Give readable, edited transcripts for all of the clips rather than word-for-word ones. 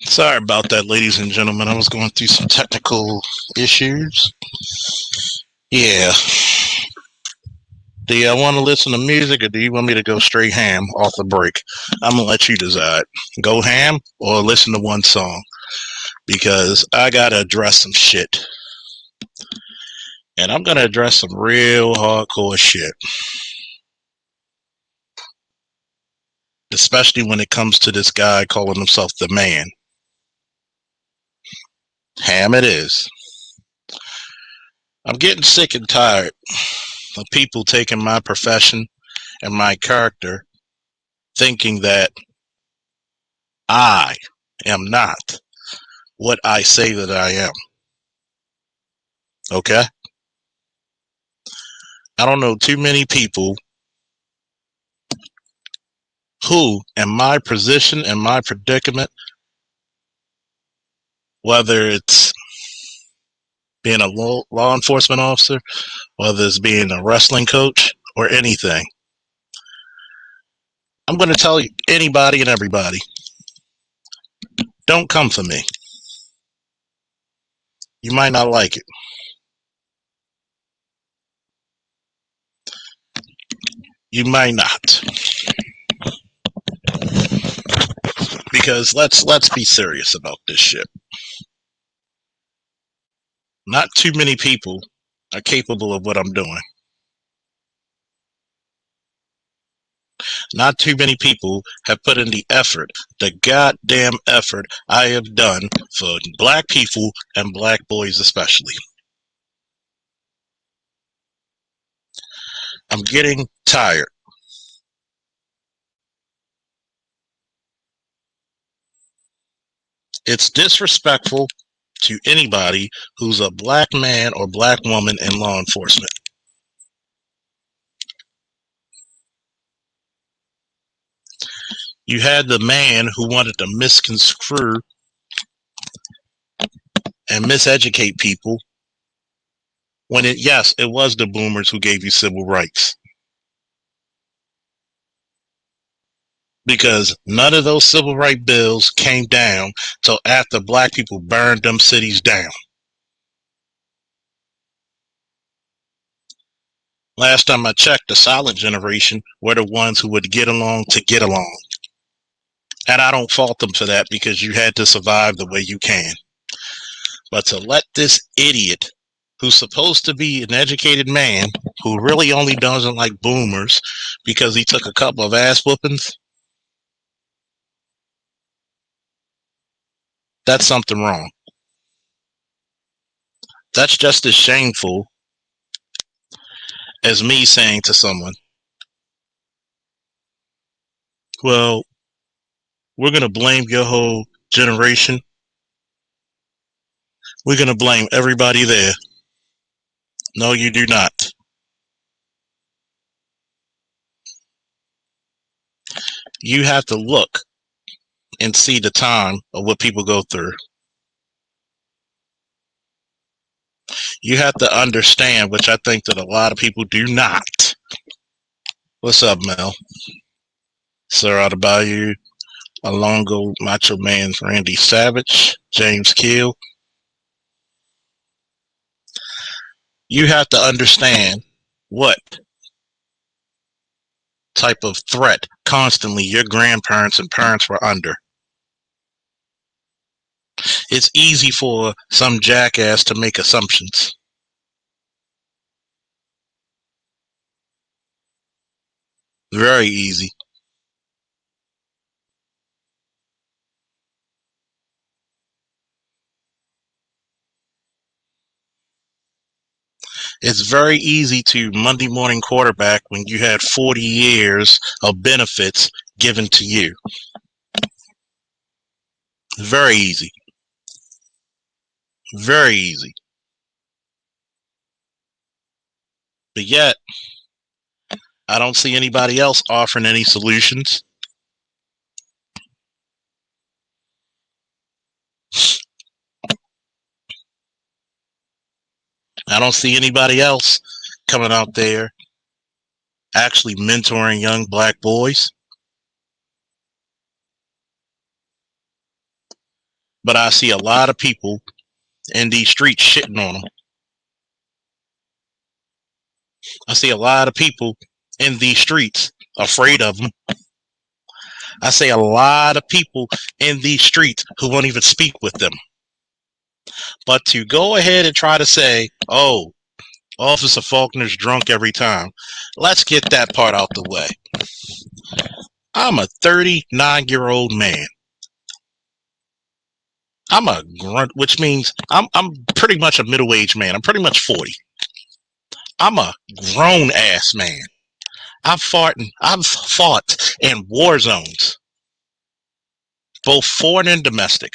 Sorry about that, ladies and gentlemen. I was going through some technical issues. Yeah. Do you want to listen to music or do you want me to go straight ham off the break? I'm going to let you decide. Go ham or listen to one song because I got to address some shit. And I'm going to address some real hardcore shit, especially when it comes to this guy calling himself the man. Ham it is. I'm getting sick and tired of people taking my profession and my character thinking that I am not what I say that I am. Okay? I don't know too many people who, in my position and my predicament, whether it's being a law enforcement officer, whether it's being a wrestling coach, or anything, I'm going to tell you, anybody and everybody, don't come for me. You might not like it. You might not. Because let's be serious about this shit. Not too many people are capable of what I'm doing. Not too many people have put in the effort, the goddamn effort I have done for black people and black boys especially. I'm getting tired. It's disrespectful to anybody who's a black man or black woman in law enforcement. You had the man who wanted to misconstrue and miseducate people when yes, it was the boomers who gave you civil rights. Because none of those civil rights bills came down till after black people burned them cities down. Last time I checked, the silent generation were the ones who would get along to get along. And I don't fault them for that because you had to survive the way you can. But to let this idiot, who's supposed to be an educated man, who really only doesn't like boomers because he took a couple of ass whoopings, that's something wrong. That's just as shameful as me saying to someone, well, we're going to blame your whole generation. We're going to blame everybody there. No, you do not. You have to look and see the time of what people go through. You have to understand, which I think that a lot of people do not. What's up, Mel? Sir Out of Bayou, Alongo, Macho Man, Randy Savage, James Keel. You have to understand what type of threat constantly your grandparents and parents were under. It's easy for some jackass to make assumptions. Very easy. It's very easy to Monday morning quarterback when you had 40 years of benefits given to you. Very easy. Very easy. But yet, I don't see anybody else offering any solutions. I don't see anybody else coming out there actually mentoring young black boys. But I see a lot of people in these streets shitting on them. I see a lot of people in these streets afraid of them. I see a lot of people in these streets who won't even speak with them. But to go ahead and try to say, oh, Officer Faulkner's drunk every time, let's get that part out the way. I'm a 39-year-old man. I'm a grunt, which means I'm pretty much a middle-aged man. I'm pretty much 40. I'm a grown-ass man. I've fought in war zones, both foreign and domestic.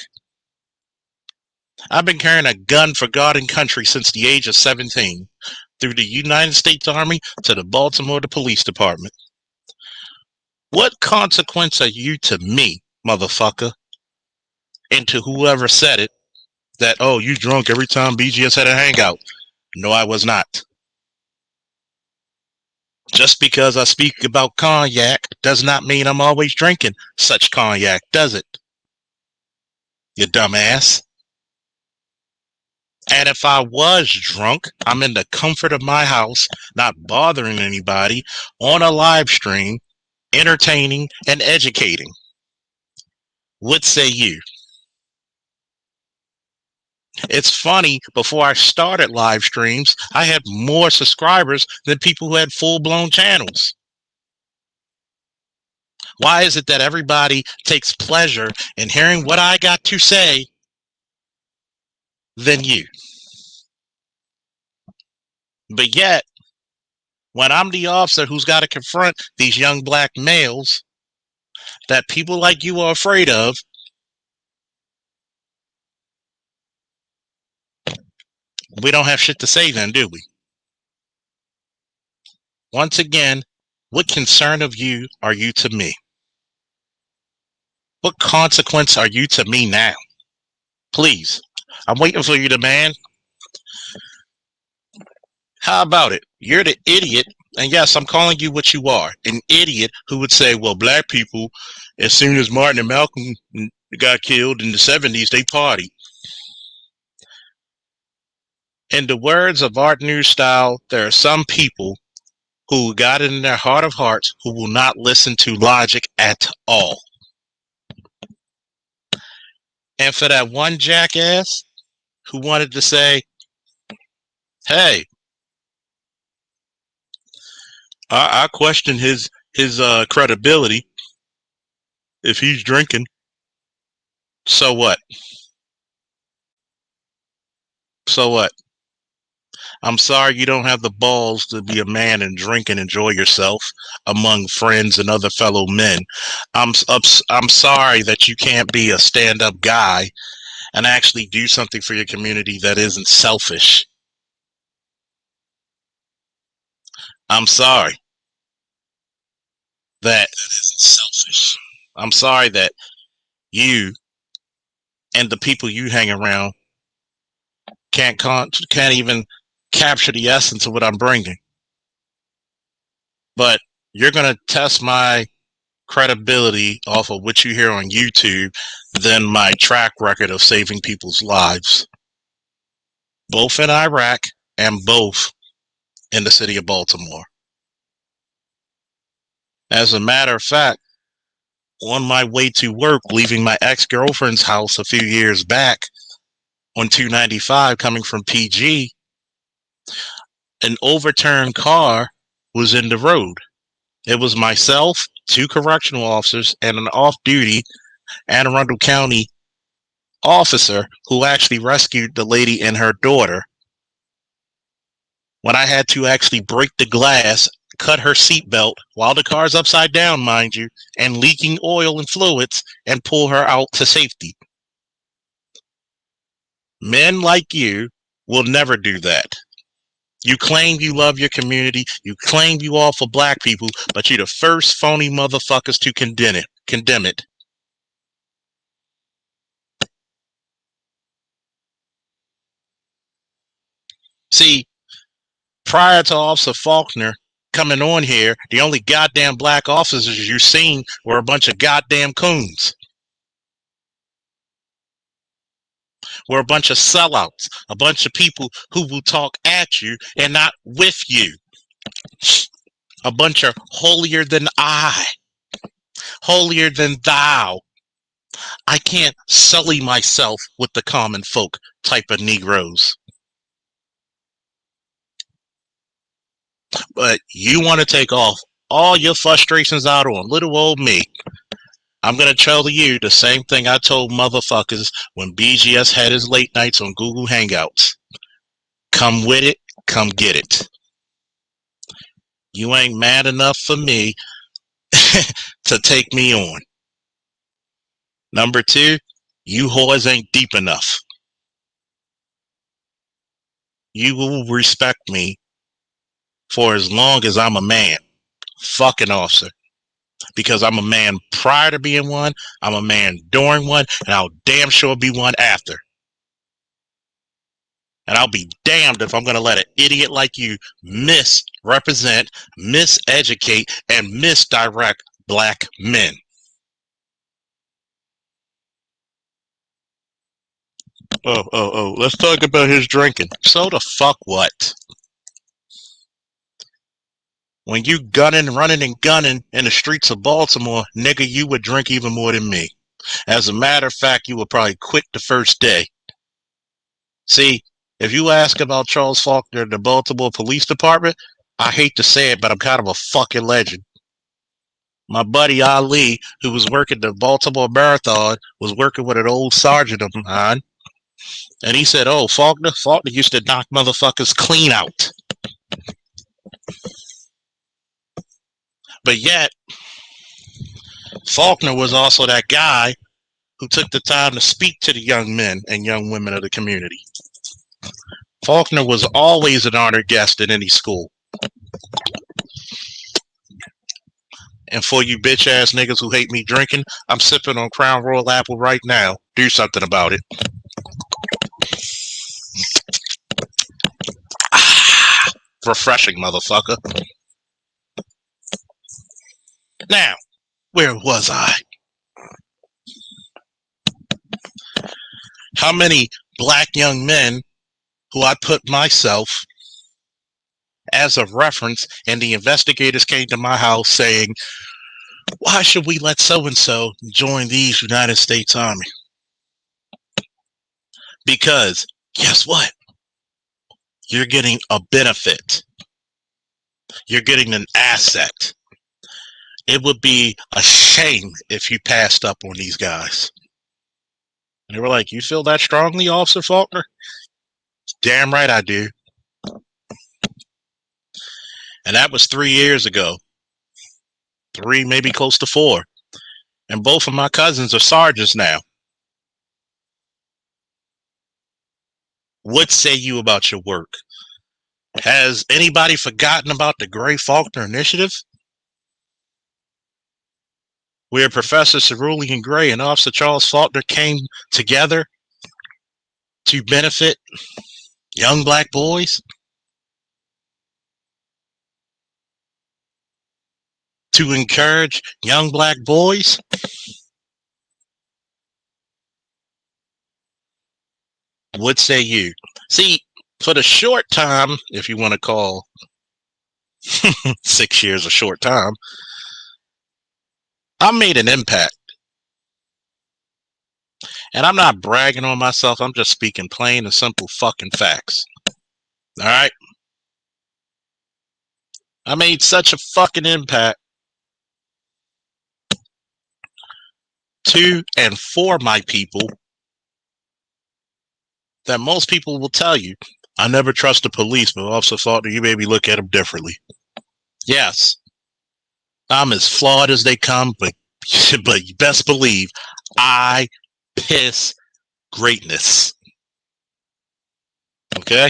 I've been carrying a gun for God and country since the age of 17, through the United States Army to the Baltimore Police Department. What consequence are you to me, motherfucker, and to whoever said it, that, oh, you drunk every time BGS had a hangout? No, I was not. Just because I speak about cognac does not mean I'm always drinking such cognac, does it? You dumbass. And if I was drunk, I'm in the comfort of my house, not bothering anybody, on a live stream, entertaining and educating. What say you? It's funny, before I started live streams, I had more subscribers than people who had full-blown channels. Why is it that everybody takes pleasure in hearing what I got to say than you? But yet, when I'm the officer who's got to confront these young black males that people like you are afraid of, we don't have shit to say then, do we? Once again, what concern of you are you to me? What consequence are you to me now? Please, I'm waiting for you to, man. How about it? You're the idiot, and yes, I'm calling you what you are, an idiot who would say, well, black people, as soon as Martin and Malcolm got killed in the 70s, they partied. In the words of Art News Style, there are some people who got it in their heart of hearts who will not listen to logic at all. And for that one jackass who wanted to say, hey, I question his credibility if he's drinking. So what? So what? I'm sorry you don't have the balls to be a man and drink and enjoy yourself among friends and other fellow men. I'm sorry that you can't be a stand-up guy and actually do something for your community that isn't selfish. I'm sorry that isn't selfish. I'm sorry that you and the people you hang around can't even capture the essence of what I'm bringing. But you're going to test my credibility off of what you hear on YouTube than my track record of saving people's lives, both in Iraq and both in the city of Baltimore. As a matter of fact, on my way to work, leaving my ex-girlfriend's house a few years back on 295 coming from PG, an overturned car was in the road. It was myself, 2 correctional officers, and an off-duty Anne Arundel County officer who actually rescued the lady and her daughter when I had to actually break the glass, cut her seatbelt while the car's upside down, mind you, and leaking oil and fluids, and pull her out to safety. Men like you will never do that. You claim you love your community, you claim you all for black people, but you're the first phony motherfuckers to condemn it. See, prior to Officer Faulkner coming on here, the only goddamn black officers you've seen were a bunch of goddamn coons. We're a bunch of sellouts, a bunch of people who will talk at you and not with you. A bunch of holier than I, holier than thou. I can't sully myself with the common folk type of Negroes. But you want to take off all your frustrations out on little old me. I'm going to tell you the same thing I told motherfuckers when BGS had his late nights on Google Hangouts. Come with it, come get it. You ain't mad enough for me to take me on. Number two, you whores ain't deep enough. You will respect me for as long as I'm a man. Fucking officer. Because I'm a man prior to being one, I'm a man during one, and I'll damn sure be one after. And I'll be damned if I'm going to let an idiot like you misrepresent, miseducate, and misdirect black men. Oh, let's talk about his drinking. So the fuck what? When you running and gunning in the streets of Baltimore, nigga, you would drink even more than me. As a matter of fact, you would probably quit the first day. See, if you ask about Charles Faulkner in the Baltimore Police Department, I hate to say it, but I'm kind of a fucking legend. My buddy Ali, who was working the Baltimore Marathon, was working with an old sergeant of mine, and he said, oh, Faulkner used to knock motherfuckers clean out. But yet, Faulkner was also that guy who took the time to speak to the young men and young women of the community. Faulkner was always an honored guest in any school. And for you bitch ass niggas who hate me drinking, I'm sipping on Crown Royal Apple right now. Do something about it. Refreshing, motherfucker. Now, where was I? How many black young men who I put myself as a reference, and the investigators came to my house saying, why should we let so-and-so join the United States Army? Because, guess what? You're getting a benefit. You're getting an asset. It would be a shame if you passed up on these guys. And they were like, you feel that strongly, Officer Faulkner? Damn right I do. And that was 3 years ago. 3, maybe close to 4. And both of my cousins are sergeants now. What say you about your work? Has anybody forgotten about the Gray Faulkner Initiative? Where Professor Cerulean Gray and Officer Charles Faulkner came together to benefit young black boys? To encourage young black boys? What say you? See, for the short time, if you want to call 6 years a short time, I made an impact. And I'm not bragging on myself. I'm just speaking plain and simple fucking facts. All right? I made such a fucking impact to and for my people that most people will tell you, I never trust the police, but Officer Faulkner, you maybe look at them differently. Yes, I'm as flawed as they come, but you best believe I piss greatness. Okay?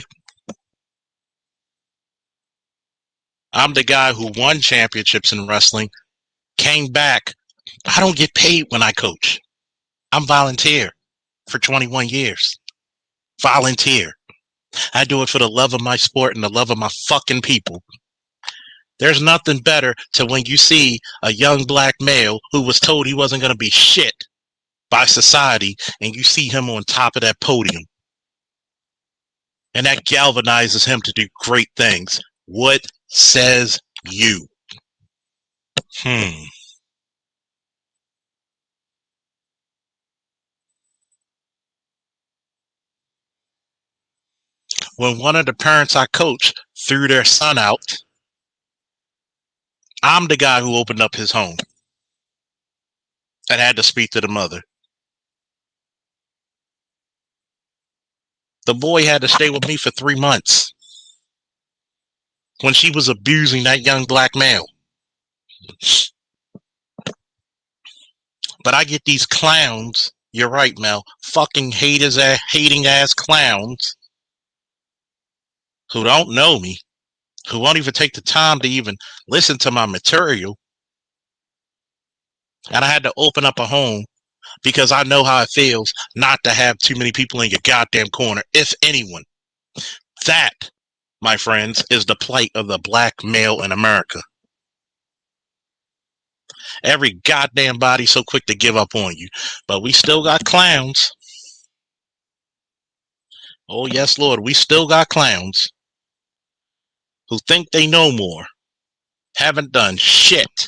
I'm the guy who won championships in wrestling, came back. I don't get paid when I coach. I'm volunteer for 21 years. Volunteer. I do it for the love of my sport and the love of my fucking people. There's nothing better to when you see a young black male who was told he wasn't going to be shit by society and you see him on top of that podium And that galvanizes him to do great things. What says you? When one of the parents I coach threw their son out, I'm the guy who opened up his home and had to speak to the mother. The boy had to stay with me for 3 months when she was abusing that young black male. But I get these clowns, you're right, Mel, fucking hating ass clowns who don't know me, who won't even take the time to even listen to my material. And I had to open up a home because I know how it feels not to have too many people in your goddamn corner, if anyone. That, my friends, is the plight of the black male in America. Every goddamn body so quick to give up on you. But we still got clowns. Oh, yes, Lord. We still got clowns who think they know more. Haven't done shit.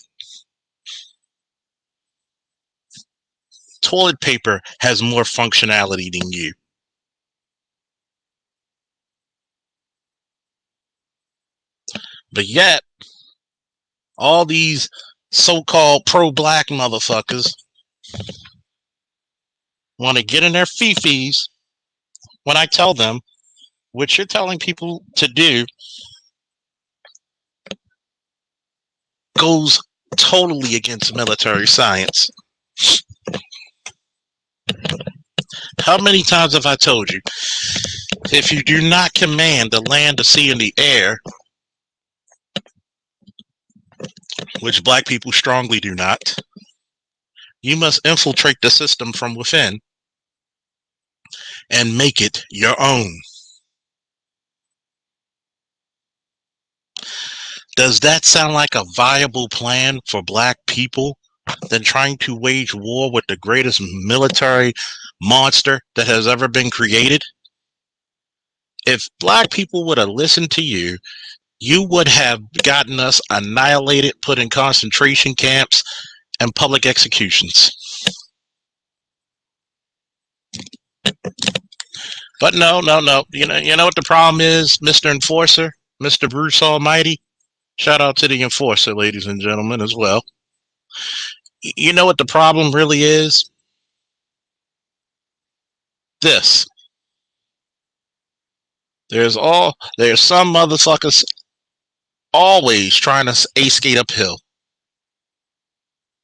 Toilet paper has more functionality than you. But yet, all these so-called pro-black motherfuckers want to get in their fifis when I tell them what you're telling people to do goes totally against military science. How many times have I told you, if you do not command the land, the sea, and the air, which black people strongly do not, you must infiltrate the system from within and make it your own. Does that sound like a viable plan for black people than trying to wage war with the greatest military monster that has ever been created? If black people would have listened to you, you would have gotten us annihilated, put in concentration camps, and public executions. But no. You know what the problem is, Mr. Enforcer, Mr. Bruce Almighty? Shout out to the Enforcer, ladies and gentlemen, as well. You know what the problem really is? This. There's some motherfuckers always trying to ace skate uphill.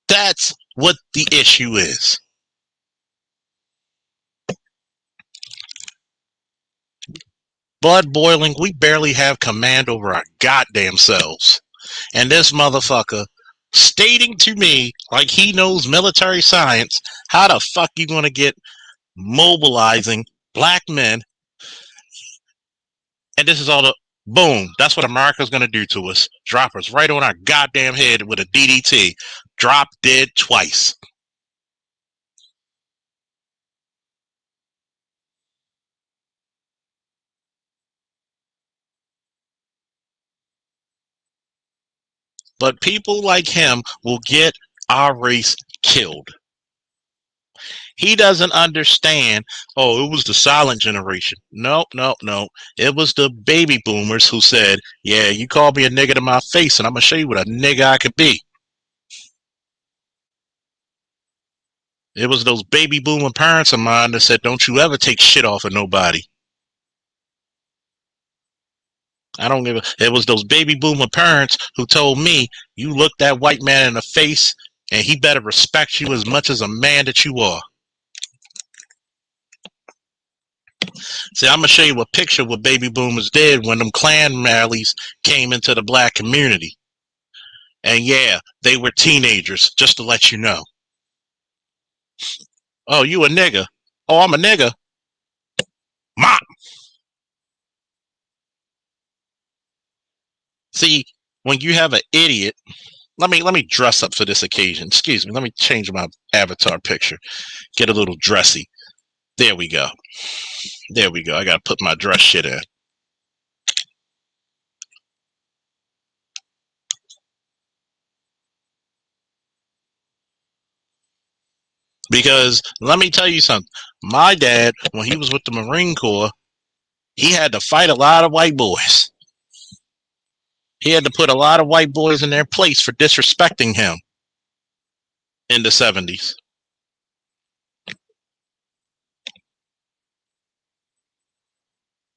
That's what the issue is. Blood boiling, we barely have command over our goddamn selves. And this motherfucker stating to me, like he knows military science, how the fuck you gonna get mobilizing black men? And this is all the boom. That's what America's gonna do to us. Drop us right on our goddamn head with a DDT. Drop dead twice. But people like him will get our race killed. He doesn't understand, oh, it was the silent generation. No. It was the baby boomers who said, yeah, you call me a nigga to my face and I'm going to show you what a nigga I could be. It was those baby boomer parents of mine that said, don't you ever take shit off of nobody. I don't give a... It was those baby boomer parents who told me, you look that white man in the face and he better respect you as much as a man that you are. See, I'm going to show you a picture of what baby boomers did when them Klan rallies came into the black community. And yeah, they were teenagers, just to let you know. Oh, you a nigga? Oh, I'm a nigga. Mom. See, when you have an idiot, let me dress up for this occasion. Excuse me, let me change my avatar picture. Get a little dressy. There we go. There we go. I gotta put my dress shit in. Because let me tell you something. My dad, when he was with the Marine Corps, he had to fight a lot of white boys. He had to put a lot of white boys in their place for disrespecting him in the 70s.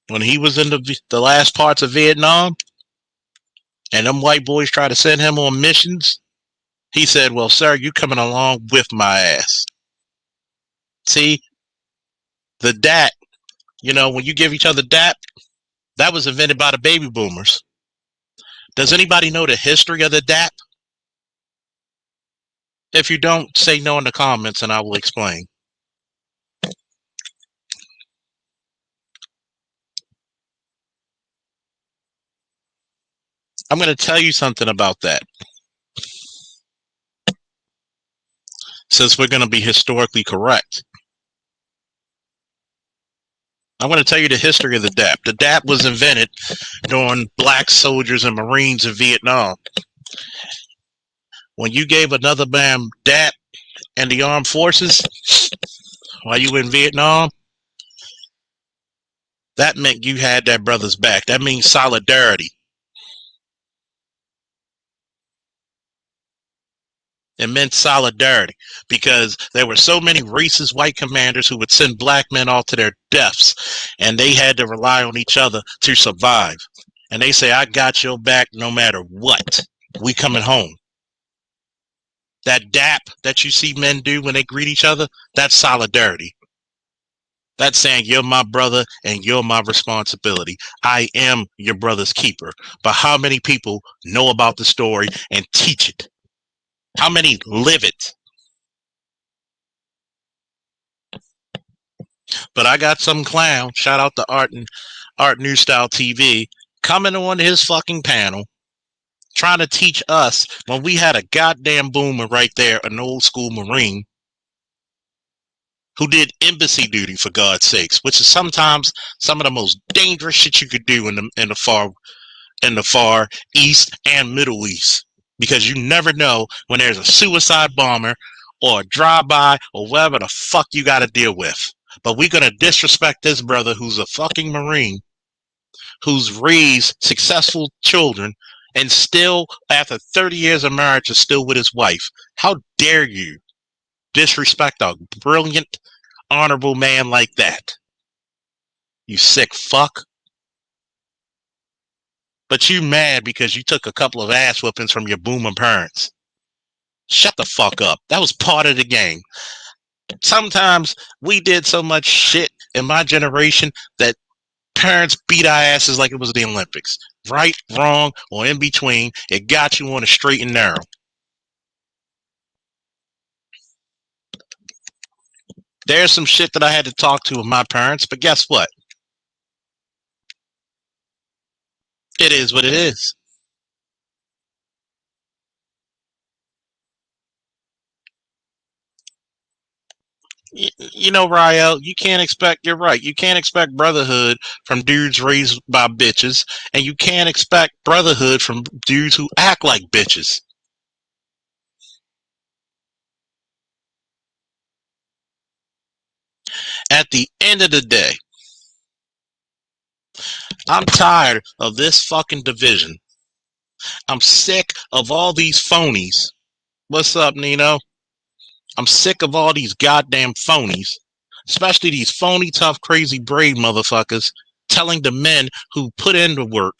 When he was in the last parts of Vietnam, and them white boys tried to send him on missions, he said, well, sir, you coming along with my ass. See, the DAT, when you give each other DAT, that was invented by the baby boomers. Does anybody know the history of the DAP? If you don't, say no in the comments and I will explain. I'm going to tell you something about that. Since we're going to be historically correct. I'm going to tell you the history of the DAP. The DAP was invented during black soldiers and Marines in Vietnam. When you gave another man DAP in the armed forces while you were in Vietnam, that meant you had that brother's back. That means solidarity. It meant solidarity because there were so many racist white commanders who would send black men off to their deaths, and they had to rely on each other to survive. And they say, I got your back no matter what. We coming home. That dap that you see men do when they greet each other, that's solidarity. That's saying you're my brother and you're my responsibility. I am your brother's keeper. But how many people know about the story and teach it? How many live it? But I got some clown, shout out to Art New Style TV, coming on his fucking panel, trying to teach us when we had a goddamn boomer right there, an old school Marine, who did embassy duty, for God's sakes, which is sometimes some of the most dangerous shit you could do in the far east and Middle East, because you never know when there's a suicide bomber or a drive-by or whatever the fuck you got to deal with. But we're going to disrespect this brother who's a fucking Marine, who's raised successful children, and still, after 30 years of marriage, is still with his wife. How dare you disrespect a brilliant, honorable man like that? You sick fuck. But you mad because you took a couple of ass whoopings from your boomer parents. Shut the fuck up. That was part of the game. Sometimes we did so much shit in my generation that parents beat our asses like it was the Olympics. Right, wrong, or in between. It got you on a straight and narrow. There's some shit that I had to talk to with my parents, but guess what? It is what it is. Rael, you're right. You can't expect brotherhood from dudes raised by bitches, and you can't expect brotherhood from dudes who act like bitches. At the end of the day, I'm tired of this fucking division. I'm sick of all these phonies. What's up, Nino? I'm sick of all these goddamn phonies, especially these phony, tough, crazy, brave motherfuckers telling the men who put in the work,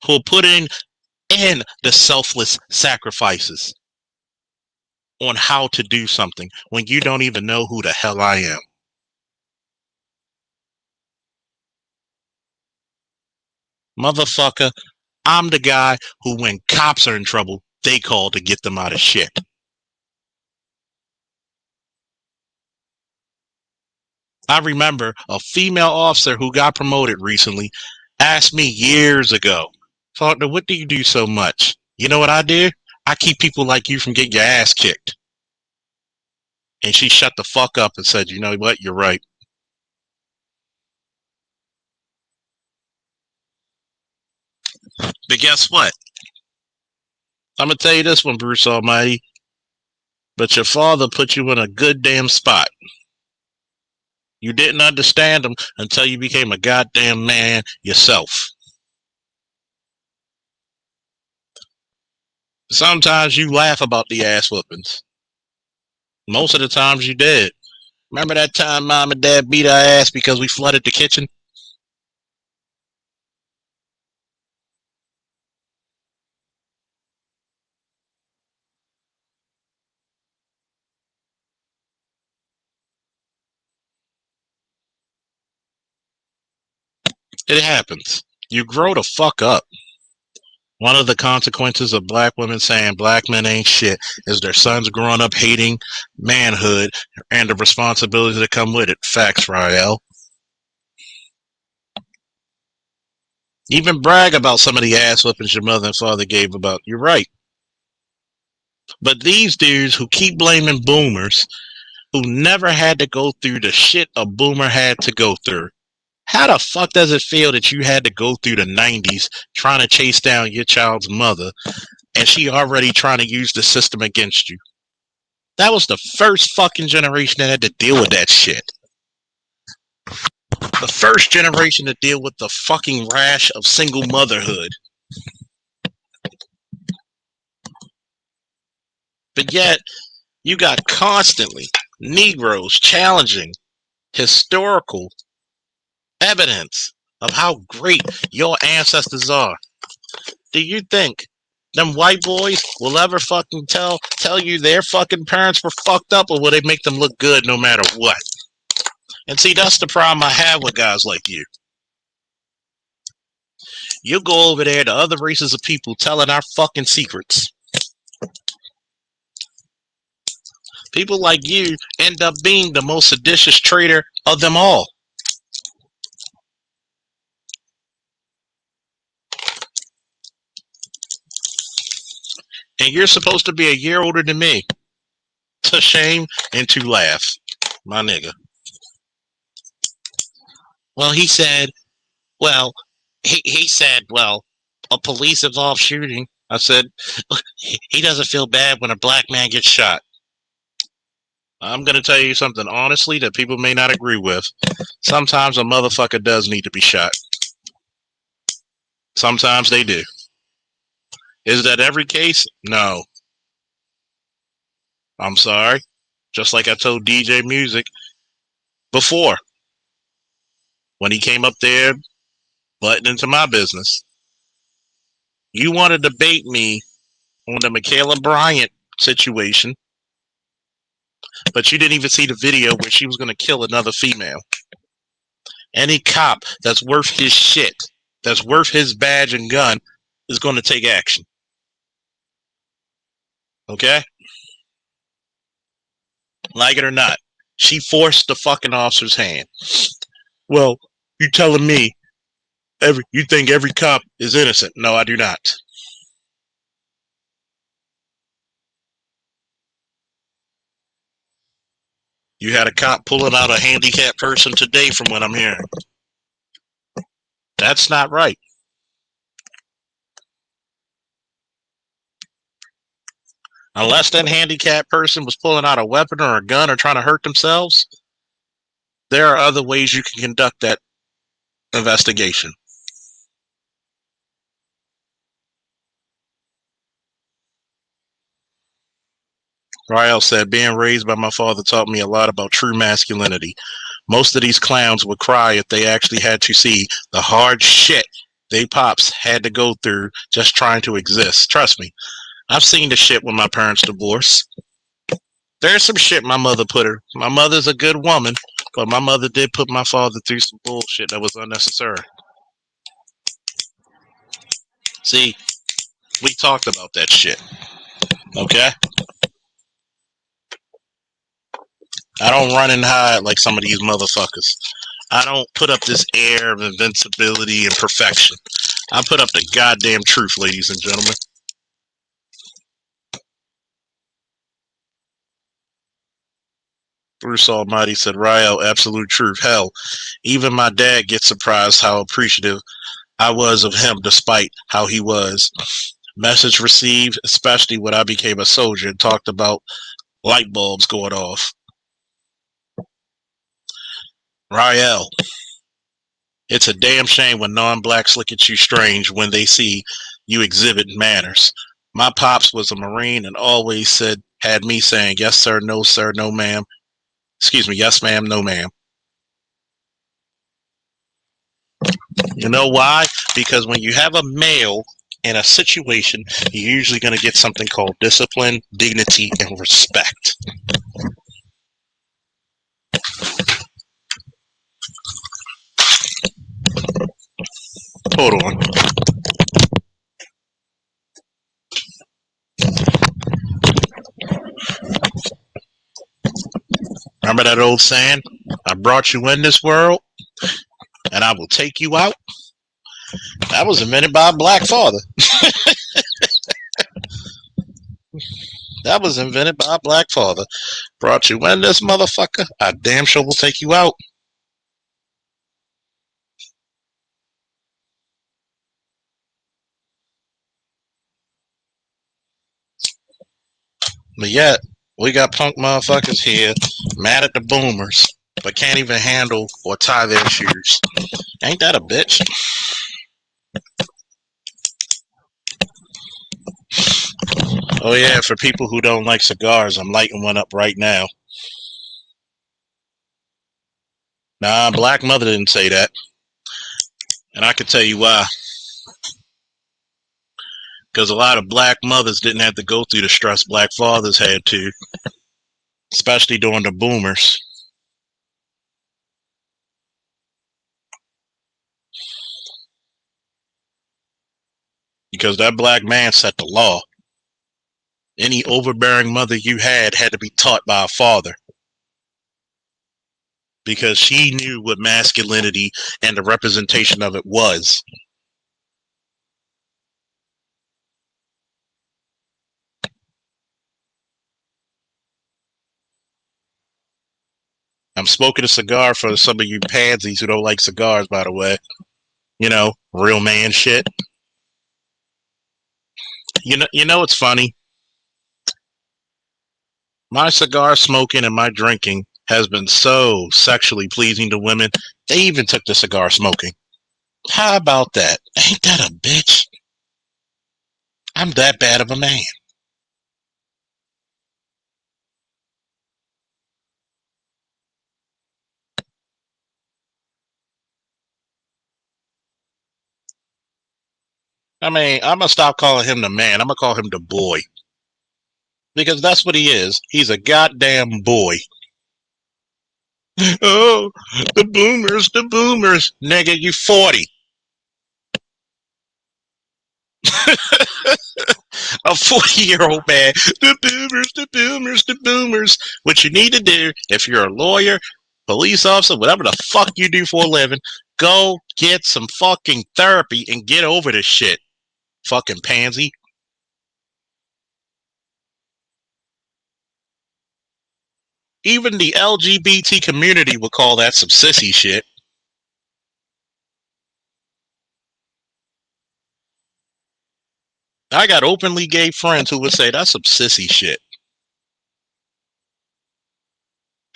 who put in the selfless sacrifices on how to do something when you don't even know who the hell I am. Motherfucker, I'm the guy who, when cops are in trouble, they call to get them out of shit. I remember a female officer who got promoted recently asked me years ago, Faulkner, what do you do so much? You know what I do? I keep people like you from getting your ass kicked. And she shut the fuck up and said, you know what? You're right. But guess what? I'm going to tell you this one, Bruce Almighty. But your father put you in a good damn spot. You didn't understand him until you became a goddamn man yourself. Sometimes you laugh about the ass whoopings. Most of the times you did. Remember that time mom and dad beat our ass because we flooded the kitchen? It happens. You grow the fuck up. One of the consequences of black women saying black men ain't shit is their sons growing up hating manhood and the responsibilities that come with it. Facts, Rael. Even brag about some of the ass whippings your mother and father gave about. You're right. But these dudes who keep blaming boomers, who never had to go through the shit a boomer had to go through. How the fuck does it feel that you had to go through the 90s trying to chase down your child's mother and she already trying to use the system against you? That was the first fucking generation that had to deal with that shit. The first generation to deal with the fucking rash of single motherhood. But yet, you got constantly Negroes challenging historical evidence of how great your ancestors are. Do you think them white boys will ever fucking tell you their fucking parents were fucked up, or will they make them look good no matter what? And see, that's the problem I have with guys like you. You go over there to other races of people telling our fucking secrets. People like you end up being the most seditious traitor of them all. And you're supposed to be a year older than me. To shame and to laugh, my nigga. Well, he said, well, a police involved shooting. I said, he doesn't feel bad when a black man gets shot. I'm going to tell you something honestly that people may not agree with. Sometimes a motherfucker does need to be shot. Sometimes they do. Is that every case? No. I'm sorry. Just like I told DJ Music before, when he came up there butting into my business. You want to debate me on the Michaela Bryant situation, but you didn't even see the video where she was going to kill another female. Any cop that's worth his shit, that's worth his badge and gun, is going to take action. Okay? Like it or not. She forced the fucking officer's hand. Well, you telling me you think every cop is innocent? No, I do not. You had a cop pulling out a handicapped person today from what I'm hearing. That's not right. Unless that handicapped person was pulling out a weapon or a gun or trying to hurt themselves, there are other ways you can conduct that investigation. Rael said, being raised by my father taught me a lot about true masculinity. Most of these clowns would cry if they actually had to see the hard shit they pops had to go through just trying to exist. Trust me, I've seen the shit when my parents divorced. There's some shit my mother put her. My mother's a good woman, but my mother did put my father through some bullshit that was unnecessary. See, we talked about that shit. Okay? I don't run and hide like some of these motherfuckers. I don't put up this air of invincibility and perfection. I put up the goddamn truth, ladies and gentlemen. Bruce Almighty said, Rael, absolute truth. Hell, even my dad gets surprised how appreciative I was of him despite how he was. Message received, especially when I became a soldier and talked about light bulbs going off. Rael, it's a damn shame when non-blacks look at you strange when they see you exhibit manners. My pops was a Marine and always had me saying, yes, sir, no, ma'am. Excuse me, yes, ma'am, no, ma'am. You know why? Because when you have a male in a situation, you're usually going to get something called discipline, dignity, and respect. Hold on. Remember that old saying? I brought you in this world, and I will take you out. That was invented by a black father. That was invented by a black father. Brought you in this motherfucker, I damn sure will take you out. But yet, we got punk motherfuckers here mad at the boomers, but can't even handle or tie their shoes. Ain't that a bitch? Oh yeah, for people who don't like cigars, I'm lighting one up right now. Nah, Black Mother didn't say that. And I can tell you why. Because a lot of black mothers didn't have to go through the stress black fathers had to, especially during the boomers. Because that black man set the law. Any overbearing mother you had to be taught by a father. Because she knew what masculinity and the representation of it was. I'm smoking a cigar for some of you pansies who don't like cigars, by the way. You know, real man shit. You know it's funny? My cigar smoking and my drinking has been so sexually pleasing to women, they even took the cigar smoking. How about that? Ain't that a bitch? I'm that bad of a man. I mean, I'm going to stop calling him the man. I'm going to call him the boy. Because that's what he is. He's a goddamn boy. Oh, the boomers. Nigga, you 40. A 40-year-old man. The boomers. What you need to do, if you're a lawyer, police officer, whatever the fuck you do for a living, go get some fucking therapy and get over this shit. Fucking pansy. Even the LGBT community would call that some sissy shit. I got openly gay friends who would say that's some sissy shit.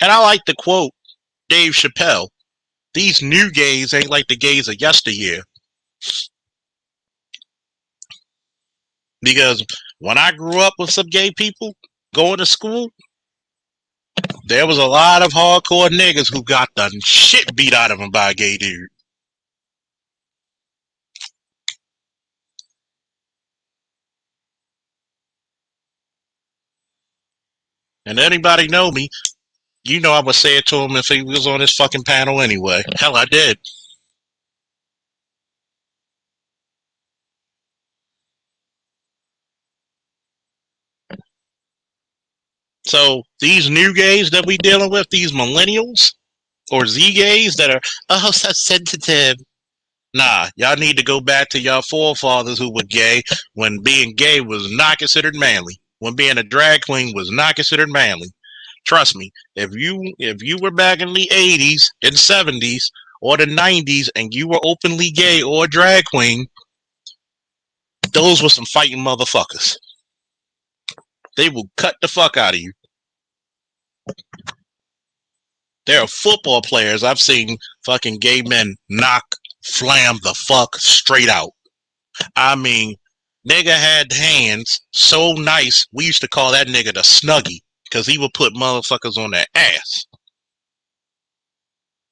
And I like to quote Dave Chappelle. These new gays ain't like the gays of yesteryear. Because when I grew up with some gay people going to school, there was a lot of hardcore niggas who got the shit beat out of them by a gay dude. And anybody know me, you know I would say it to him if he was on this fucking panel anyway. Hell, I did. So these new gays that we dealing with, these millennials or Z gays that are so sensitive. Nah, y'all need to go back to y'all forefathers who were gay when being gay was not considered manly. When being a drag queen was not considered manly. Trust me, if you were back in the 80s and 70s or the 90s and you were openly gay or a drag queen, those were some fighting motherfuckers. They will cut the fuck out of you. There are football players I've seen fucking gay men knock flam the fuck straight out. I mean, nigga had hands so nice, we used to call that nigga the Snuggie, because he would put motherfuckers on their ass.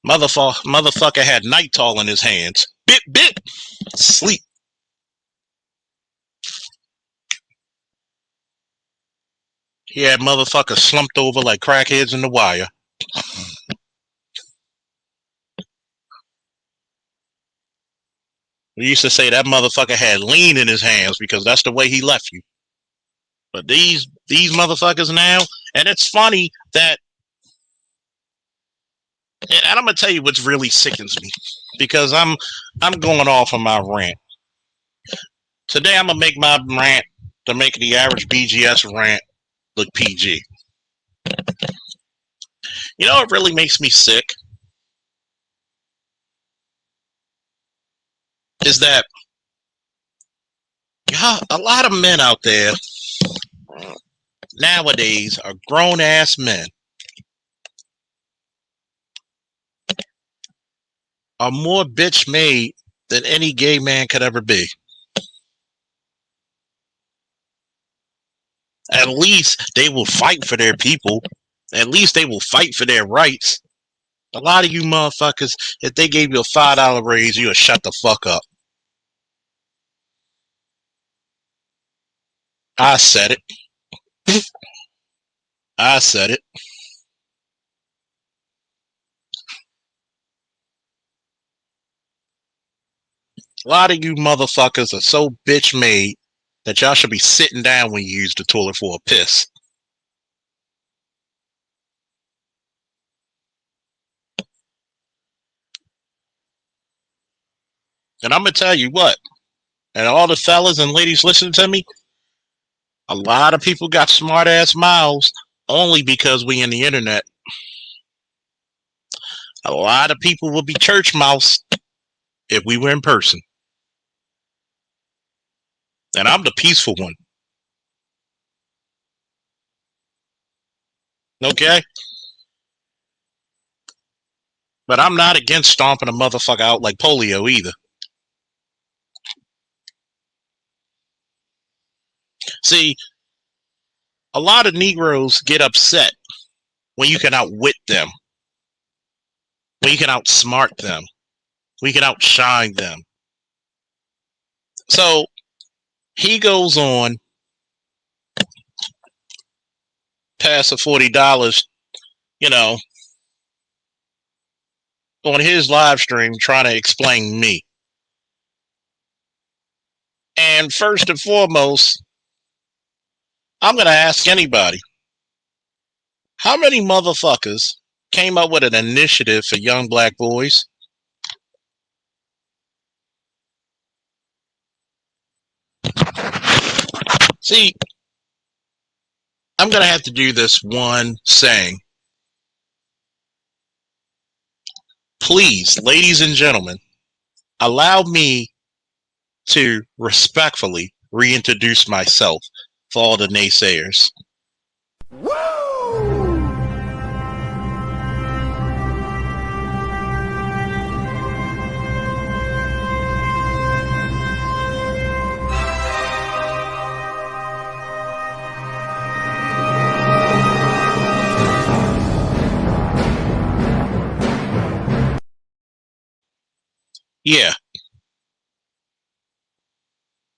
Motherfucker had Nitol in his hands. Bip, bip, sleep. He had motherfuckers slumped over like crackheads in the wire. We used to say that motherfucker had lean in his hands because that's the way he left you. But these motherfuckers now, and it's funny that, and I'm gonna tell you what's really sickens me, because I'm going off on my rant. Today I'm gonna make my rant to make the average BGS rant look PG. You know what really makes me sick? Is that a lot of men out there nowadays are grown ass men are more bitch made than any gay man could ever be. At least they will fight for their people. At least they will fight for their rights. A lot of you motherfuckers, if they gave you a $5 raise, you'll shut the fuck up. I said it. I said it. A lot of you motherfuckers are so bitch made that y'all should be sitting down when you use the toilet for a piss. And I'm gonna tell you what, and all the fellas and ladies listening to me, a lot of people got smart ass mouths only because we in the internet. A lot of people would be church mouse if we were in person. And I'm the peaceful one. Okay? But I'm not against stomping a motherfucker out like polio either. See, a lot of Negroes get upset when you can outwit them, when you can outsmart them, when you can outshine them. So he goes on past the $40, you know, on his live stream trying to explain me. And first and foremost, I'm going to ask anybody, how many motherfuckers came up with an initiative for young black boys? See, I'm going to have to do this one saying. Please, ladies and gentlemen, allow me to respectfully reintroduce myself for all the naysayers. Woo! Yeah.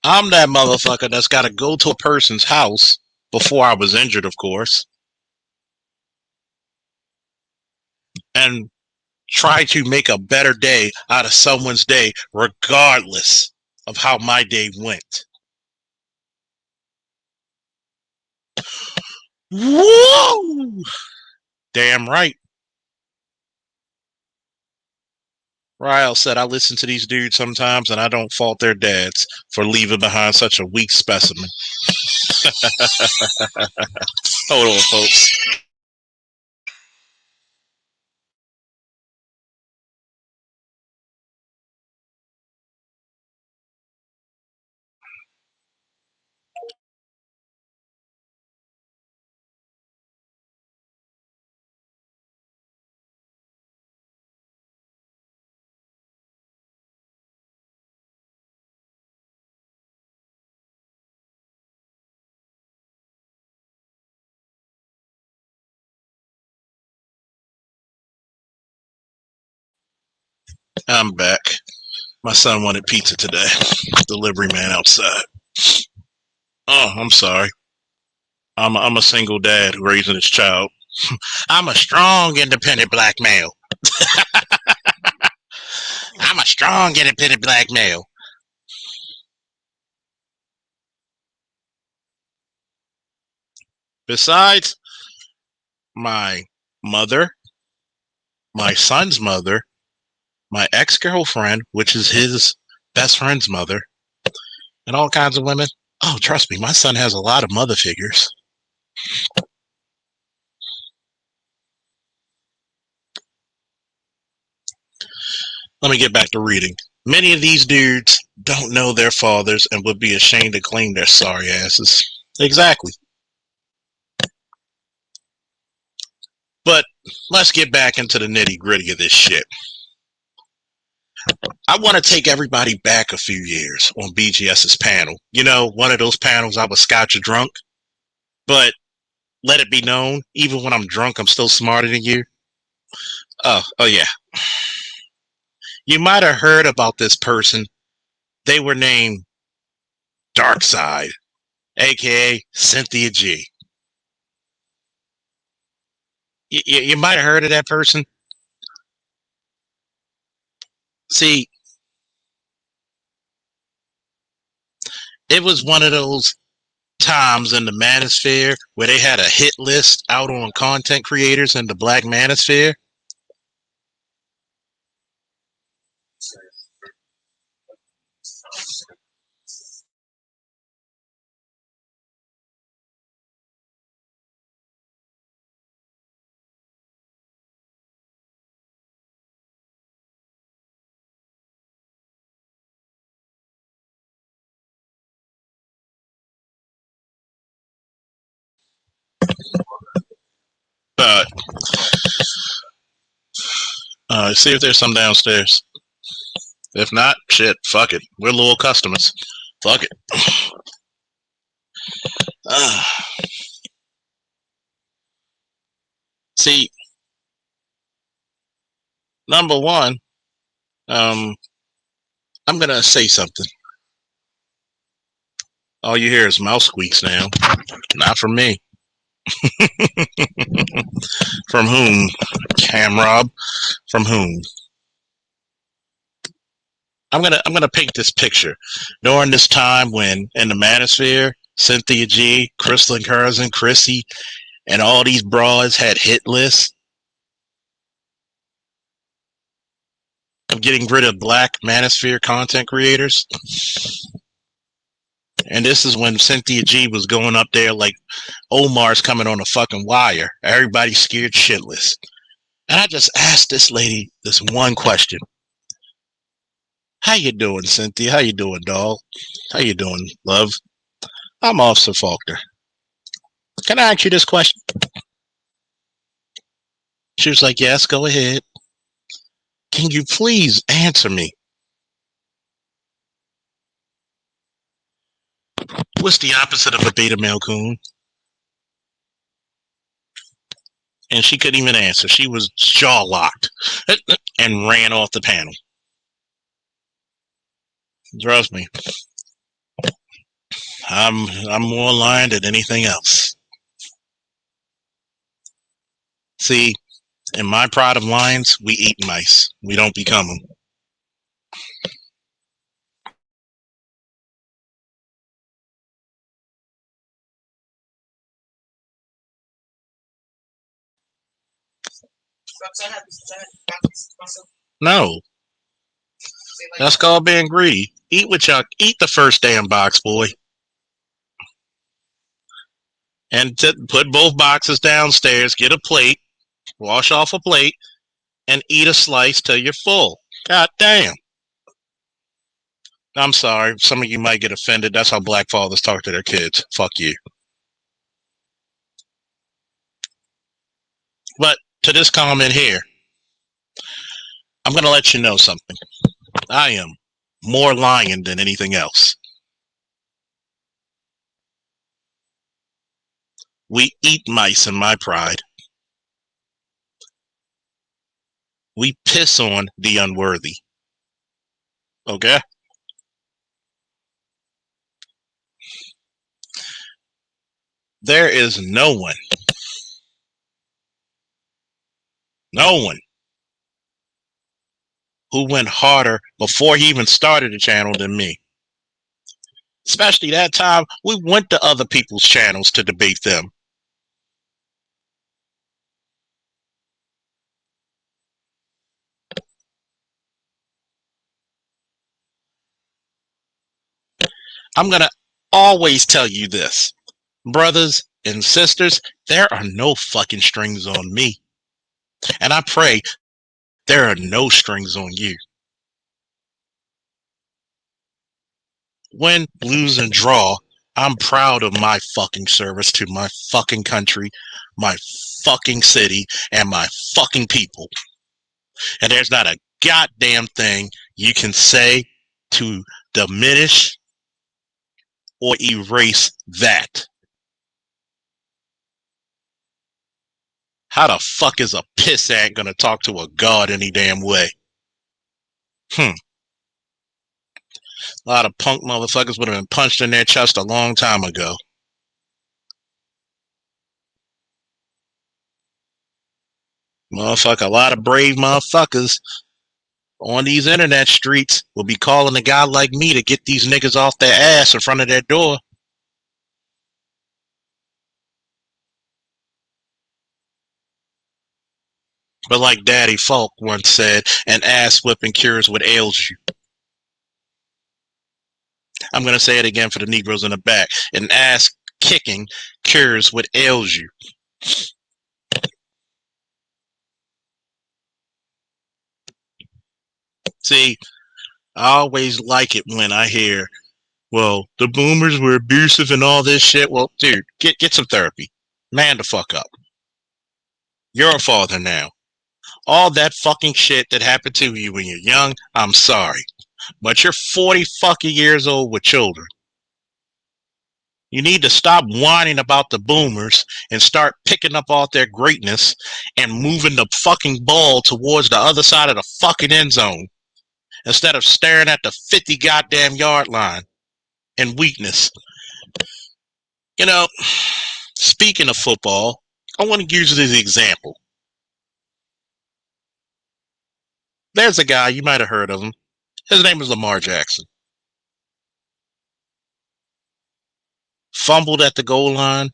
I'm that motherfucker that's got to go to a person's house before I was injured, of course, and try to make a better day out of someone's day, regardless of how my day went. Whoa! Damn right. Ryle said, I listen to these dudes sometimes and I don't fault their dads for leaving behind such a weak specimen. Hold on, folks. I'm back. My son wanted pizza today. Delivery man outside. Oh, I'm sorry. I'm a single dad raising his child. I'm a strong, independent black male. I'm a strong, independent black male. Besides my mother, my son's mother, my ex-girlfriend, which is his best friend's mother, and all kinds of women. Oh, trust me, my son has a lot of mother figures. Let me get back to reading. Many of these dudes don't know their fathers and would be ashamed to claim their sorry asses. Exactly. But let's get back into the nitty gritty of this shit. I want to take everybody back a few years on BGS's panel. You know, one of those panels I was scotch drunk, but let it be known, even when I'm drunk, I'm still smarter than you. Oh yeah. You might have heard about this person. They were named Darkseid, aka Cynthia G. You might have heard of that person. See, it was one of those times in the manosphere where they had a hit list out on content creators in the black manosphere. Uh, See if there's some downstairs. If not, shit, fuck it. We're loyal customers. Fuck it. Uh, See, number one, um, I'm gonna say something. All you hear is mouse squeaks now. Not from me. From whom? Cam Rob. From whom? I'm gonna paint this picture. During this time when in the manosphere, Cynthia G, Crystal Curzon, Chrissy, and all these broads had hit lists of getting rid of black manosphere content creators. And this is when Cynthia G was going up there like Omar's coming on a fucking wire. Everybody's scared shitless. And I just asked this lady this one question. How you doing, Cynthia? How you doing, doll? How you doing, love? I'm Officer Faulkner. Can I ask you this question? She was like, yes, go ahead. Can you please answer me? What's the opposite of a beta male coon? And she couldn't even answer. She was jaw locked and ran off the panel. Trust me, I'm more lying than anything else. See, in my pride of lions, we eat mice. We don't become them. No, that's called being greedy. Eat what y'all eat the first damn box, boy, and put both boxes downstairs. Get a plate, wash off a plate, and eat a slice till you're full. God damn. I'm sorry. Some of you might get offended. That's how black fathers talk to their kids. Fuck you. But to this comment here, I'm going to let you know something. I am more lion than anything else. We eat mice in my pride. We piss on the unworthy. Okay? There is no one who went harder before he even started the channel than me. Especially that time we went to other people's channels to debate them. I'm going to always tell you this. Brothers and sisters, there are no fucking strings on me. And I pray there are no strings on you. Win, lose, and draw, I'm proud of my fucking service to my fucking country, my fucking city, and my fucking people. And there's not a goddamn thing you can say to diminish or erase that. How the fuck is a pissant gonna talk to a god any damn way? A lot of punk motherfuckers would have been punched in their chest a long time ago. Motherfucker, a lot of brave motherfuckers on these internet streets will be calling a guy like me to get these niggas off their ass in front of their door. But like Daddy Falk once said, an ass whipping cures what ails you. I'm going to say it again for the Negroes in the back. An ass kicking cures what ails you. See, I always like it when I hear, well, the boomers were abusive and all this shit. Well, dude, get some therapy. Man the fuck up. You're a father now. All that fucking shit that happened to you when you're young, I'm sorry. But you're 40 fucking years old with children. You need to stop whining about the boomers and start picking up all their greatness and moving the fucking ball towards the other side of the fucking end zone instead of staring at the 50 goddamn yard line in weakness. You know, speaking of football, I want to use this example. There's a guy, you might have heard of him. His name is Lamar Jackson. Fumbled at the goal line.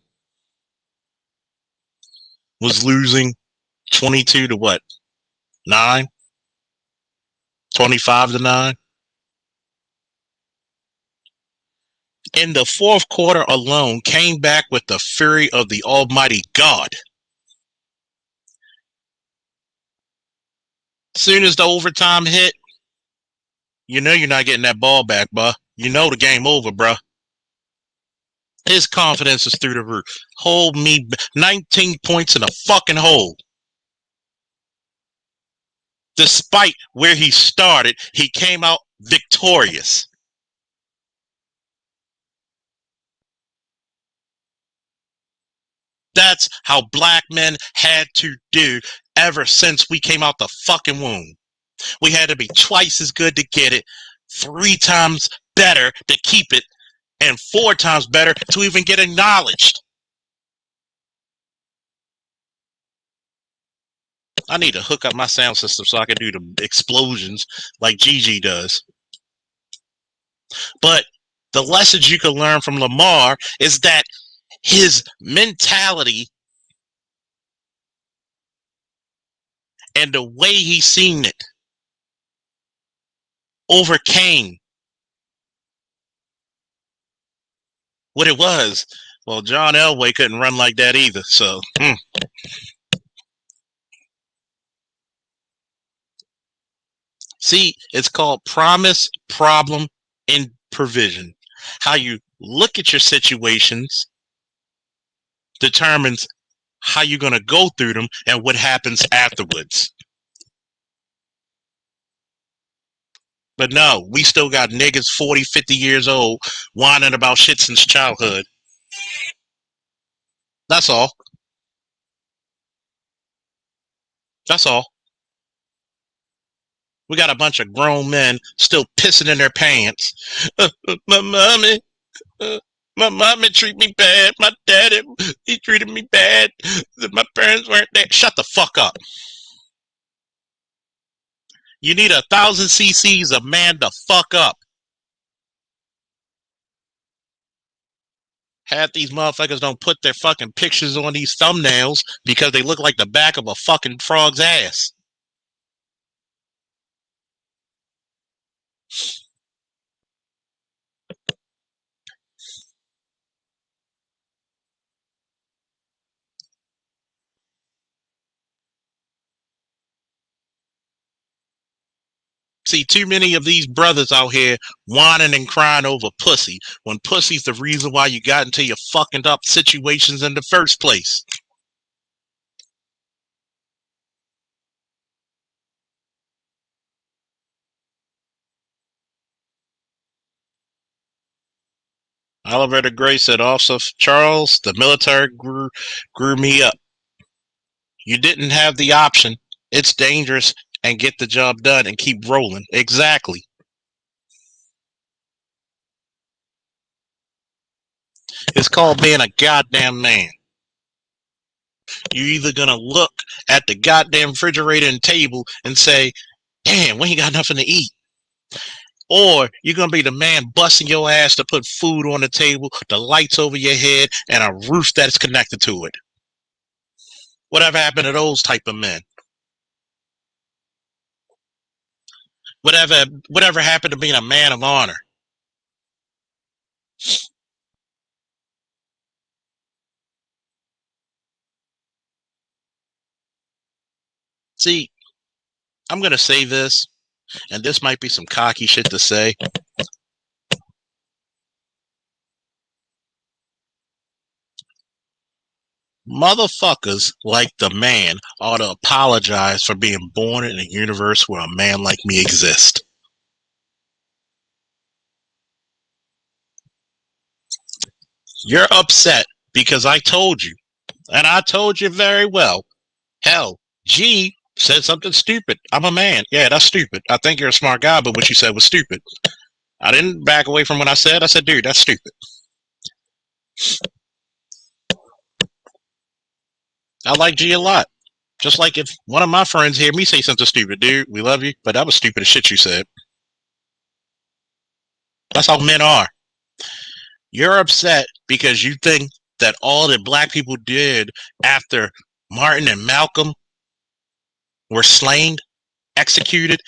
Was losing 22 to what? 9? 25 to 9? In the fourth quarter alone, came back with the fury of the Almighty God. Soon as the overtime hit, you know you're not getting that ball back, bruh. You know the game over, bruh. His confidence is through the roof. Hold me 19 points in a fucking hole. Despite where he started, he came out victorious. That's how black men had to do ever since we came out the fucking womb. We had to be twice as good to get it, 3 times better to keep it, and 4 times better to even get acknowledged. I need to hook up my sound system so I can do the explosions like Gigi does. But the lessons you can learn from Lamar is that his mentality and the way he's seen it overcame what it was. Well, John Elway couldn't run like that either, so See, it's called promise, problem, and provision. How you look at your situations determines how you're going to go through them and what happens afterwards. But no, we still got niggas 40, 50 years old whining about shit since childhood. That's all. That's all. We got a bunch of grown men still pissing in their pants. My mommy, my mommy treat me bad. My daddy, he treated me bad. My parents weren't there. Shut the fuck up. You need 1,000 cc's of man to fuck up. Half these motherfuckers don't put their fucking pictures on these thumbnails because they look like the back of a fucking frog's ass. See, too many of these brothers out here whining and crying over pussy when pussy's the reason why you got into your fucking up situations in the first place. Oliver the Gray said, also, Charles, the military grew me up. You didn't have the option. It's dangerous, and get the job done and keep rolling. Exactly. It's called being a goddamn man. You're either gonna look at the goddamn refrigerator and table and say, damn, we ain't got nothing to eat. Or you're gonna be the man busting your ass to put food on the table, the lights over your head, and a roof that's connected to it. Whatever happened to those type of men? Whatever happened to being a man of honor? See, I'm gonna say this, and this might be some cocky shit to say. Motherfuckers like the man ought to apologize for being born in a universe where a man like me exists. You're upset because I told you, and I told you very well. Hell, G said something stupid. I'm a man. Yeah, that's stupid. I think you're a smart guy, but what you said was stupid. I didn't back away from what I said. I said, dude, that's stupid. I like G a lot. Just like if one of my friends hear me say something stupid, dude, we love you, but that was stupid as shit you said. That's how men are. You're upset because you think that all that black people did after Martin and Malcolm were slain, executed,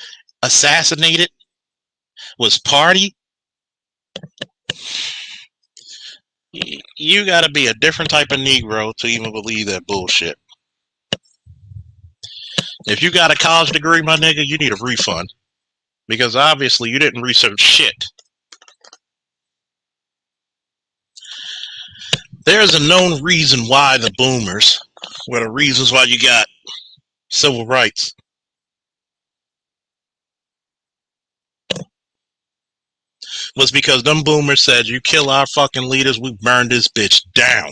assassinated was party. You gotta be a different type of Negro to even believe that bullshit. If you got a college degree, my nigga, you need a refund. Because obviously you didn't research shit. There's a known reason why the boomers were the reasons why you got civil rights. Was because them boomers said, you kill our fucking leaders, we burn this bitch down.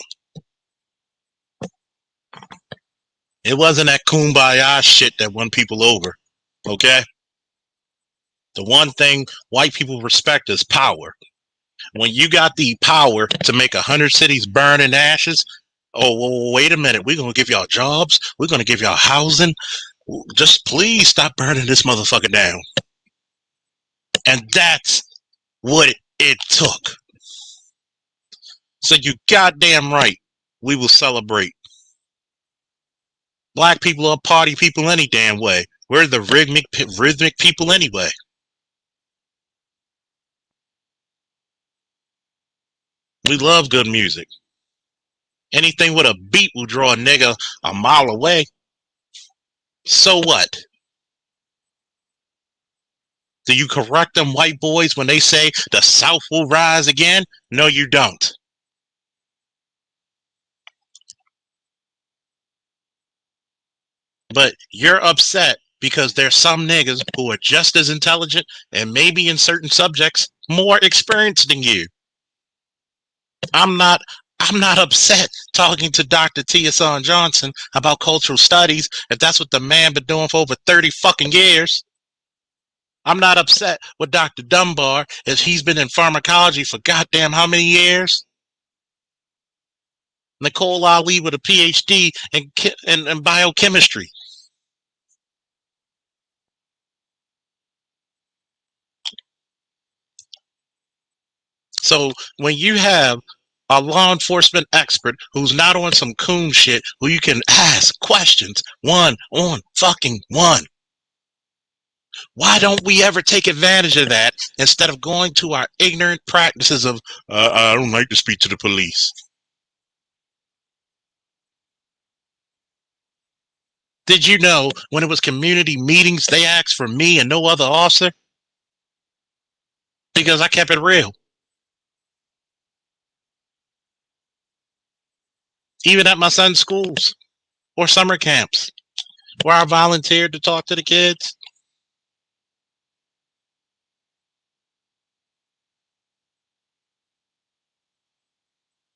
It wasn't that kumbaya shit that won people over, okay? The one thing white people respect is power. When you got the power to make 100 cities burn in ashes, oh, well, wait a minute, we're going to give y'all jobs, we're going to give y'all housing, just please stop burning this motherfucker down. And that's what it took. So you goddamn right, we will celebrate. Black people are party people any damn way. We're the rhythmic people anyway. We love good music. Anything with a beat will draw a nigga a mile away. So what? Do you correct them white boys when they say the South will rise again? No, you don't. But you're upset because there's some niggas who are just as intelligent and maybe in certain subjects more experienced than you. I'm not upset talking to Dr. T.S.on Johnson about cultural studies if that's what the man been doing for over 30 fucking years. I'm not upset with Dr. Dunbar as he's been in pharmacology for goddamn how many years? Nicole Ali with a PhD in biochemistry. So when you have a law enforcement expert who's not on some coon shit, who you can ask questions one on fucking one, why don't we ever take advantage of that instead of going to our ignorant practices of, I don't like to speak to the police? Did you know when it was community meetings, they asked for me and no other officer? Because I kept it real. Even at my son's schools or summer camps where I volunteered to talk to the kids.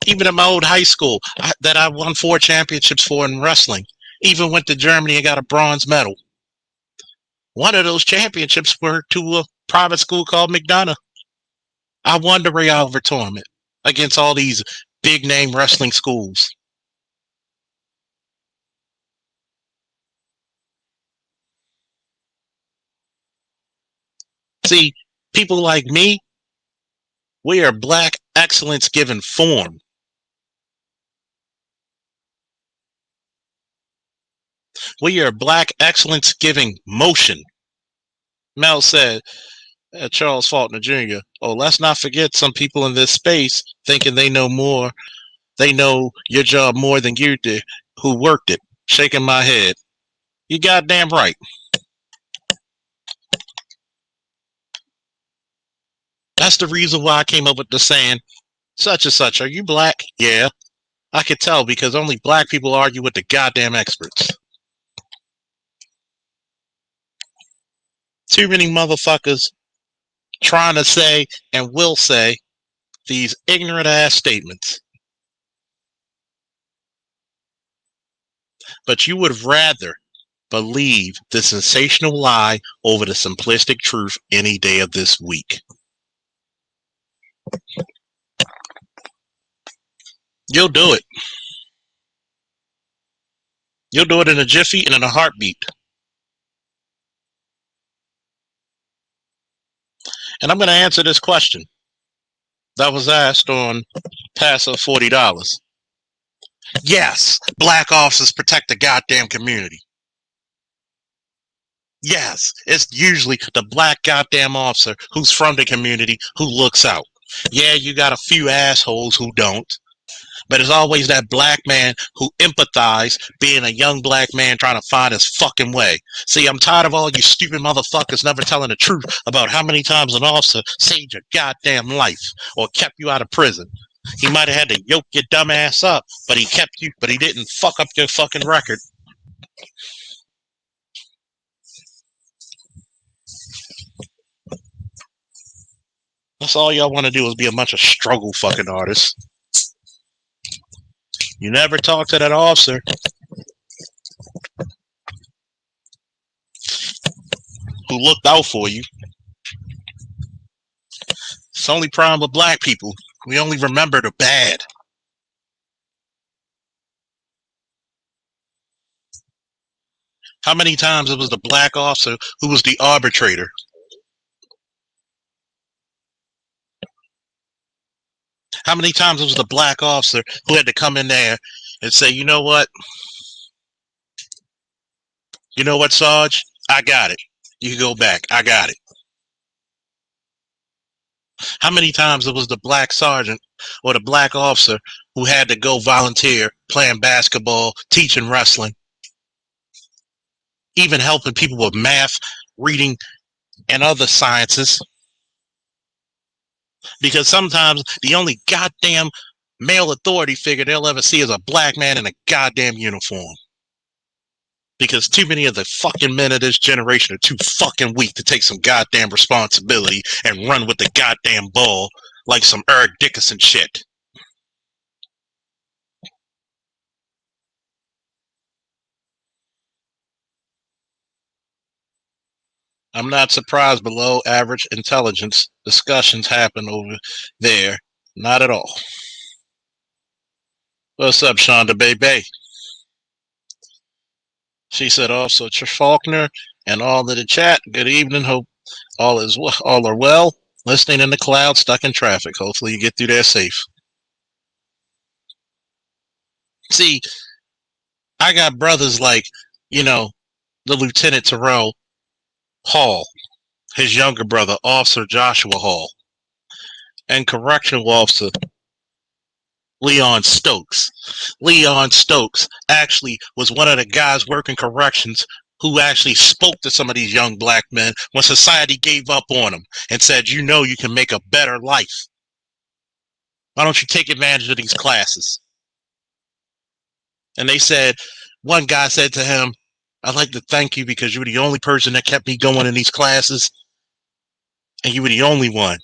Even at my old high school that I won 4 championships for in wrestling. Even went to Germany and got a bronze medal. One of those championships were to a private school called McDonough. I won the Ray Oliver tournament against all these big name wrestling schools. See, people like me, we are black excellence given form. We are black excellence giving motion. Mel said, Charles Faulkner Jr., oh, let's not forget some people in this space thinking they know more. They know your job more than you did, who worked it. Shaking my head. You goddamn right. That's the reason why I came up with the saying, such and such, are you black? Yeah. I could tell because only black people argue with the goddamn experts. Too many motherfuckers trying to say and will say these ignorant ass statements. But you would rather believe the sensational lie over the simplistic truth any day of this week. You'll do it. You'll do it in a jiffy and in a heartbeat. And I'm going to answer this question that was asked on Passive $40. Yes, black officers protect the goddamn community. Yes, it's usually the black goddamn officer who's from the community who looks out. Yeah, you got a few assholes who don't, but it's always that black man who empathize being a young black man trying to find his fucking way. See, I'm tired of all you stupid motherfuckers never telling the truth about how many times an officer saved your goddamn life or kept you out of prison. He might have had to yoke your dumb ass up, but he didn't fuck up your fucking record. That's all y'all want to do is be a bunch of struggle fucking artists. You never talk to that officer who looked out for you. It's the only problem with black people. We only remember the bad. How many times it was the black officer who was the arbitrator? How many times it was the black officer who had to come in there and say, you know what? You know what, Sarge? I got it. You can go back. I got it. How many times it was the black sergeant or the black officer who had to go volunteer playing basketball, teaching wrestling, even helping people with math, reading, and other sciences? Because sometimes the only goddamn male authority figure they'll ever see is a black man in a goddamn uniform. Because too many of the fucking men of this generation are too fucking weak to take some goddamn responsibility and run with the goddamn ball like some Eric Dickerson shit. I'm not surprised below average intelligence discussions happen over there. Not at all. What's up, Shonda Bay? She said also Faulkner and all in the chat. Good evening. Hope all are well. Listening in the cloud, stuck in traffic. Hopefully you get through there safe. See, I got brothers like, the Lieutenant Terrell Hall, his younger brother, Officer Joshua Hall, and Correctional Officer Leon Stokes. Leon Stokes actually was one of the guys working corrections who actually spoke to some of these young black men when society gave up on them and said, you can make a better life. Why don't you take advantage of these classes? And they said, one guy said to him, I'd like to thank you because you were the only person that kept me going in these classes, and you were the only one.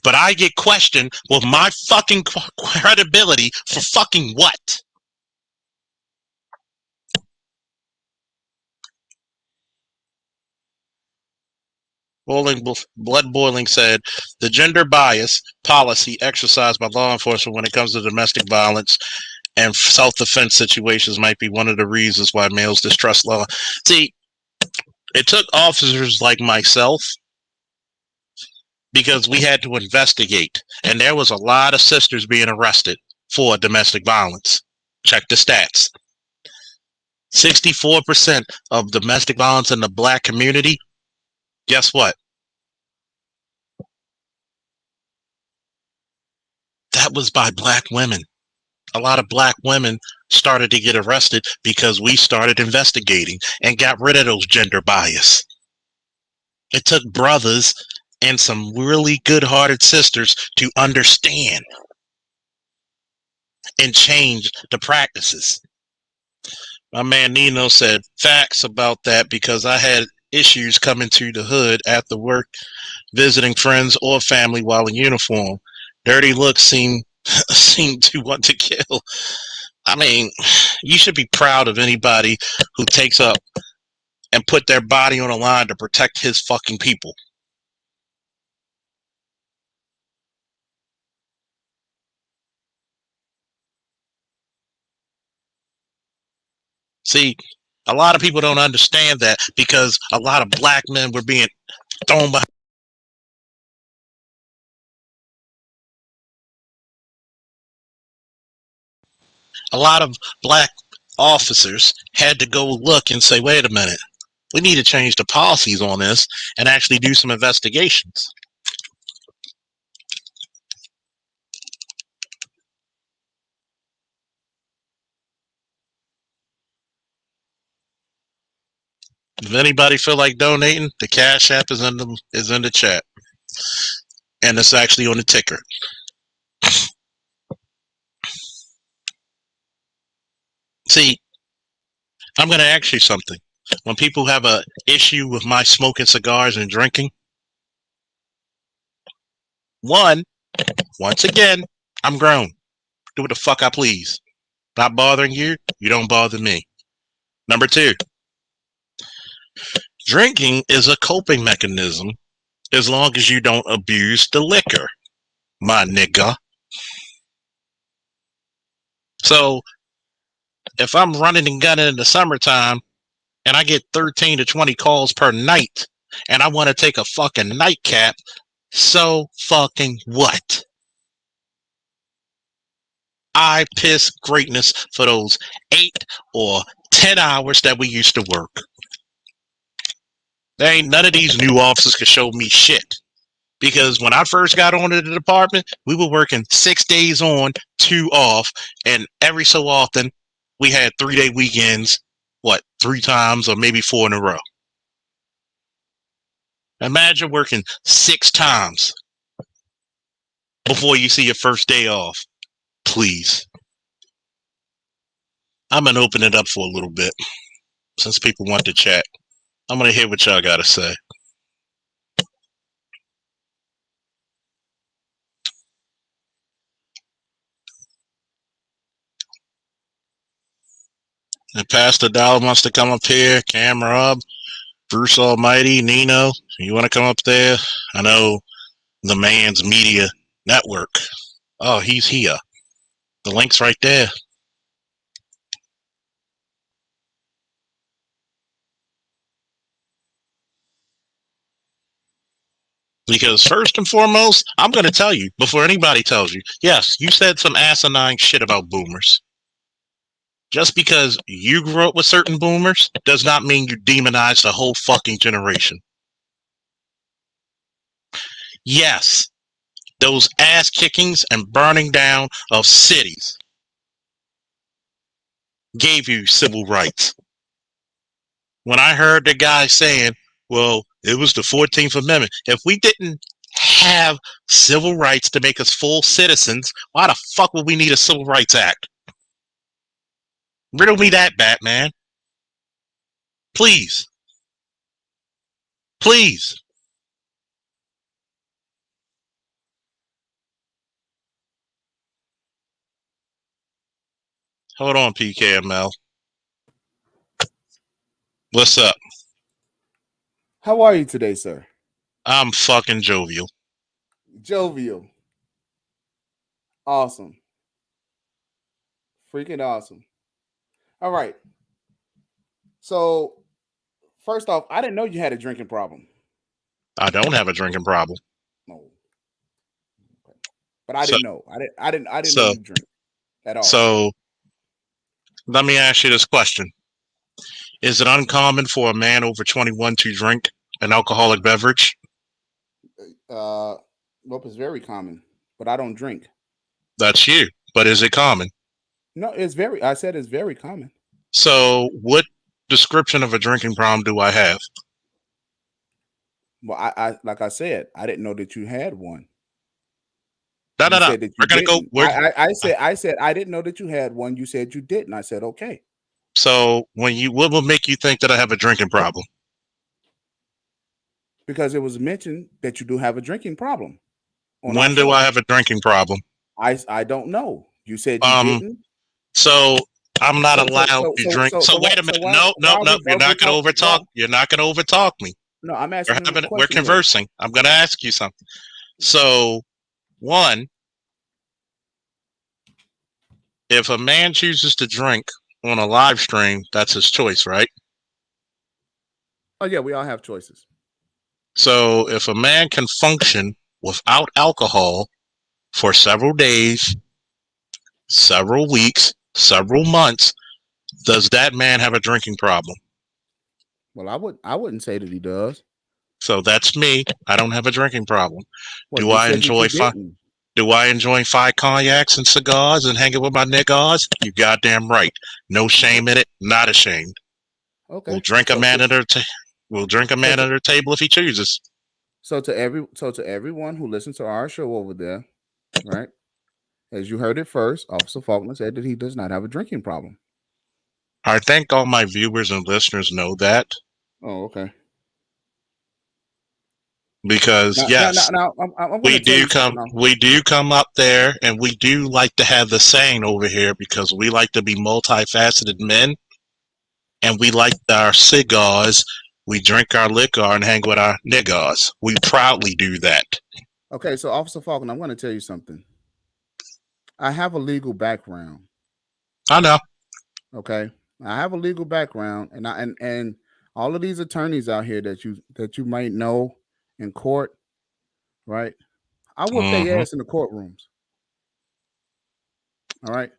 But I get questioned with my fucking credibility for fucking what? Blood Boiling said the gender bias policy exercised by law enforcement when it comes to domestic violence and self-defense situations might be one of the reasons why males distrust law. See, it took officers like myself because we had to investigate, and there was a lot of sisters being arrested for domestic violence. Check the stats. 64% of domestic violence in the black community, guess what? That was by black women. A lot of black women started to get arrested because we started investigating and got rid of those gender bias. It took brothers and some really good-hearted sisters to understand and change the practices. My man Nino said facts about that because I had issues coming to the hood after work, visiting friends or family while in uniform. Dirty looks seem to want to kill. I mean, you should be proud of anybody who takes up and put their body on the line to protect his fucking people. See, a lot of people don't understand that because a lot of black men were being thrown behind. A lot of black officers had to go look and say, wait a minute, we need to change the policies on this and actually do some investigations. If anybody feel like donating, the Cash App is in the chat, and it's actually on the ticker. See, I'm going to ask you something. When people have a issue with my smoking cigars and drinking, once again, I'm grown. Do what the fuck I please. Not bothering you, you don't bother me. Number two, drinking is a coping mechanism as long as you don't abuse the liquor, my nigga. So if I'm running and gunning in the summertime and I get 13 to 20 calls per night and I want to take a fucking nightcap, so fucking what? I piss greatness for those 8 or 10 hours that we used to work. There ain't none of these new officers can show me shit. Because when I first got onto the department, we were working 6 days on, 2 off, and every so often we had 3-day weekends, 3 times or maybe 4 in a row. Imagine working 6 times before you see your first day off. Please. I'm going to open it up for a little bit since people want to chat. I'm going to hear what y'all got to say. And Pastor Dollar wants to come up here. Cam Rob, Bruce Almighty, Nino. You want to come up there? I know the man's media network. Oh, he's here. The link's right there. Because first and foremost, I'm going to tell you before anybody tells you, yes, you said some asinine shit about boomers. Just because you grew up with certain boomers does not mean you demonize the whole fucking generation. Yes, those ass kickings and burning down of cities gave you civil rights. When I heard the guy saying, well, it was the 14th Amendment, if we didn't have civil rights to make us full citizens, why the fuck would we need a Civil Rights Act? Riddle me that, Batman. Please. Please. Hold on, PKML. What's up? How are you today, sir? I'm fucking jovial. Jovial. Awesome. Freaking awesome. All right. So, first off, I didn't know you had a drinking problem. I don't have a drinking problem. No. Okay. But I didn't know. I didn't know you drink at all. So, let me ask you this question. Is it uncommon for a man over 21 to drink an alcoholic beverage? Well, it's very common, but I don't drink. That's you. But is it common? No, I said it's very common. So, what description of a drinking problem do I have? Well, I like I said, I didn't know that you had one. No. We're gonna go. I said I didn't know that you had one. You said you didn't. I said okay. So, what will make you think that I have a drinking problem? Because it was mentioned that you do have a drinking problem. When do I have a drinking problem? I don't know. You said you didn't. So I'm not allowed to drink. So wait a minute. No. You're not going to overtalk. You're not going to overtalk me. No, I'm asking. We're conversing. I'm going to ask you something. So, one, if a man chooses to drink on a live stream, that's his choice, right? Oh yeah, we all have choices. So if a man can function without alcohol for several days, several weeks, several months, does that man have a drinking problem? Well, I wouldn't say that he does. So that's me. I don't have a drinking problem. Well, Do I enjoy 5 cognacs and cigars and hanging with my niggas? You goddamn right. No shame in it. Not ashamed. Okay. We'll drink a man at their table if he chooses. So to everyone who listens to our show over there, right? As you heard it first, Officer Faulkner said that he does not have a drinking problem. I think all my viewers and listeners know that. Oh, okay. Because we do come up there, and we do like to have the saying over here because we like to be multifaceted men, and we like our cigars. We drink our liquor and hang with our niggas. We proudly do that. Okay, so Officer Faulkner, I'm going to tell you something. I have a legal background. I know. Okay, I have a legal background, and all of these attorneys out here that you might know in court, right? I whoop their ass in the courtrooms. All right.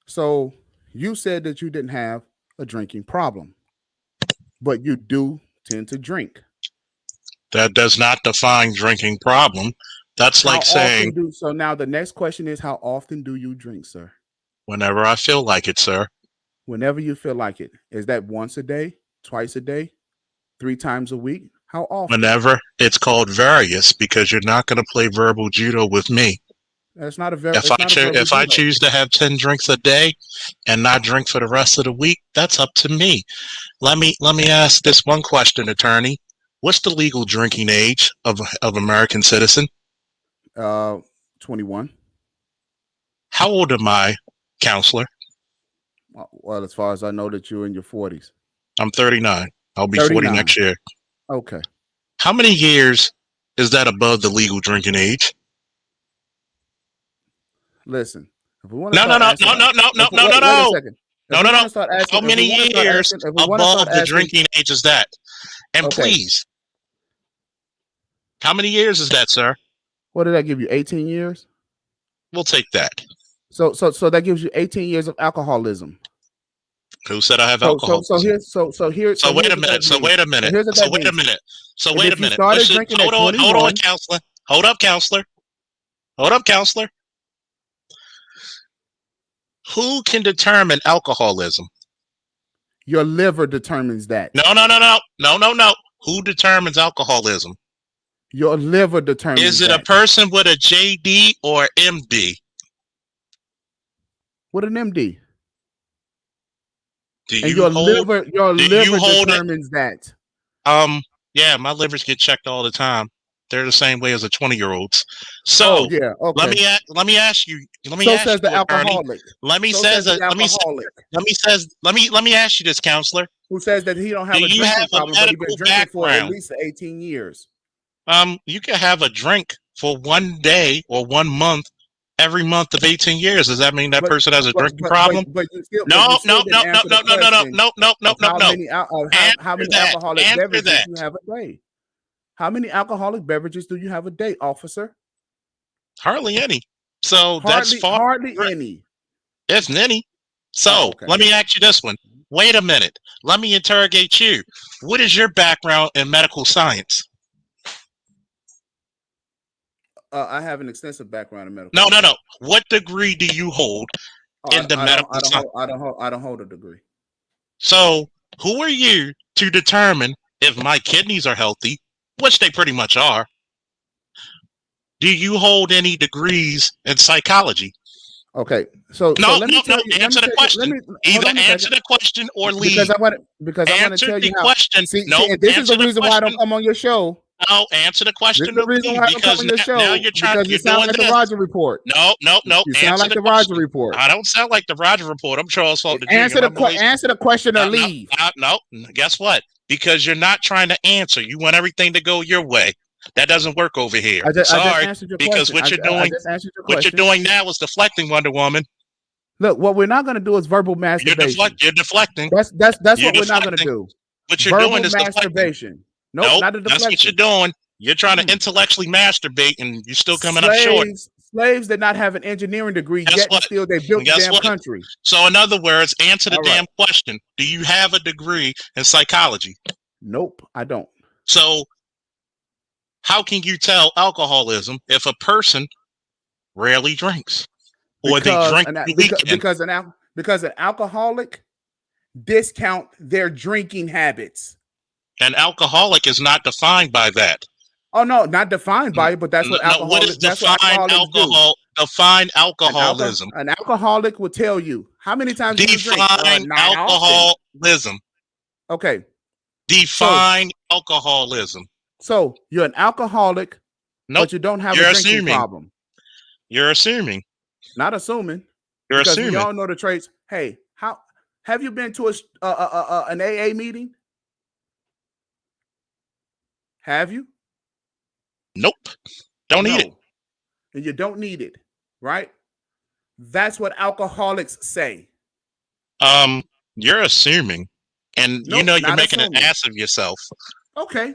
So you said that you didn't have a drinking problem, but you do tend to drink. That does not define drinking problem. That's like saying. So now the next question is, how often do you drink, sir? Whenever I feel like it, sir. Whenever you feel like it. Is that once a day, twice a day, 3 times a week? How often? Whenever. It's called various because you're not going to play verbal judo with me. That's not a If I choose to have 10 drinks a day and not drink for the rest of the week, that's up to me. Let me ask this one question, attorney. What's the legal drinking age of American citizen? 21. How old am I, counselor? Well, as far as I know, that you're in your 40s. I'm 39. I'll be 40 39. next year. Okay. How many years is that above the legal drinking age? Listen, if we want to No, no, start no, asking, no, no, no, no, no, no, wait a no, second. If no, we no, want no. to start How asking, if we many want to start years asking, if we want to start above the asking, drinking age is that? And okay, please, how many years is that, sir? what did that give you? 18 years. We'll take that. So that gives you 18 years of alcoholism. Who said I have So alcoholism? here's So wait a minute. So wait a minute. So wait a minute. So wait a minute. Started drinking hold at on, 21, hold on, counselor. Hold up, counselor. Hold up, counselor. Who can determine alcoholism? Your liver determines that. No, no, no, no, no, no, no. Who determines alcoholism? Your liver determines. Is it that. a person with a JD or MD? With an MD. Do and you your hold, liver, your do liver you hold determines that. Yeah, my livers get checked all the time. They're the same way as a 20-year-old's. So yeah, okay. let me ask you. So says the alcoholic. Let me ask you this, counselor. Who says that he don't have a drinking problem, but he's been drinking for at least 18 years. You can have a drink for one day or 1 month every month of 18 years. Does that mean that person has a drinking problem? No. How many alcoholic beverages do you have a day? How many alcoholic beverages do you have a day, officer? Hardly any. So hardly any. If any. So let me ask you this one. Wait a minute. Let me interrogate you. What is your background in medical science? I have an extensive background in medical. No. What degree do you hold in the medical science? I don't hold a degree. So who are you to determine if my kidneys are healthy, which they pretty much are? Do you hold any degrees in psychology? Okay, so let me answer the question. Either answer the question or leave. Because I want to tell you how. Question. This is the reason why I don't come on your show. No, answer the question. This is the reason why I don't come on your show. Now you're trying. Because you sound like the Roger Report. No. You sound like the Roger Report. I don't sound like the Roger Report. I'm Charles Faulkner. Answer the question or leave. No. Guess what? Because you're not trying to answer. You want everything to go your way. That doesn't work over here. Sorry, because what you're doing now is deflecting, Wonder Woman. Look, what we're not going to do is verbal masturbation. You're deflecting. That's what we're not going to do. What you're doing is masturbation. Nope, not a deflection. That's what you're doing. You're trying to intellectually masturbate, and you're still coming up short. Slaves did not have an engineering degree, yet still they built the damn country. So, in other words, answer the damn question. Do you have a degree in psychology? Nope, I don't. So, how can you tell alcoholism if a person rarely drinks, or they drink the weekend? Because an alcoholic discount their drinking habits. An alcoholic is not defined by that. Oh no, not defined by it, but that's what alcoholics. That's what alcoholics do. Define alcoholism. An alcoholic will tell you how many times do you drink. Define alcoholism. Okay. Define alcoholism. So you're an alcoholic, but you don't have a drinking problem. You're assuming. Not assuming. You're assuming. We all know the traits. Hey, how have you been to an AA meeting? Have you? Nope. Don't need it. And you don't need it, right? That's what alcoholics say. You're assuming, and you're making an ass of yourself. Okay,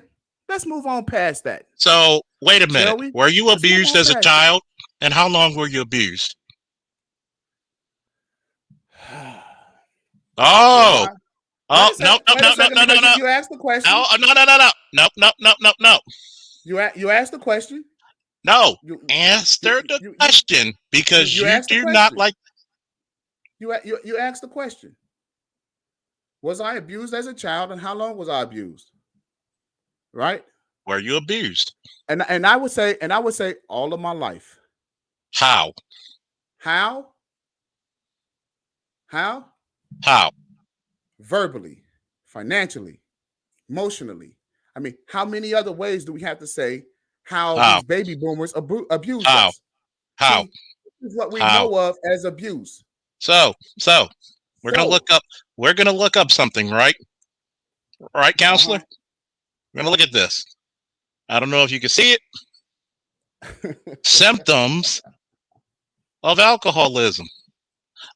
let's move on past that. So wait a minute. Were you abused as a child, and how long were you abused? No. You asked the question. No. You asked the question. No. Answer the question because you do not like. You asked the question. Was I abused as a child, and how long was I abused? Right? Were you abused? And I would say all of my life. How? Verbally, financially, emotionally. I mean, how many other ways do we have to say how these baby boomers abuse us? How? This is what we know of as abuse. So We're gonna look up. We're gonna look up something, right? Right, counselor. We're gonna look at this. I don't know if you can see it. Symptoms of alcoholism.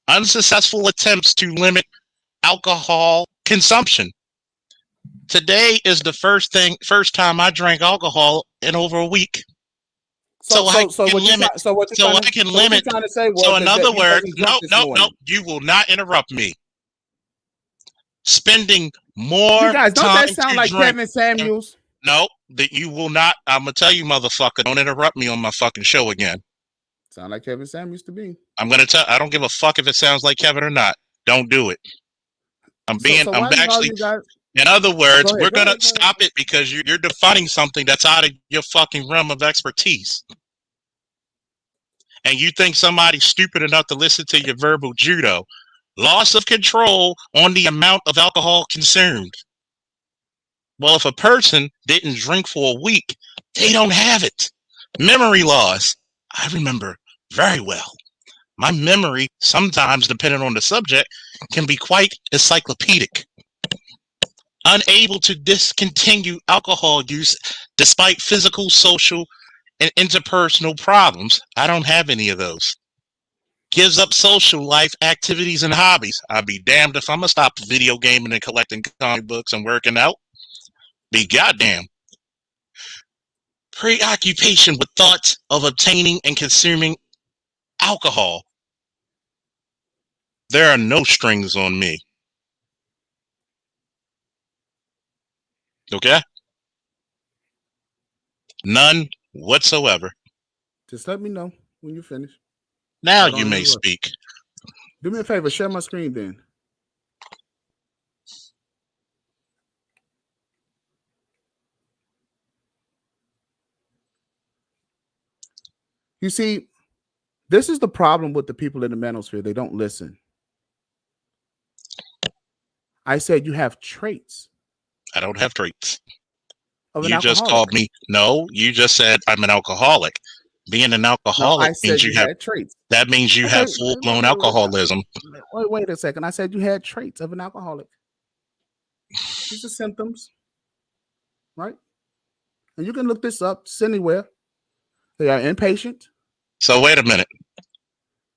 Unsuccessful attempts to limit alcohol consumption. Today is the first time I drank alcohol in over a week. So I can limit. So I can limit. So in other words, no, you will not interrupt me. Spending more you guys, don't time that sound to like drink. Kevin Samuels? No, that you will not. I'm gonna tell you, motherfucker, don't interrupt me on my fucking show again. Sound like Kevin Samuels to me. I'm gonna tell. I don't give a fuck if it sounds like Kevin or not. Don't do it. I'm actually. In other words, we're gonna stop it because you're defining something that's out of your fucking realm of expertise. And you think somebody's stupid enough to listen to your verbal judo. Loss of control on the amount of alcohol consumed. Well, if a person didn't drink for a week, they don't have it. Memory loss. I remember very well. My memory, sometimes depending on the subject, can be quite encyclopedic. Unable to discontinue alcohol use despite physical, social, and interpersonal problems. I don't have any of those. Gives up social life, activities, and hobbies. I'd be damned if I'm gonna stop video gaming and collecting comic books and working out. Be goddamn. Preoccupation with thoughts of obtaining and consuming alcohol. There are no strings on me. Okay? None whatsoever. Just let me know when you finish. Now you may speak. Do me a favor, share my screen then. You see, this is the problem with the people in the manosphere. They don't listen. I said you have traits. I don't have traits. You just called me. No, you just said I'm an alcoholic. Being an alcoholic means you have traits. That means you have full-blown alcoholism. Wait a second. I said you had traits of an alcoholic. These are symptoms, right? And you can look this up anywhere. They are impatient. So wait a minute.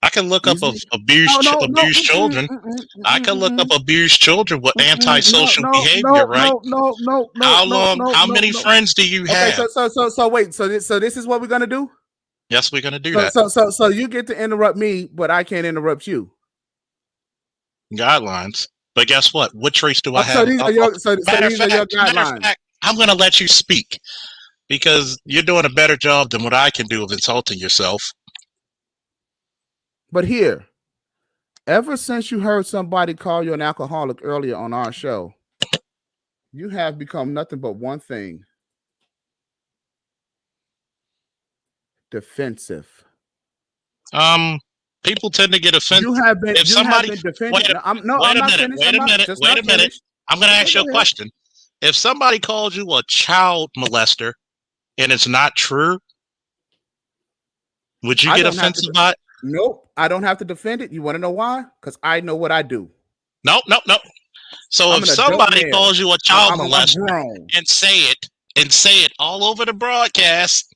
I can look up abused children. I can look up abused children with antisocial behavior, right? No. How many friends do you have? So wait. So this is what we're gonna do? Yes, we're gonna do that. So you get to interrupt me, but I can't interrupt you. Guidelines. But guess what? What traits do I have? So these are your guidelines. I'm gonna let you speak because you're doing a better job than what I can do of insulting yourself. But here, ever since you heard somebody call you an alcoholic earlier on our show, you have become nothing but one thing. Defensive. People tend to get offended. You have been. If somebody, wait a minute. I'm going to ask you a question. If somebody calls you a child molester and it's not true, would you get offensive by it? Nope, I don't have to defend it. You want to know why? Because I know what I do. No. So if somebody calls you a child molester and say it all over the broadcast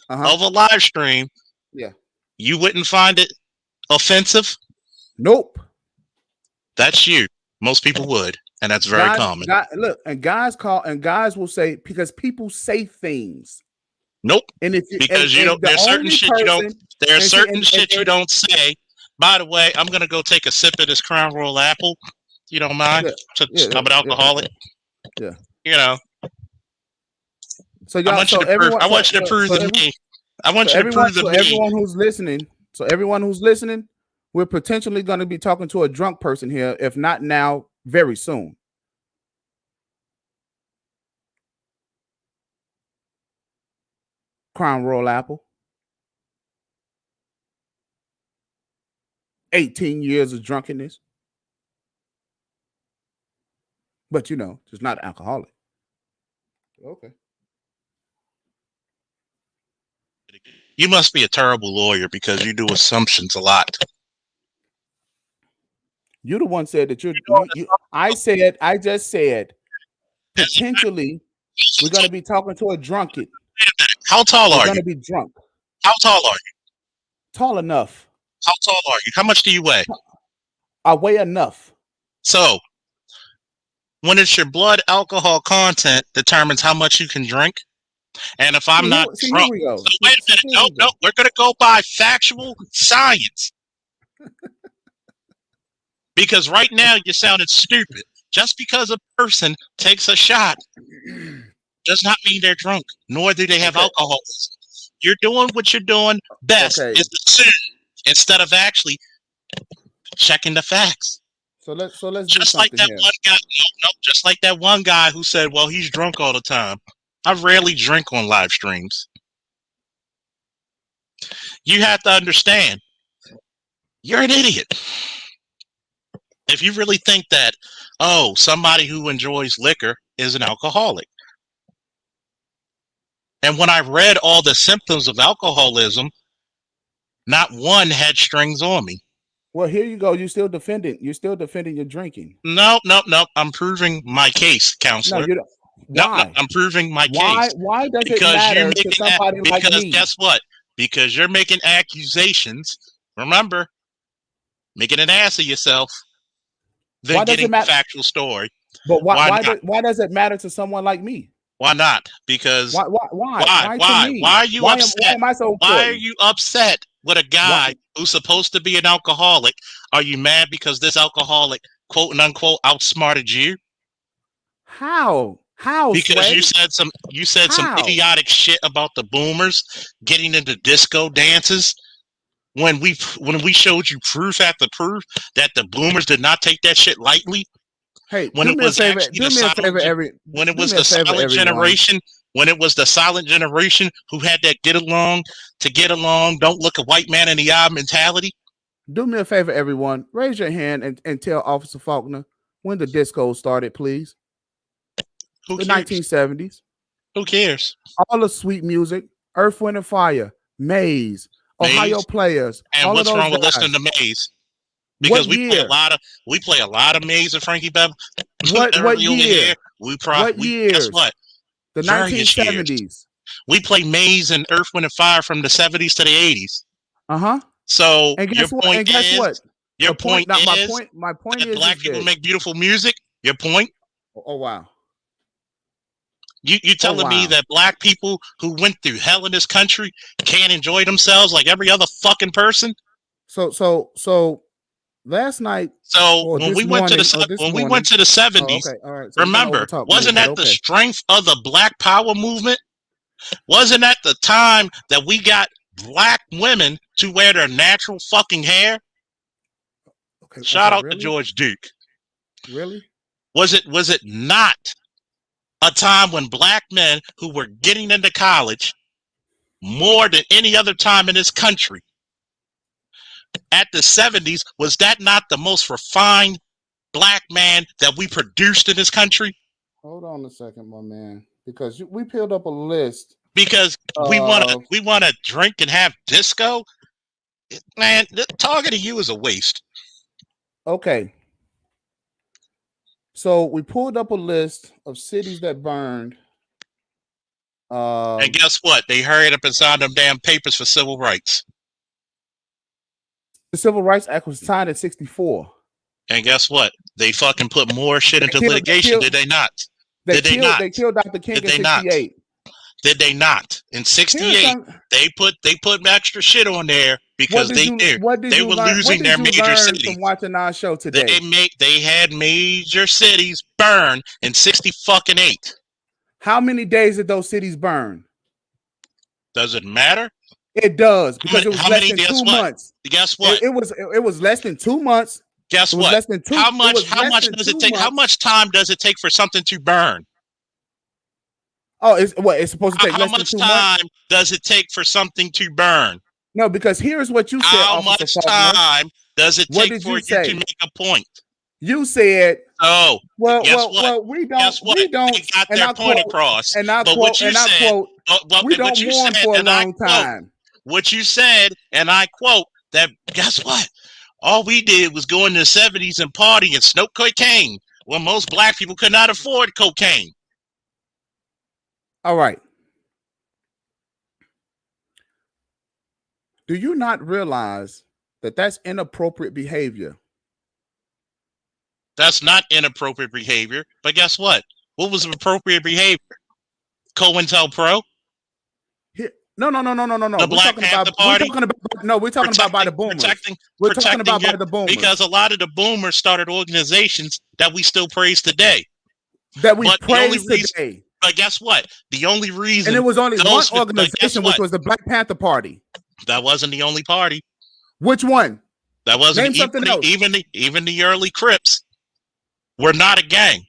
of a live stream, you wouldn't find it offensive? Nope. That's you. Most people would, and that's very common. Look, and guys will say, because people say things. Nope. And if there's certain shit you don't. There's certain shit you don't say. By the way, I'm gonna go take a sip of this Crown Royal apple. You don't mind? I'm an alcoholic. Yeah. You know. So y'all, I want you to prove to me. I want you to prove to me. Everyone who's listening, we're potentially going to be talking to a drunk person here, if not now, very soon. Crown Royal apple. 18 years of drunkenness. But just not alcoholic. Okay. You must be a terrible lawyer because you do assumptions a lot. You the one said that I just said potentially we're gonna be talking to a drunkard. How tall We're are gonna you? be drunk. How tall are you? Tall enough. How tall are you? How much do you weigh? I weigh enough. So when it's your blood alcohol content determines how much you can drink. And if I'm not drunk, here we go. So wait a minute. No, we're going to go by factual science. Because right now you sounded stupid. Just because a person takes a shot does not mean they're drunk, nor do they have alcohol. You're doing what you're doing best is assume instead of actually checking the facts. So let's just do like something that here. one guy. Just like that one guy who said, "Well, he's drunk all the time." I rarely drink on live streams. You have to understand, you're an idiot. If you really think that, oh, somebody who enjoys liquor is an alcoholic. And when I read all the symptoms of alcoholism, not one had strings on me. Well, here you go. You're still defending your drinking. No. I'm proving my case, counselor. No, you don't. Why? No, I'm proving my case. Why does it matter to somebody like me? Because guess what? Because you're making accusations. Remember, making an ass of yourself. Then getting a factual story. But why does it matter to someone like me? Why not? Because why? Why are you upset? Why are you upset with a guy who's supposed to be an alcoholic? Are you mad because this alcoholic, quote and unquote, outsmarted you? How? Because you said some idiotic shit about the boomers getting into disco dances when we showed you proof after proof that the boomers did not take that shit lightly. Hey, when it was the silent generation, when it was the silent generation who had that get along, don't look a white man in the eye mentality. Do me a favor, everyone. Raise your hand and tell Officer Faulkner when the disco started, please. The 1970s. Who cares? All the sweet music, Earth, Wind and Fire, Maze, Ohio Players. And what's wrong with listening to Maze? Because we play a lot of Maze and Frankie Bev. What year? Guess what? The 1970s. We play Maze and Earth, Wind and Fire from the 70s to the 80s. So and guess what? Your point is my point is black people make beautiful music. Your point? Oh wow. You telling me that black people who went through hell in this country can't enjoy themselves like every other fucking person? So last night. So when we went to the 70s, remember, wasn't that the strength of the Black Power movement? Wasn't that the time that we got black women to wear their natural fucking hair? Shout out to George Duke. Really? Was it not a time when black men who were getting into college more than any other time in this country at the 70s, was that not the most refined black man that we produced in this country? Hold on a second, my man, because we peeled up a list. Because we want to drink and have disco? Man, targeting you is a waste. Okay. So we pulled up a list of cities that burned. And guess what? They hurried up and signed them damn papers for civil rights. The Civil Rights Act was signed in 1964. And guess what? They fucking put more shit into litigation, did they not? They killed Dr. King in 1968. Did they not? In 1968, they put extra shit on there because they were losing their major cities. From watching our show today, they had major cities burn in 1968. How many days did those cities burn? Does it matter? It does, because it was less than 2 months. Guess what? It was less than 2 months. Guess what? Less than two, how much does it take? Months. How much time does it take for something to burn? Oh, it's supposed to take less than 2 months. How much time does it take for something to burn? No, because here's what you said. How much time does it take for you to make a point? You said, "Oh, well, we don't. We got their point across." And I quote, we don't mourn for a long time. What you said, and I quote, that guess what? All we did was go in the 70s and party and smoke cocaine. Well, most black people could not afford cocaine. All right. Do you not realize that that's inappropriate behavior? That's not inappropriate behavior. But guess what? What was appropriate behavior? COINTELPRO? No. The Black Panther Party? We're talking about by the boomers. We're talking about by the boomers. Because a lot of the boomers started organizations that we still praise today. That we praise today. But guess what? The only reason... And it was only one organization, which was the Black Panther Party. That wasn't the only party. Which one? That wasn't even the early Crips were not a gang.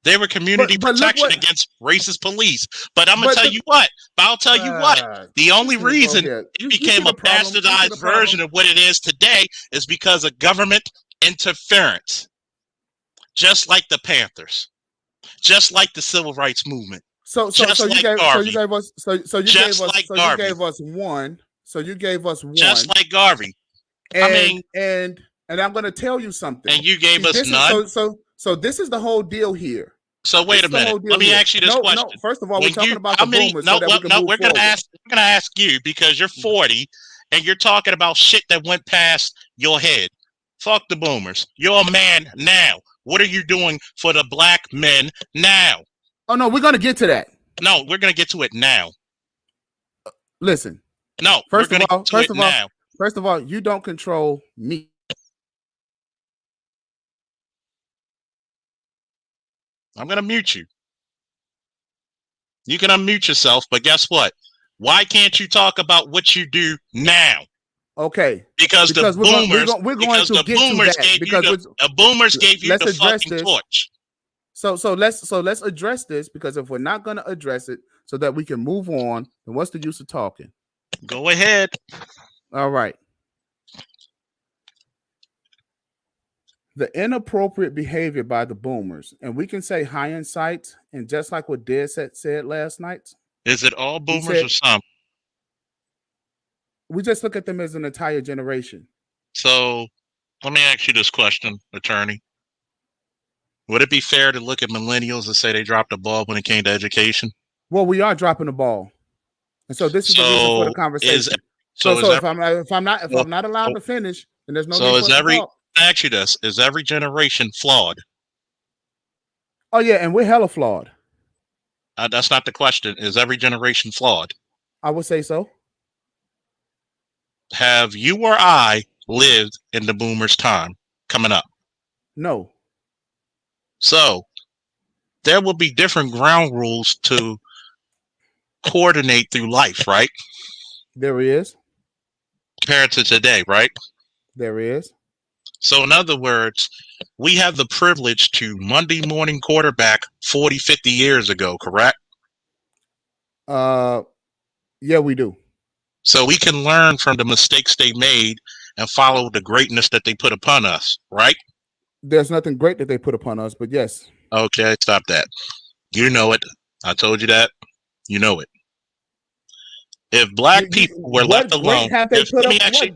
They were community protection against racist police. But I'm gonna tell you what. I'll tell you what. The only reason it became a bastardized version of what it is today is because of government interference. Just like the Panthers, just like the Civil Rights Movement. So you gave us one. Just like Garvey. And I'm going to tell you something. And you gave us none. So this is the whole deal here. So wait a minute. Let me ask you this question. No, first of all, we're talking about the boomers. We're going to ask you because you're 40 and you're talking about shit that went past your head. Fuck the boomers. You're a man now. What are you doing for the black men now? Oh no, we're going to get to that. No, we're going to get to it now. Listen. No, first of all, you don't control me. I'm going to mute you. You can unmute yourself, but guess what? Why can't you talk about what you do now? Okay. Because the boomers gave you the fucking torch. So let's address this, because if we're not going to address it so that we can move on, then what's the use of talking? Go ahead. All right. The inappropriate behavior by the boomers, and we can say hindsight, and just like what Dez said last night. Is it all boomers or some? We just look at them as an entire generation. So let me ask you this question, attorney. Would it be fair to look at millennials and say they dropped the ball when it came to education? Well, we are dropping the ball. And so this is the reason for the conversation. If I'm not allowed to finish, then there's no need for the talk. Ask you this: is every generation flawed? Oh yeah, and we're hella flawed. That's not the question. Is every generation flawed? I would say so. Have you or I lived in the boomers' time coming up? No. So there will be different ground rules to coordinate through life, right? There is. Compared to today, right? There is. So in other words, we have the privilege to Monday morning quarterback 40, 50 years ago, correct? Yeah, we do. So we can learn from the mistakes they made and follow the greatness that they put upon us, right? There's nothing great that they put upon us, but yes. Okay, stop that. You know it. I told you that. You know it. If black people were left alone, let me ask you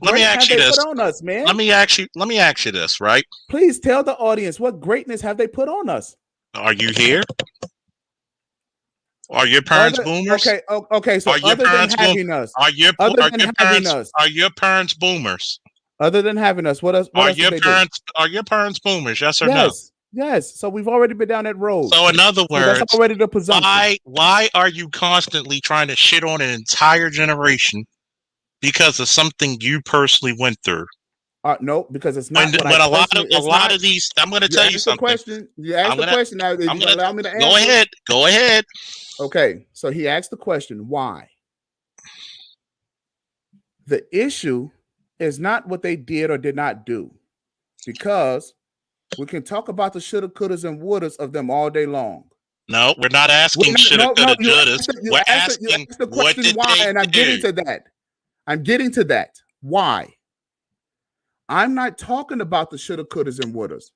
this. Let me ask you this, right? Please tell the audience, what greatness have they put on us? Are you here? Are your parents boomers? Okay. So other than having us, are your parents boomers? Other than having us, what else? Are your parents boomers? Yes or no? Yes. So we've already been down that road. So in other words, that's already the presumption. Why are you constantly trying to shit on an entire generation because of something you personally went through? No, because it's not. But a lot of these, I'm going to tell you something. You asked the question. Now, allow me to answer. Go ahead. Okay, so he asked the question, why? The issue is not what they did or did not do, because we can talk about the shoulda, couldas, and wouldas of them all day long. No, we're not asking shoulda, coulda, wouldas. We're asking the question why, and I'm getting to that. I'm getting to that. Why? I'm not talking about the shoulda, couldas, and wouldas.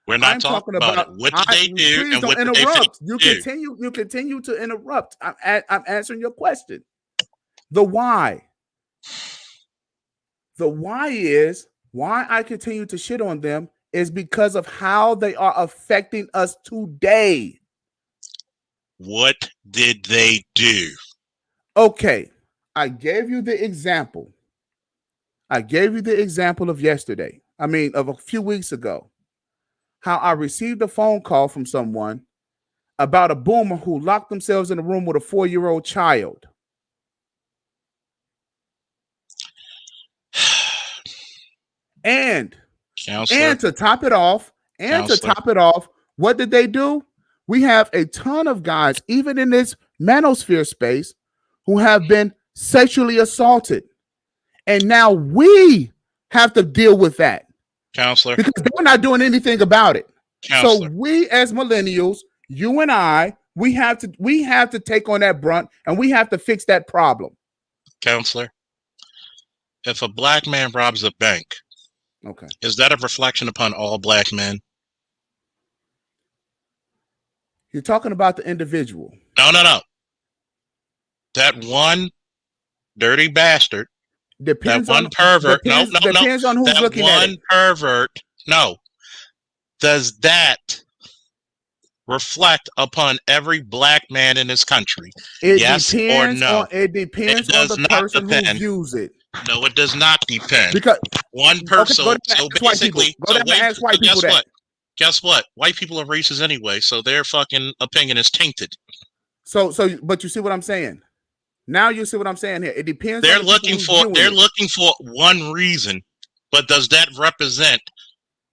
We're not talking about what did they do and what did they do. You continue to interrupt. I'm answering your question. The why. The why is Why I continue to shit on them is because of how they are affecting us today. What did they do? Okay, I gave you the example. I gave you the example of yesterday. I mean, of a few weeks ago. How I received a phone call from someone about a boomer who locked themselves in a room with a 4-year-old child. And to top it off, what did they do? We have a ton of guys, even in this manosphere space, who have been sexually assaulted. And now we have to deal with that. Counselor. Because they're not doing anything about it. Counselor. So we as millennials, you and I, we have to take on that brunt, and we have to fix that problem. Counselor, if a black man robs a bank, okay, is that a reflection upon all black men? You're talking about the individual. No. That one dirty bastard. Depends that one on pervert. Depends, no. Depends on who's that looking one at it. Pervert. No. Does that reflect upon every black man in this country? Yes or no? It depends on the person who views it. No, it does not depend. Because one person. Okay, so basically, ask white people that. Guess what? White people are racist anyway, so their fucking opinion is tainted. But you see what I'm saying? Now you see what I'm saying here. It depends. They're looking for one reason, but does that represent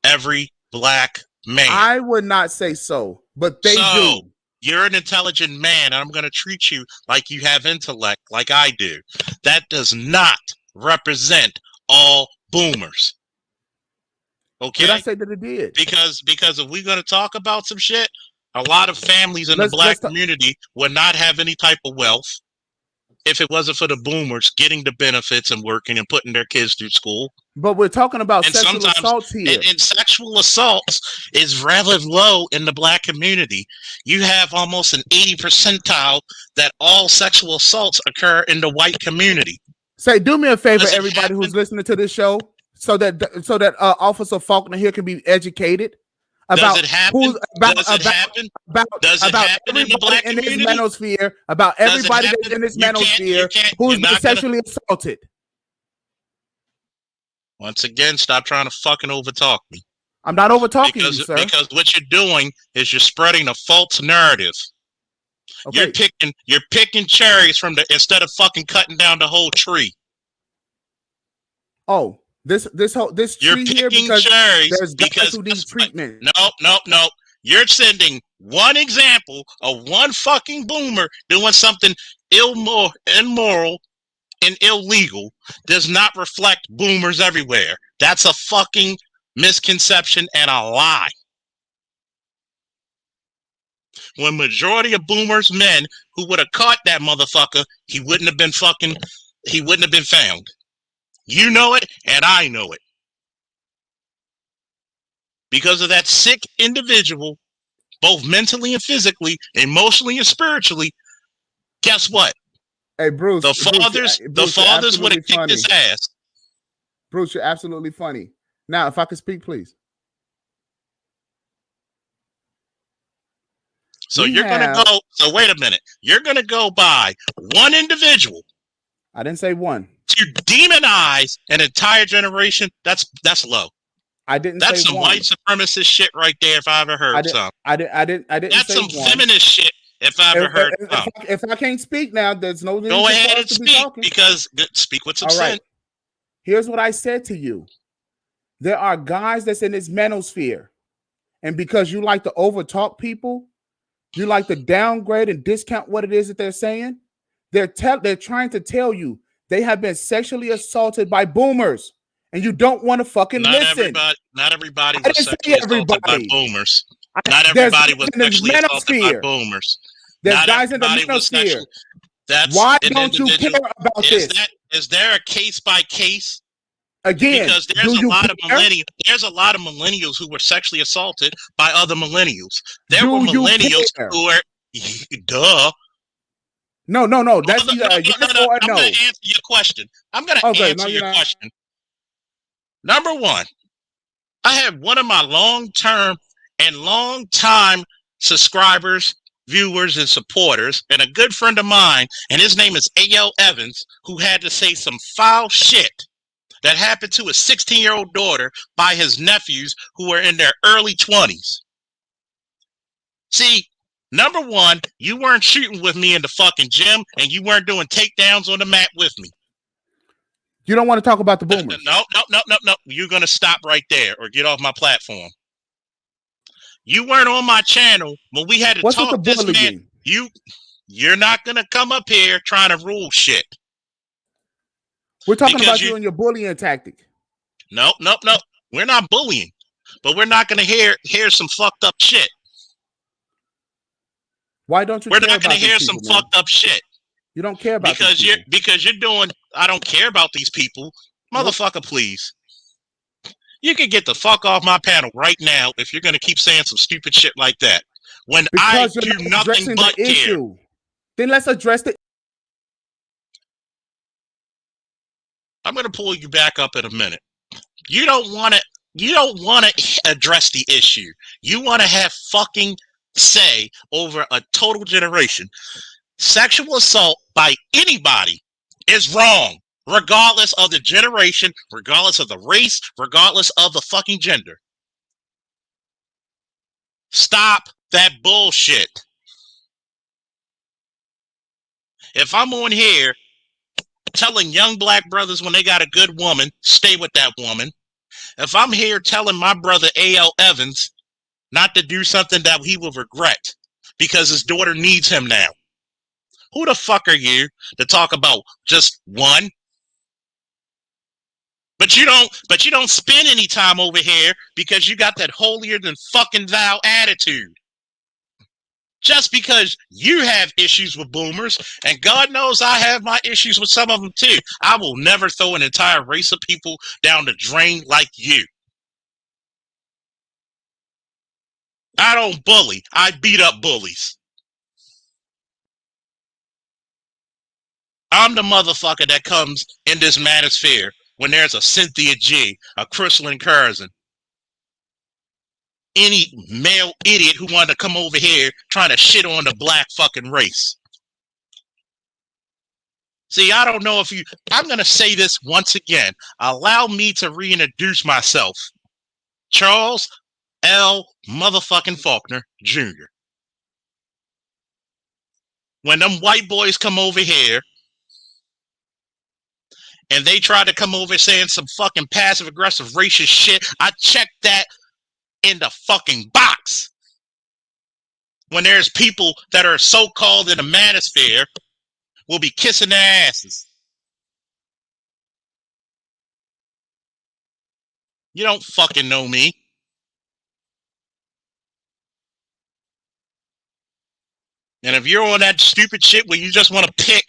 every black man? I would not say so, but they do. You're an intelligent man, and I'm going to treat you like you have intellect, like I do. That does not represent all boomers. Okay? Did I say that it did? Because if we're going to talk about some shit, a lot of families in the black community would not have any type of wealth if it wasn't for the boomers getting the benefits and working and putting their kids through school. But we're talking about sexual assaults here. And sexual assaults is rather low in the black community. You have almost an 80 percentile that all sexual assaults occur in the white community. Say, do me a favor, everybody who's listening to this show, so that Officer Faulkner here can be educated. Does it happen? Does it happen in the black community? In this manosphere, about everybody that's in this manosphere who's been sexually assaulted. Once again, stop trying to fucking overtalk me. I'm not overtalking you, sir. Because what you're doing is you're spreading a false narrative. Okay. You're picking cherries from instead of fucking cutting down the whole tree. Oh. This tree here because there's guys who need treatment. No. You're sending one example of one fucking boomer doing something immoral and illegal does not reflect boomers everywhere. That's a fucking misconception and a lie. When majority of boomers men who would have caught that motherfucker, he wouldn't have been found. You know it, and I know it. Because of that sick individual, both mentally and physically, emotionally and spiritually, guess what? Hey, Bruce. The fathers would have kicked his ass. Bruce, you're absolutely funny. Now, if I could speak, please. So wait a minute. You're going to go by one individual. I didn't say one. To demonize an entire generation, that's low. I didn't. That's say some one. white supremacist shit right there. If I ever heard some, I didn't. That's say some one. feminist shit. If I ever heard some. If I can't speak now, there's no reason. Go ahead and speak because speak with some sense. Right. Here's what I said to you. There are guys that's in this manosphere, and because you like to overtalk people, you like to downgrade and discount what it is that they're saying. They're trying to tell you they have been sexually assaulted by boomers, and you don't want to fucking listen. Not everybody was sexually assaulted by boomers. Not everybody was sexually assaulted by boomers. There's guys in the manosphere. Why don't you care about this? Is there a case by case? Again, because there's a lot of millennials. There's a lot of millennials who were sexually assaulted by other millennials. There were millennials who were duh. No. That's either yes or no. I'm going to answer your question. I'm going to answer your question. Number one, I had one of my long-term and long-time subscribers, viewers, and supporters, and a good friend of mine, and his name is A.L. Evans, who had to say some foul shit that happened to his 16-year-old daughter by his nephews who were in their early 20s. See, number one, you weren't shooting with me in the fucking gym, and you weren't doing takedowns on the mat with me. You don't want to talk about the boomers. No. You're going to stop right there or get off my platform. You weren't on my channel when we had to What's talk with the this man. You're not going to come up here trying to rule shit. We're talking about you and your bullying tactic. No. We're not bullying, but we're not going to hear some fucked up shit. Why don't you? We're not going to hear some fucked up shit. You don't care about because you're doing. I don't care about these people, motherfucker. Nope. Please, you can get the fuck off my panel right now if you're going to keep saying some stupid shit like that. When because I do nothing but care. Issue. Then let's address the. I'm going to pull you back up in a minute. You don't want to address the issue. You want to have fucking say over a total generation. Sexual assault by anybody is wrong, regardless of the generation, regardless of the race, regardless of the fucking gender. Stop that bullshit. If I'm on here telling young black brothers when they got a good woman, stay with that woman. If I'm here telling my brother A.L. Evans not to do something that he will regret because his daughter needs him now, who the fuck are you to talk about just one? But you don't spend any time over here because you got that holier than fucking thou attitude. Just because you have issues with boomers, and God knows I have my issues with some of them too. I will never throw an entire race of people down the drain like you. I don't bully. I beat up bullies. I'm the motherfucker that comes in this manosphere when there's a Cynthia G, a Crystalline Curzon, any male idiot who wanted to come over here trying to shit on the black fucking race. See, I don't know if I'm going to say this once again. Allow me to reintroduce myself. Charles L. motherfucking Faulkner Jr. When them white boys come over here and they try to come over saying some fucking passive-aggressive racist shit, I check that in the fucking box. When there's people that are so-called in the manosphere will be kissing their asses. You don't fucking know me. And if you're on that stupid shit where you just want to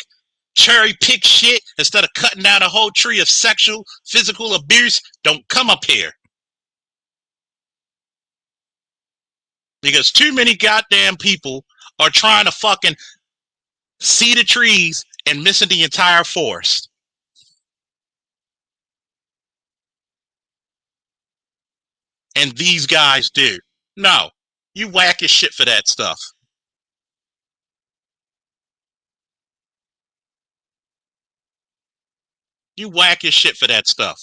cherry pick shit instead of cutting down a whole tree of sexual, physical abuse, don't come up here. Because too many goddamn people are trying to fucking see the trees and missing the entire forest. And these guys do. No, you whack your shit for that stuff. You whack your shit for that stuff.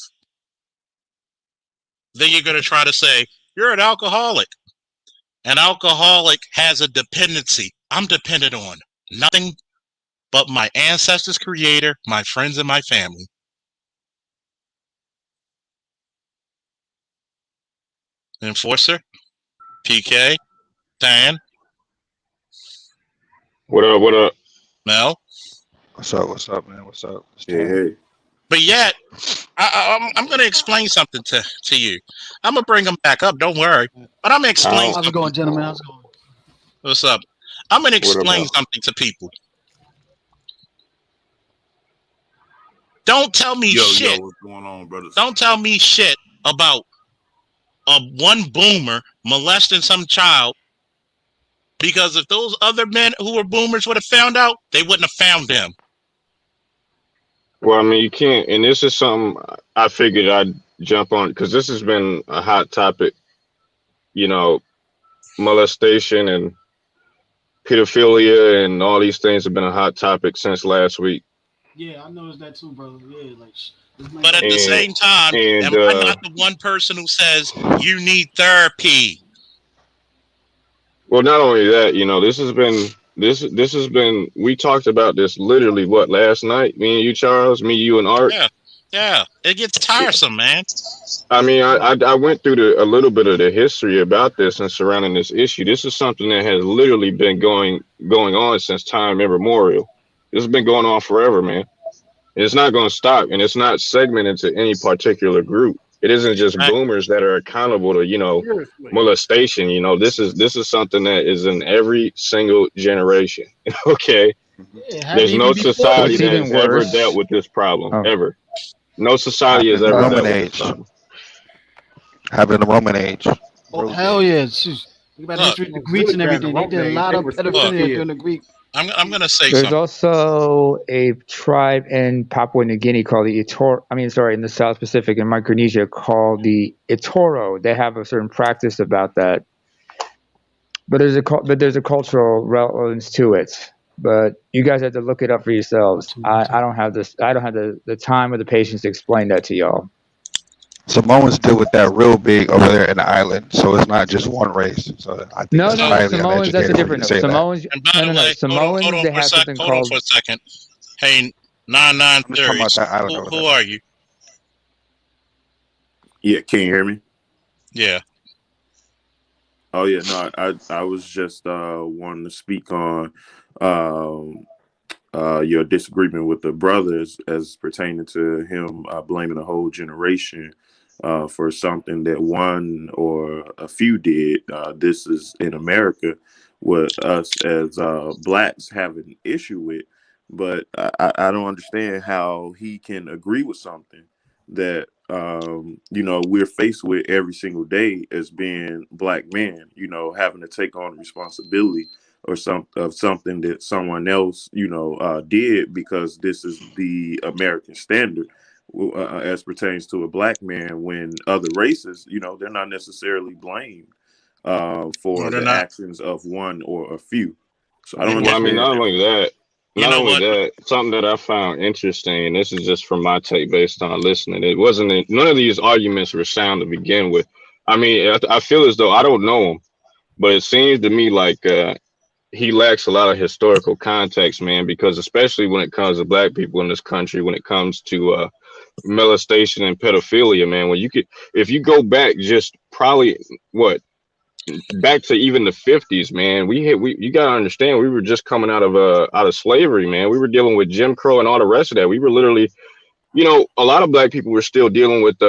Then you're going to try to say, you're an alcoholic. An alcoholic has a dependency. I'm dependent on nothing but my ancestors' creator, my friends, and my family. Enforcer, PK, Dan. What up? Mel. What's up, man? What's up? Hey. But yet, I'm going to explain something to you. I'm going to bring them back up. Don't worry. But I'm going to explain. How's it going, gentlemen? How's it going? What's up? I'm going to explain something to people. Don't tell me shit. Yo, what's going on, brothers? Don't tell me shit about one boomer molesting some child. Because if those other men who were boomers would have found out, they wouldn't have found them. Well, I mean, you can't, and this is something I figured I'd jump on because this has been a hot topic. You know, molestation and pedophilia and all these things have been a hot topic since last week. Yeah, I noticed that too, brother. Yeah, like But at the same time, and am I not the one person who says you need therapy? well, not only that, you know, this has been we talked about this literally what last night, me and you, Charles, me, you, and Art. Yeah, it gets tiresome, man. I mean, I went through a little bit of the history about this and surrounding this issue. This is something that has literally been going on since time immemorial. This has been going on forever, man. And it's not going to stop, and it's not segmented to any particular group. It isn't just boomers that are accountable to, you know, molestation. You know, this is something that is in every single generation. Okay, there's no society that has ever dealt with this problem ever. No society has ever dealt with this problem. Happened in the Roman age. Oh hell yeah! Shoot. You about history, the Greeks and everything. They did a lot of pedophilia during the Greek. I'm gonna say There's something. also a tribe in Papua New Guinea called the in the South Pacific in Micronesia called the Itoro. They have a certain practice about that. But there's a cultural relevance to it. But you guys have to look it up for yourselves. I don't have the time or the patience to explain that to y'all. Samoans deal with that real big over there in the island, so it's not just one race. So I think Samoans. That's a different. Samoans. And by the way, Samoans. hold on They have something hold on called. for a second. Hey, 9930. Who are you? Yeah, can you hear me? Yeah. Oh yeah, no, I was just wanting to speak on your disagreement with the brothers as pertaining to him blaming a whole generation for something that one or a few did. This is in America, what us as blacks have an issue with, but I don't understand how he can agree with something that you know, we're faced with every single day as being black men, you know, having to take on responsibility or something that someone else, you know, did, because this is the American standard as pertains to a black man, when other races, you know, they're not necessarily blamed for the actions of one or a few. So I don't understand. I mean, not only that, something that I found interesting, and this is just from my take based on listening, it wasn't, none of these arguments were sound to begin with. I mean, I feel as though I don't know him, but it seems to me like he lacks a lot of historical context, man, because especially when it comes to black people in this country, when it comes to molestation and pedophilia, man, if you go back just probably back to even the 50s, man, you gotta understand, we were just coming out of slavery, man. We were dealing with Jim Crow and all the rest of that. We were literally, you know, a lot of black people were still dealing with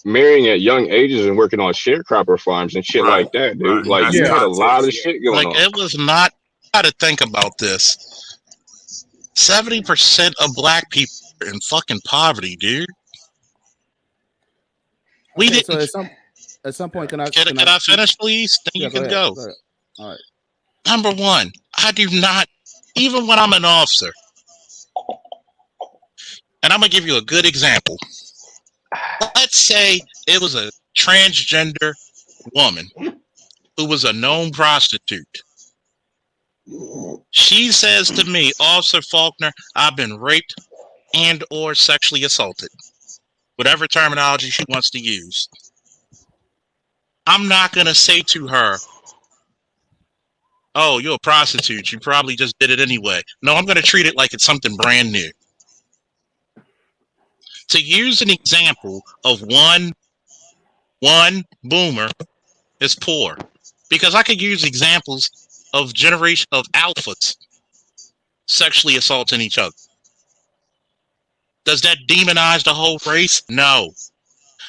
marrying at young ages and working on sharecropper farms and shit like that, dude. Like, you had a lot of shit going on. It was not. Got to think about this. 70% of black people are in fucking poverty, dude. We didn't. So at some point, can I finish, please? Then you can go. All right. Number one, I do not, even when I'm an officer, and I'm gonna give you a good example. Let's say it was a transgender woman who was a known prostitute. She says to me, Officer Faulkner, I've been raped and or sexually assaulted. Whatever terminology she wants to use. I'm not going to say to her, oh, you're a prostitute. You probably just did it anyway. No, I'm going to treat it like it's something brand new. To use an example of one boomer is poor, because I could use examples of generation of alphas sexually assaulting each other. Does that demonize the whole race? No.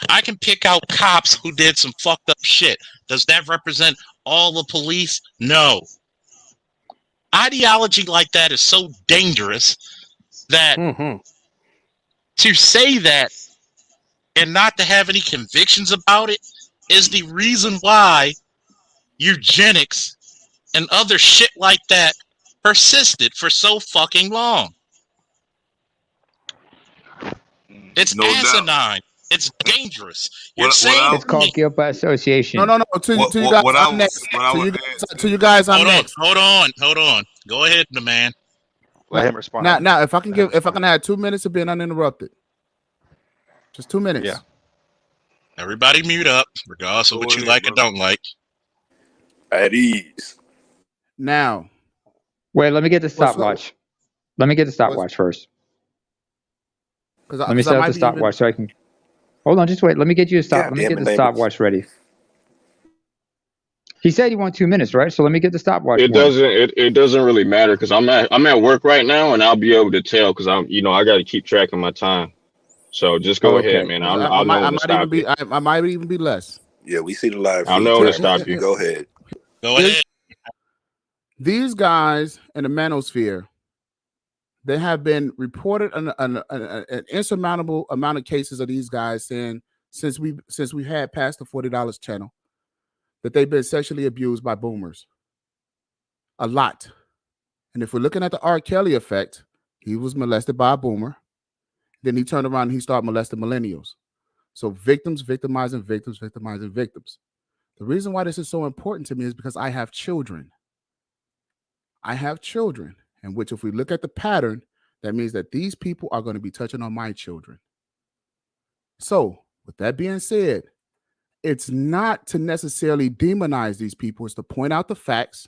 I can pick out cops who did some fucked up shit. Does that represent all the police? No. Ideology like that is so dangerous that to say that and not to have any convictions about it is the reason why eugenics and other shit like that persisted for so fucking long. It's asinine. It's dangerous. You're What saying I It's called guilt by association. No. To you guys, what I I'm next. what I To you would guys, add to you guys, I'm hold on, next. hold on. Go ahead, the man. Let him respond. Now, if I can have 2 minutes of being uninterrupted, just 2 minutes. Yeah. Everybody mute up, regardless of Go what you ahead, like or brother. don't like. at ease. Now, Wait, let me get the What's up? stopwatch. Let me get the stopwatch first. because Let me set up the stopwatch so I can. Hold on, just wait. Let me get you a stop. God Let me damn get it, the David. stopwatch ready. He said he wanted 2 minutes, right? So let me get the stopwatch. It going. it doesn't really matter because I'm at work right now and I'll be able to tell because I got to keep track of my time. So just go ahead, Okay. man. I I'll know when to stop you. I might even be less. Yeah, we see the live I'll feed. know when to Tyler. stop you. Go ahead. Go ahead. These guys in the manosphere, they have been reported an insurmountable amount of cases of these guys saying since we had past the $40 channel that they've been sexually abused by boomers. A lot. And if we're looking at the R. Kelly effect, he was molested by a boomer. Then he turned around and he started molesting millennials. So victims, victimizing victims, victimizing victims. The reason why this is so important to me is because I have children. I have children, in which if we look at the pattern, that means that these people are going to be touching on my children. So with that being said, it's not to necessarily demonize these people. It's to point out the facts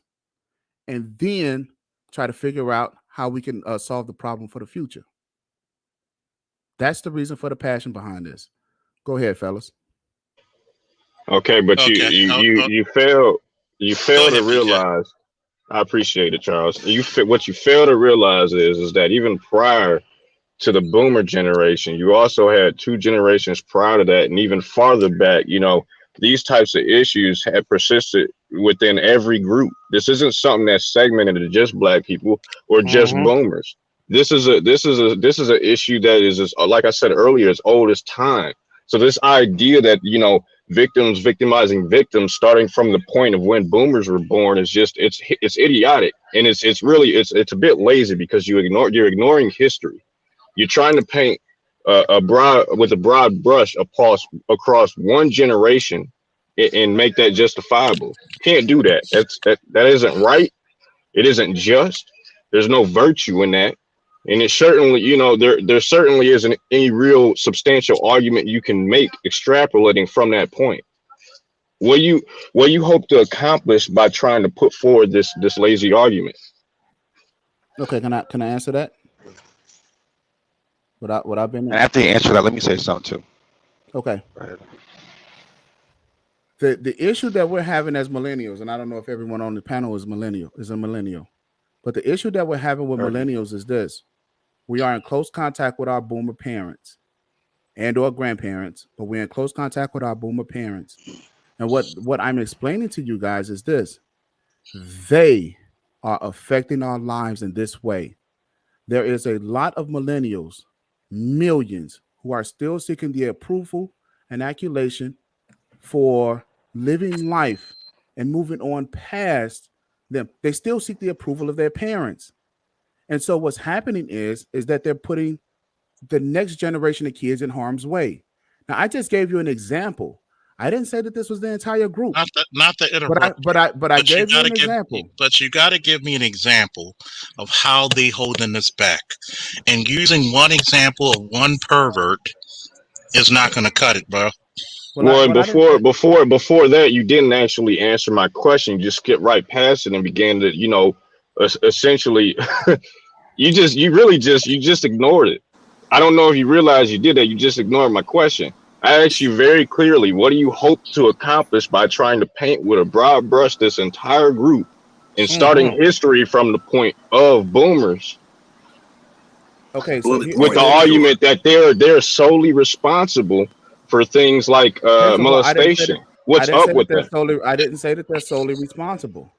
and then try to figure out how we can solve the problem for the future. That's the reason for the passion behind this. Go ahead, fellas. Okay, but Okay. you fail Go to ahead, PJ. realize. I appreciate it, Charles. What you fail to realize is that even prior to the boomer generation, you also had 2 generations prior to that, and even farther back. These types of issues have persisted within every group. This isn't something that's segmented to just Black people or just boomers. This is an issue that is, like I said earlier, as old as time. So this idea that victims victimizing victims starting from the point of when boomers were born is just it's idiotic, and it's a bit lazy because you're ignoring history. You're trying to paint a broad brush across one generation and make that justifiable. You can't do that. That isn't right. It isn't just. There's no virtue in that. And it certainly, there certainly isn't any real substantial argument you can make extrapolating from that point. What you hope to accomplish by trying to put forward this lazy argument? Okay, can I answer that? What I've been. And after you answer that, let me say something too. Okay. Go ahead. The issue that we're having as millennials, and I don't know if everyone on the panel is a millennial, but the issue that we're having with millennials is this: we are in close contact with our boomer parents and or grandparents, but we're in close contact with our boomer parents. And what I'm explaining to you guys is this: they are affecting our lives in this way. There is a lot of millennials, millions, who are still seeking the approval and accolation for living life and moving on past them. They still seek the approval of their parents. And so what's happening is that they're putting the next generation of kids in harm's way. Now, I just gave you an example. I didn't say that this was the entire group. Not to interrupt. But I gave you an example. But you got to give me an example of how they holding this back. And using one example of one pervert is not going to cut it, bro. Before that, you didn't actually answer my question. You just skipped right past it and began to, essentially, you just ignored it. I don't know if you realize you did that. You just ignored my question. I asked you very clearly, what do you hope to accomplish by trying to paint with a broad brush this entire group and starting history from the point of boomers? Okay, so with the argument that they're solely responsible for things like molestation. What's up with that? I didn't say that they're solely responsible.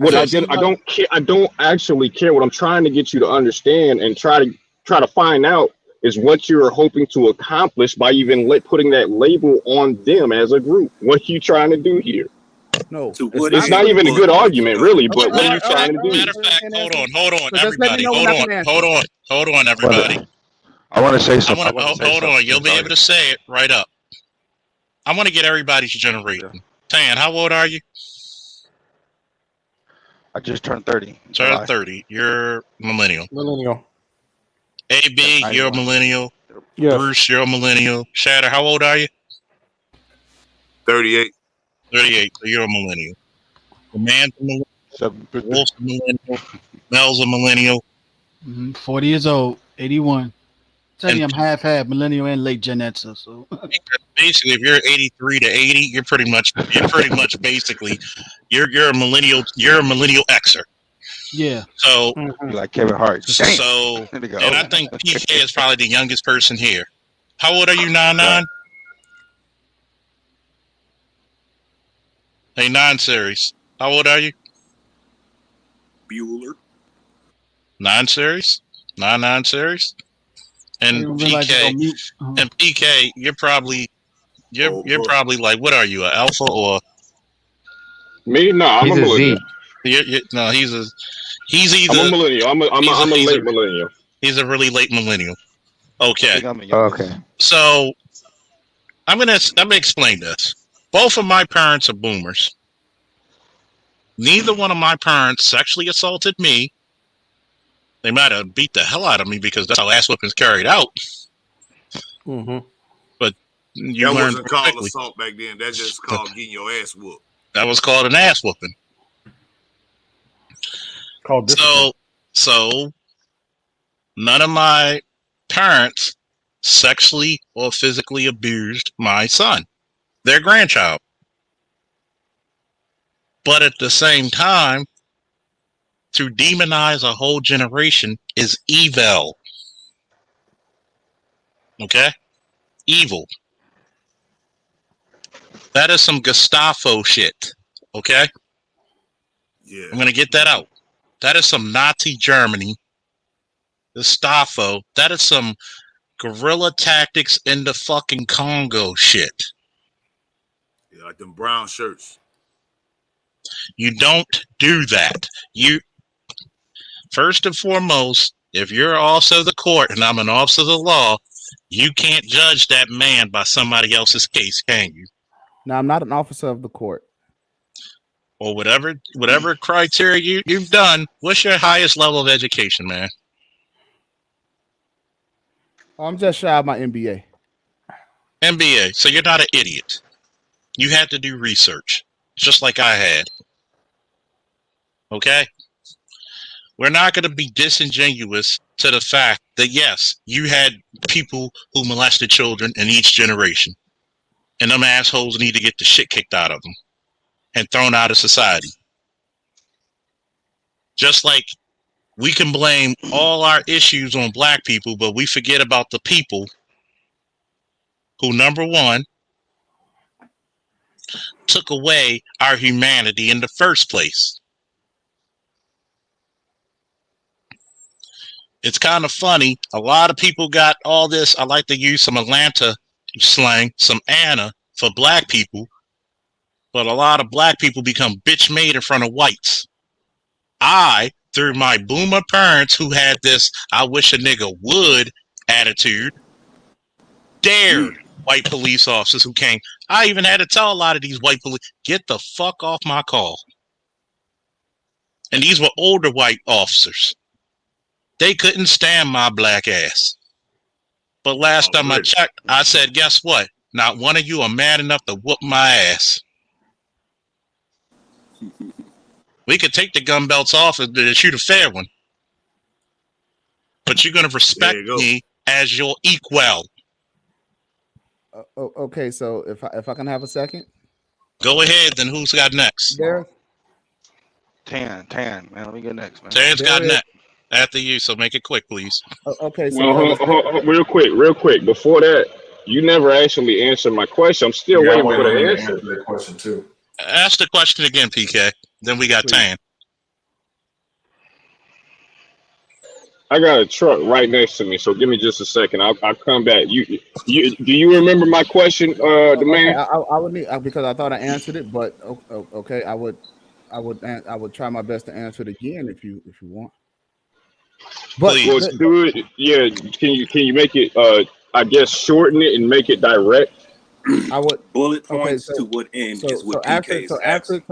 I don't care. I don't actually care. What I'm trying to get you to understand and try to find out is what you're hoping to accomplish by even putting that label on them as a group. What are you trying to do here? No, it's not even a good argument, really. But what are you trying to do? Matter of fact, hold on, everybody. Hold on, everybody. I want to say I something. want to hold on. You'll be able to say it right up. I want to get everybody's generation. Yeah. Tan, how old are you? I just turned 30. Turned 30. You're millennial. Millennial. AB, Yep, you're a 91. millennial. Yes. Bruce, you're a millennial. Shatter, how old are you? 38. 38. So you're a millennial. The man's a millennial. 750. Wolf's a millennial. Mel's a millennial. 40 years old, 81. Tell you, And- I'm half millennial and late Gen Xer. So Basically, if you're 83 to 80, you're pretty much basically you're a millennial. You're a millennial Xer. yeah, So You like Kevin Hart. Damn. so, There we go. and I think PK is probably the youngest person here. How old are you, 99? Hey, 9 series. How old are you? Bueller. 9 series? 9 series? And I didn't realize it's PK, on mute. and PK, you're probably Oh, you're boy. probably like, what are you, an alpha or Me? No, I'm He's a a millennial. Z. no? He's I'm a either millennial. I'm a he's a- late millennial. he's a really late millennial. I Okay, think I'm the youngest. Okay. so I'm gonna explain this. Both of my parents are boomers. Neither one of my parents sexually assaulted me. They might have beat the hell out of me because that's how ass whippings carried out. Mm-hmm. You That learn wasn't called quickly. assault back then. That's just called getting your ass whooped. That was called an ass whooping. Called discipline. So none of my parents sexually or physically abused my son, their grandchild. But at the same time, to demonize a whole generation is evil. Okay? Evil. That is some Gestapo shit. Okay? Yeah. I'm going to get that out. That is some Nazi Germany. Gestapo. That is some guerrilla tactics in the fucking Congo shit. Yeah, like them brown shirts. You don't do that. You, first and foremost, if you're also the court and I'm an officer of the law, you can't judge that man by somebody else's case, can you? Now, I'm not an officer of the court. Or whatever criteria you've done. What's your highest level of education, man? I'm just shy of my MBA. MBA. So you're not an idiot. You had to do research, just like I had. Okay? We're not going to be disingenuous to the fact that, yes, you had people who molested children in each generation. And them assholes need to get the shit kicked out of them and thrown out of society. Just like we can blame all our issues on black people, but we forget about the people who, number one, took away our humanity in the first place. It's kind of funny. A lot of people got all this. I like to use some Atlanta slang, some Anna for black people, but a lot of black people become bitch made in front of whites. I, through my boomer parents who had this I wish a nigga would attitude, dared white police officers who came. I even had to tell a lot of these white police, get the fuck off my call. And these were older white officers. They couldn't stand my black ass. But last time I checked, I said, guess what? Not one of you are mad enough to whoop my ass. We could take the gun belts off and shoot a fair one. But you're going to respect me as your equal. Okay, so if I can have a second. Go ahead, then who's got next? There. Tan, man. Let me get next, man. Tan's got next. After you, so make it quick, please. Okay, so Well, hold, real quick. Before that, you never actually answered my question. I'm still waiting for the answer. That question too. Ask the question again, PK. Then we got Tan. I got a truck right next to me, so give me just a second. I'll come back. You do you remember my question, the man? I would need because I thought I answered it, but okay, I would try my best to answer it again if you want. But Please. Well, Stuart, yeah, can you make it? I guess shorten it and make it direct. I would. Bullet Okay, points so to what end is so what after PK is asking.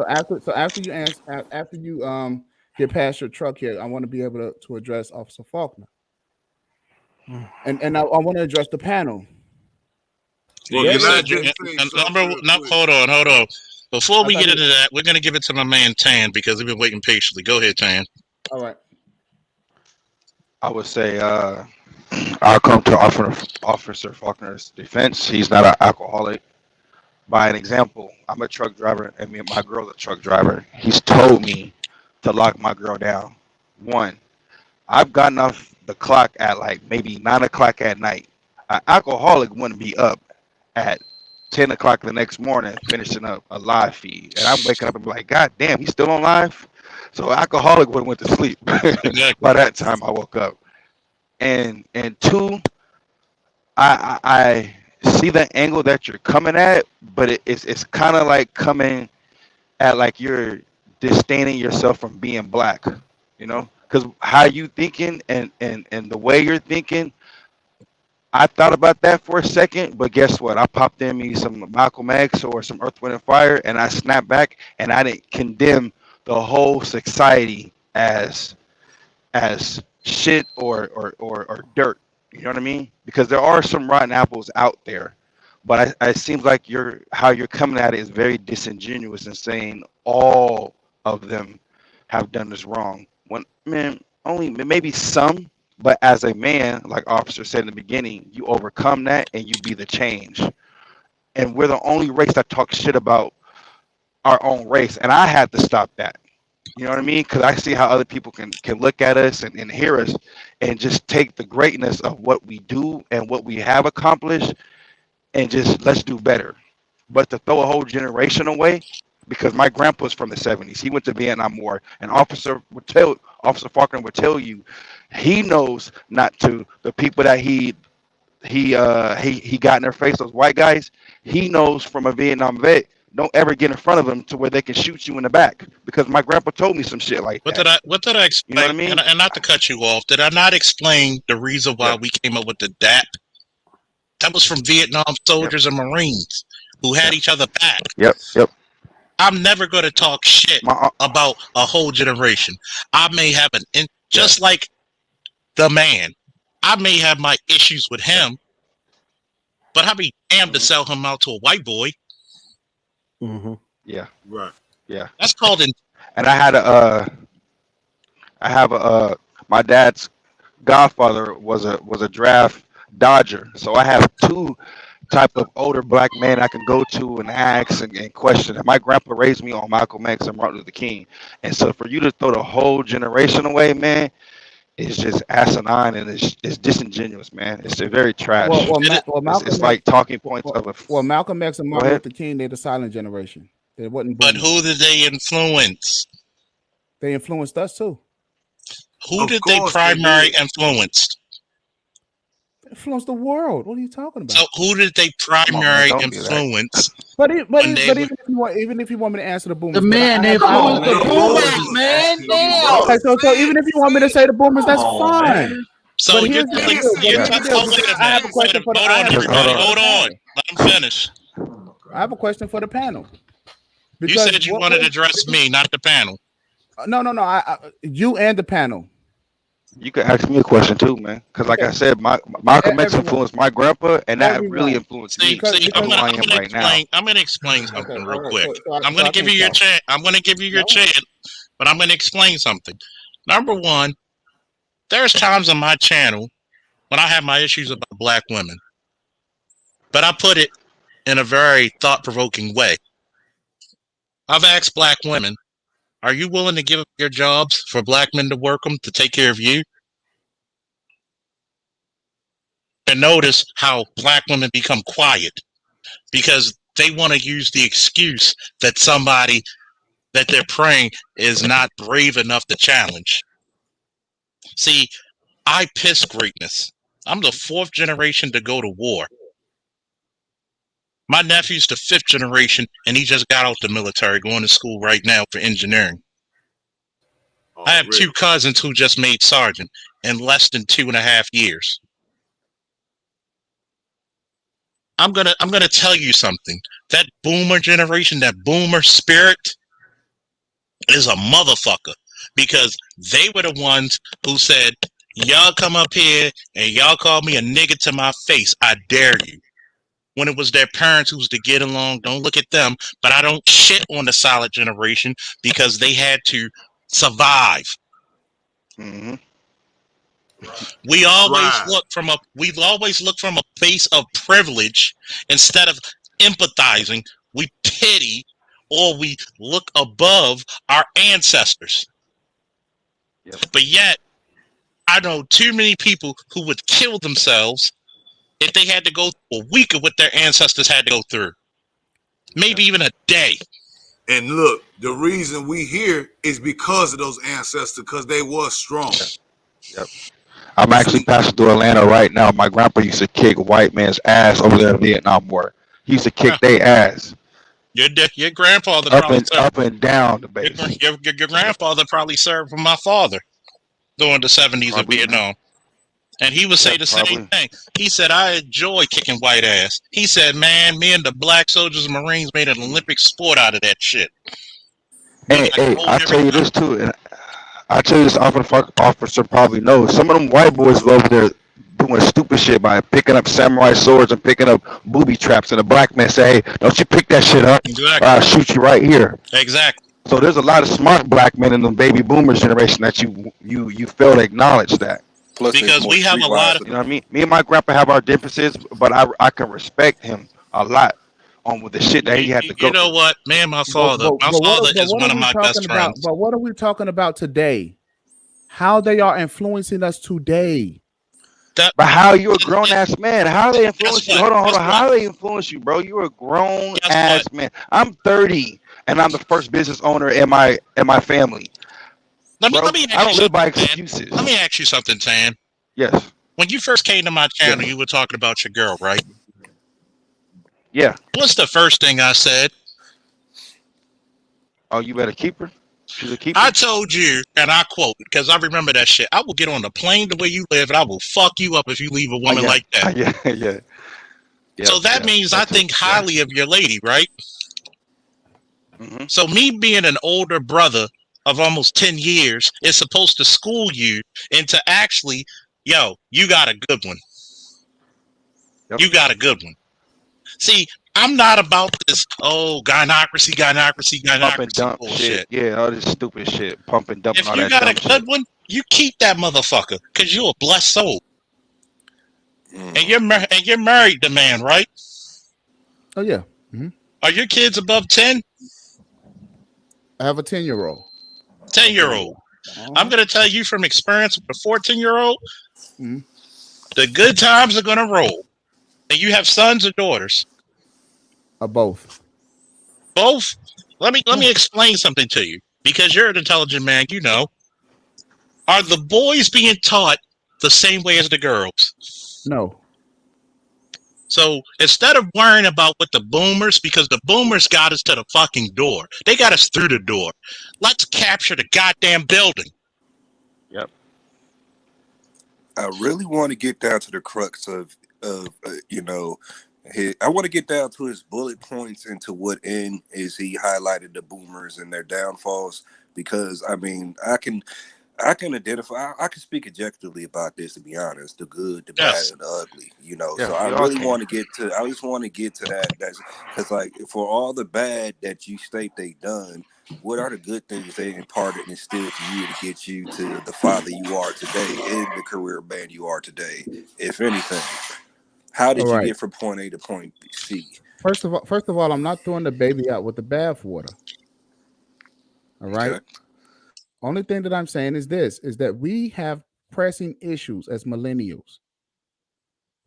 after you answer after you get past your truck here, I want to be able to address Officer Faulkner, and I want to address the panel. Well, You There can I said is- you. just say something Number, real no, quick? hold on. Before we I get thought into that, we're gonna give it to my man Tan because we've been waiting patiently. Go ahead, Tan. All right. I would say I'll come to Officer Faulkner's defense. He's not an alcoholic. By an example, I'm a truck driver, and me and my girl's a truck driver. He's told me to lock my girl down. One, I've gotten off the clock at like maybe 9 o'clock at night. An alcoholic wouldn't be up at 10 o'clock the next morning finishing up a live feed. And I'm waking up and be like, God damn, he's still on live? So an alcoholic would have went to sleep by that time I woke up. And two, I see the angle that you're coming at, but it's kind of like coming at like you're disdaining yourself from being black, you know? Because how you thinking and the way you're thinking, I thought about that for a second, but guess what? I popped in me some Malcolm X or some Earth, Wind, and Fire, and I snapped back, and I didn't condemn the whole society as shit or dirt. You know what I mean? Because there are some rotten apples out there, but it seems like how you're coming at it is very disingenuous and saying all of them have done this wrong. When man, only maybe some. But as a man, like Officer said in the beginning, you overcome that and you be the change. And we're the only race that talks shit about our own race. And I had to stop that. You know what I mean? Because I see how other people can look at us and hear us and just take the greatness of what we do and what we have accomplished and just let's do better. But to throw a whole generation away, because my grandpa's from the 70s. He went to Vietnam War. And Officer Faulkner would tell you, he knows not to the people that he got in their face, those white guys. He knows from a Vietnam vet, don't ever get in front of them to where they can shoot you in the back. Because my grandpa told me some shit like that. What did I explain? You know what I mean? And not to cut you off, did I not explain the reason why we came up with the DAP? That was from Vietnam soldiers and Marines who had each other back. Yep. I'm never going to talk shit about a whole generation. I may have just like the man, I may have my issues with him, but I'd be damned to sell him out to a white boy. Mm-hmm. Yeah. Right. Yeah. That's called And I have my dad's godfather was a draft dodger. So I have two type of older black man I can go to and ask and question. And my grandpa raised me on Malcolm X and Martin Luther King. And so for you to throw the whole generation away, man, it's just asinine and it's disingenuous, man. It's very trash. It's like talking points of a. Well, Malcolm X and Martin Luther King, they're the silent generation. They wasn't. But who did they influence? They influenced us too. Who did they primary influence? Influenced the world. What are you talking about? So who did they primary influence? But even if you want me to answer the boomers, the man they influenced the boomers, man. Damn. Okay, so even if you want me to say the boomers, that's fine. So but you're telling I have a question for the Hold on. Let him finish. I have a question for the panel. You said you wanted to address me, not the panel. No. You and the panel. You can ask me a question too, man. Because like I said, Malcolm X influenced my grandpa, and that really influenced me. I'm going to explain something real quick. I'm going to give you your chance. But I'm going to explain something. Number one, there's times on my channel when I have my issues about black women, but I put it in a very thought-provoking way. I've asked black women, are you willing to give up your jobs for black men to work them to take care of you? And notice how black women become quiet because they want to use the excuse that somebody that they're praying is not brave enough to challenge. See, I piss greatness. I'm the 4th generation to go to war. My nephew's the 5th generation, and he just got out the military, going to school right now for engineering. I have 2 cousins who just made sergeant, in less than 2.5 years. I'm gonna tell you something. That boomer generation, that boomer spirit is a motherfucker, because they were the ones who said, y'all come up here and y'all call me a nigga to my face. I dare you. When it was their parents who was to get along, don't look at them. But I don't shit on the solid generation because they had to survive. Mm-hmm. We always look from a place of privilege instead of empathizing. We pity, or we look above our ancestors. Yep. But yet, I know too many people who would kill themselves if they had to go through a week of what their ancestors had to go through. Maybe even a day. And look, the reason we here is because of those ancestors, because they was strong. Yep. I'm actually passing through Atlanta right now. My grandpa used to kick white man's ass over there in the Vietnam War. He used to kick their ass. Your grandfather up probably and down the base. Your grandfather probably served with my father during the 70s of Vietnam. And he would say the same thing. He said, I enjoy kicking white ass. He said, man, me and the black soldiers and Marines made an Olympic sport out of that shit. Hey, I tell you this too, and I tell you this, officer probably knows. Some of them white boys were over there doing stupid shit by picking up samurai swords and picking up booby traps, and the black man say, hey, don't you pick that shit up, or I'll shoot you right here. Exactly. So there's a lot of smart black men in the baby boomers generation that you fail to acknowledge that. Plus, because we have a lot of, you know what I mean? Me and my grandpa have our differences, but I can respect him a lot on with the shit that he had to go. You know what, man, my father is one of my best friends. But what are we talking about today? How they are influencing us today? But how you a grown ass man? How they influence you? Hold on. How they influence you, bro? You're a grown ass man. I'm 30 and I'm the first business owner in my family. Let me I don't live by excuses. Let me ask you something, Tan. Yes. When you first came to my channel, you were talking about your girl, right? Yeah. What's the first thing I said? Oh, you better keep her. She's a keeper. I told you, and I quote, because I remember that shit. I will get on the plane the way you live, and I will fuck you up if you leave a woman like that. Yeah. So that means I think highly of your lady, right? Mm-hmm. So me being an older brother of almost 10 years is supposed to school you into actually, yo, you got a good one. Yep. You got a good one. See, I'm not about this, gynocracy Pump and dump bullshit. shit. Yeah, all this stupid shit. Pump and dump. If all you that got a dumb good shit. one, you keep that motherfucker, because you're a blessed soul. And you're married to man, right? Oh, yeah. Mm-hmm. Are your kids above 10? I have a 10-year-old. 10-year-old. I'm going to tell you from experience with a 14-year-old, mm-hmm. The good times are going to roll. And you have sons or daughters? Both. Both? Let me explain something to you, because you're an intelligent man, you know. Are the boys being taught the same way as the girls? No. So instead of worrying about what the boomers, because the boomers got us to the fucking door. They got us through the door. Let's capture the goddamn building. Yep. I really want to get down to the crux of you know, I want to get down to his bullet points and to what end is he highlighted the boomers and their downfalls, because I mean I can identify, I can speak objectively about this, to be honest, the good, the bad, and the ugly, you know. Yeah, so I really want to get to, I just want to get to that. That's because, like, for all the bad that you state they done, what are the good things they imparted and instilled to you to get you to the father you are today and the career man you are today, if anything? How did you get from point A to point C? First of all, I'm not throwing the baby out with the bathwater. All right. Okay. Only thing that I'm saying is this, is that we have pressing issues as millennials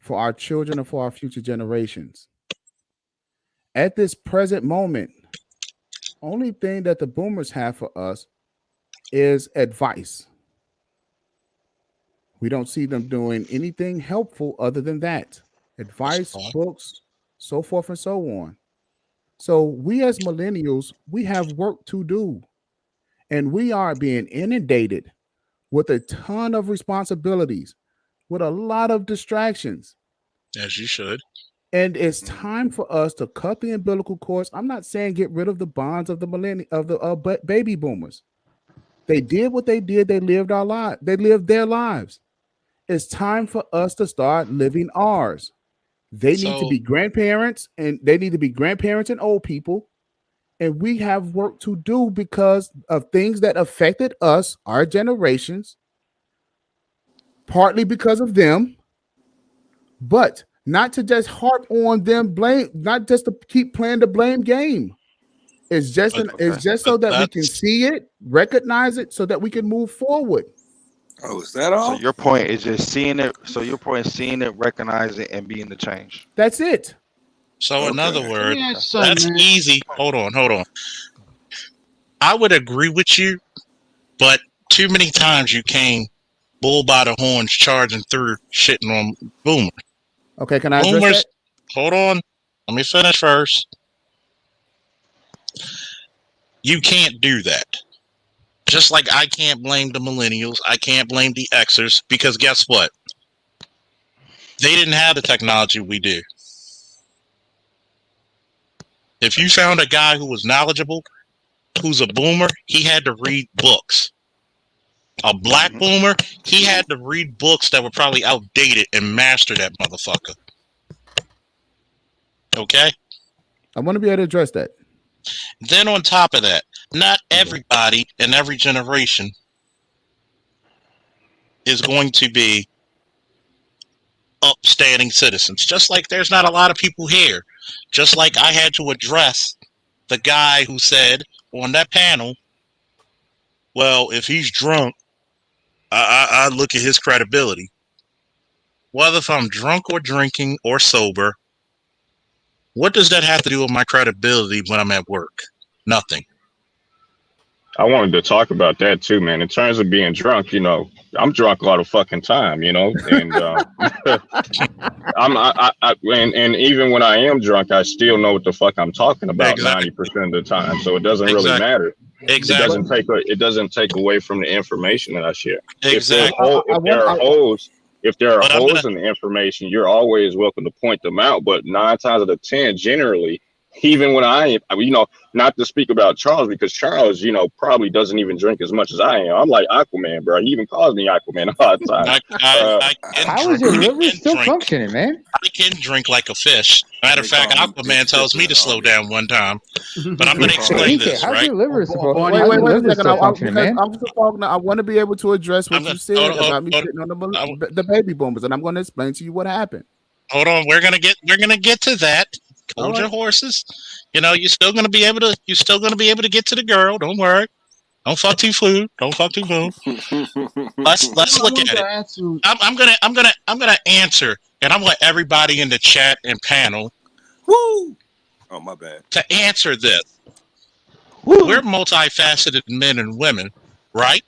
for our children and for our future generations. At this present moment, only thing that the boomers have for us is advice. We don't see them doing anything helpful other than that. Advice, books, so forth and so on. So we as millennials, we have work to do. And we are being inundated with a ton of responsibilities, with a lot of distractions. As you should. And it's time for us to cut the umbilical cords. I'm not saying get rid of the bonds of the baby boomers. They did what they did. They lived our lives. They lived their lives. It's time for us to start living ours. They need to be grandparents, and they need to be grandparents and old people. And we have work to do because of things that affected us, our generations, partly because of them, but not to just harp on them, not just to keep playing the blame game. It's just so that we can see it, recognize it, so that we can move forward. Oh, is that all? So your point is just seeing it. So your point is seeing it, recognizing it, and being the change. That's it. So in other words, that's easy. Hold on. I would agree with you, but too many times you came bull by the horns charging through shitting on Boomer. Okay, can I address that? Hold on. Let me finish first. You can't do that. Just like I can't blame the millennials, I can't blame the Xers, because guess what? They didn't have the technology we do. If you found a guy who was knowledgeable, who's a boomer, he had to read books. A black boomer, he had to read books that were probably outdated and master that motherfucker. Okay? I want to be able to address that. Then on top of that, not everybody in every generation is going to be upstanding citizens. Just like there's not a lot of people here. Just like I had to address the guy who said on that panel, well, if he's drunk, I look at his credibility. Whether if I'm drunk or drinking or sober, what does that have to do with my credibility when I'm at work? Nothing. I wanted to talk about that too, man. In terms of being drunk, I'm drunk a lot of fucking time, and and even when I am drunk, I still know what the fuck I'm talking about 90% of the time. So it doesn't really matter. Exactly. It doesn't take away from the information that I share. Exactly. If there are holes in the information, you're always welcome to point them out. But 9 times out of 10, generally, even when not to speak about Charles, because Charles, probably doesn't even drink as much as I am. I'm like Aquaman, bro. He even calls me Aquaman a lot of times. How is your liver still functioning, man? I can drink like a fish. Matter of fact, Aquaman tells me to slow down one time. But I'm going to explain this, how's right? your liver supposed to Wait a second. I want to be able to address what you said about me sitting on the baby boomers, and I'm going to explain to you what happened. Hold on, we're gonna get to that. Hold your horses. You're still gonna be able to get to the girl. Don't worry. Don't fuck too food. Don't fuck too food. Let's look at it. I'm gonna answer, and I'm let everybody in the chat and panel. Woo! Oh, my bad. To answer this, we're multifaceted men and women, right?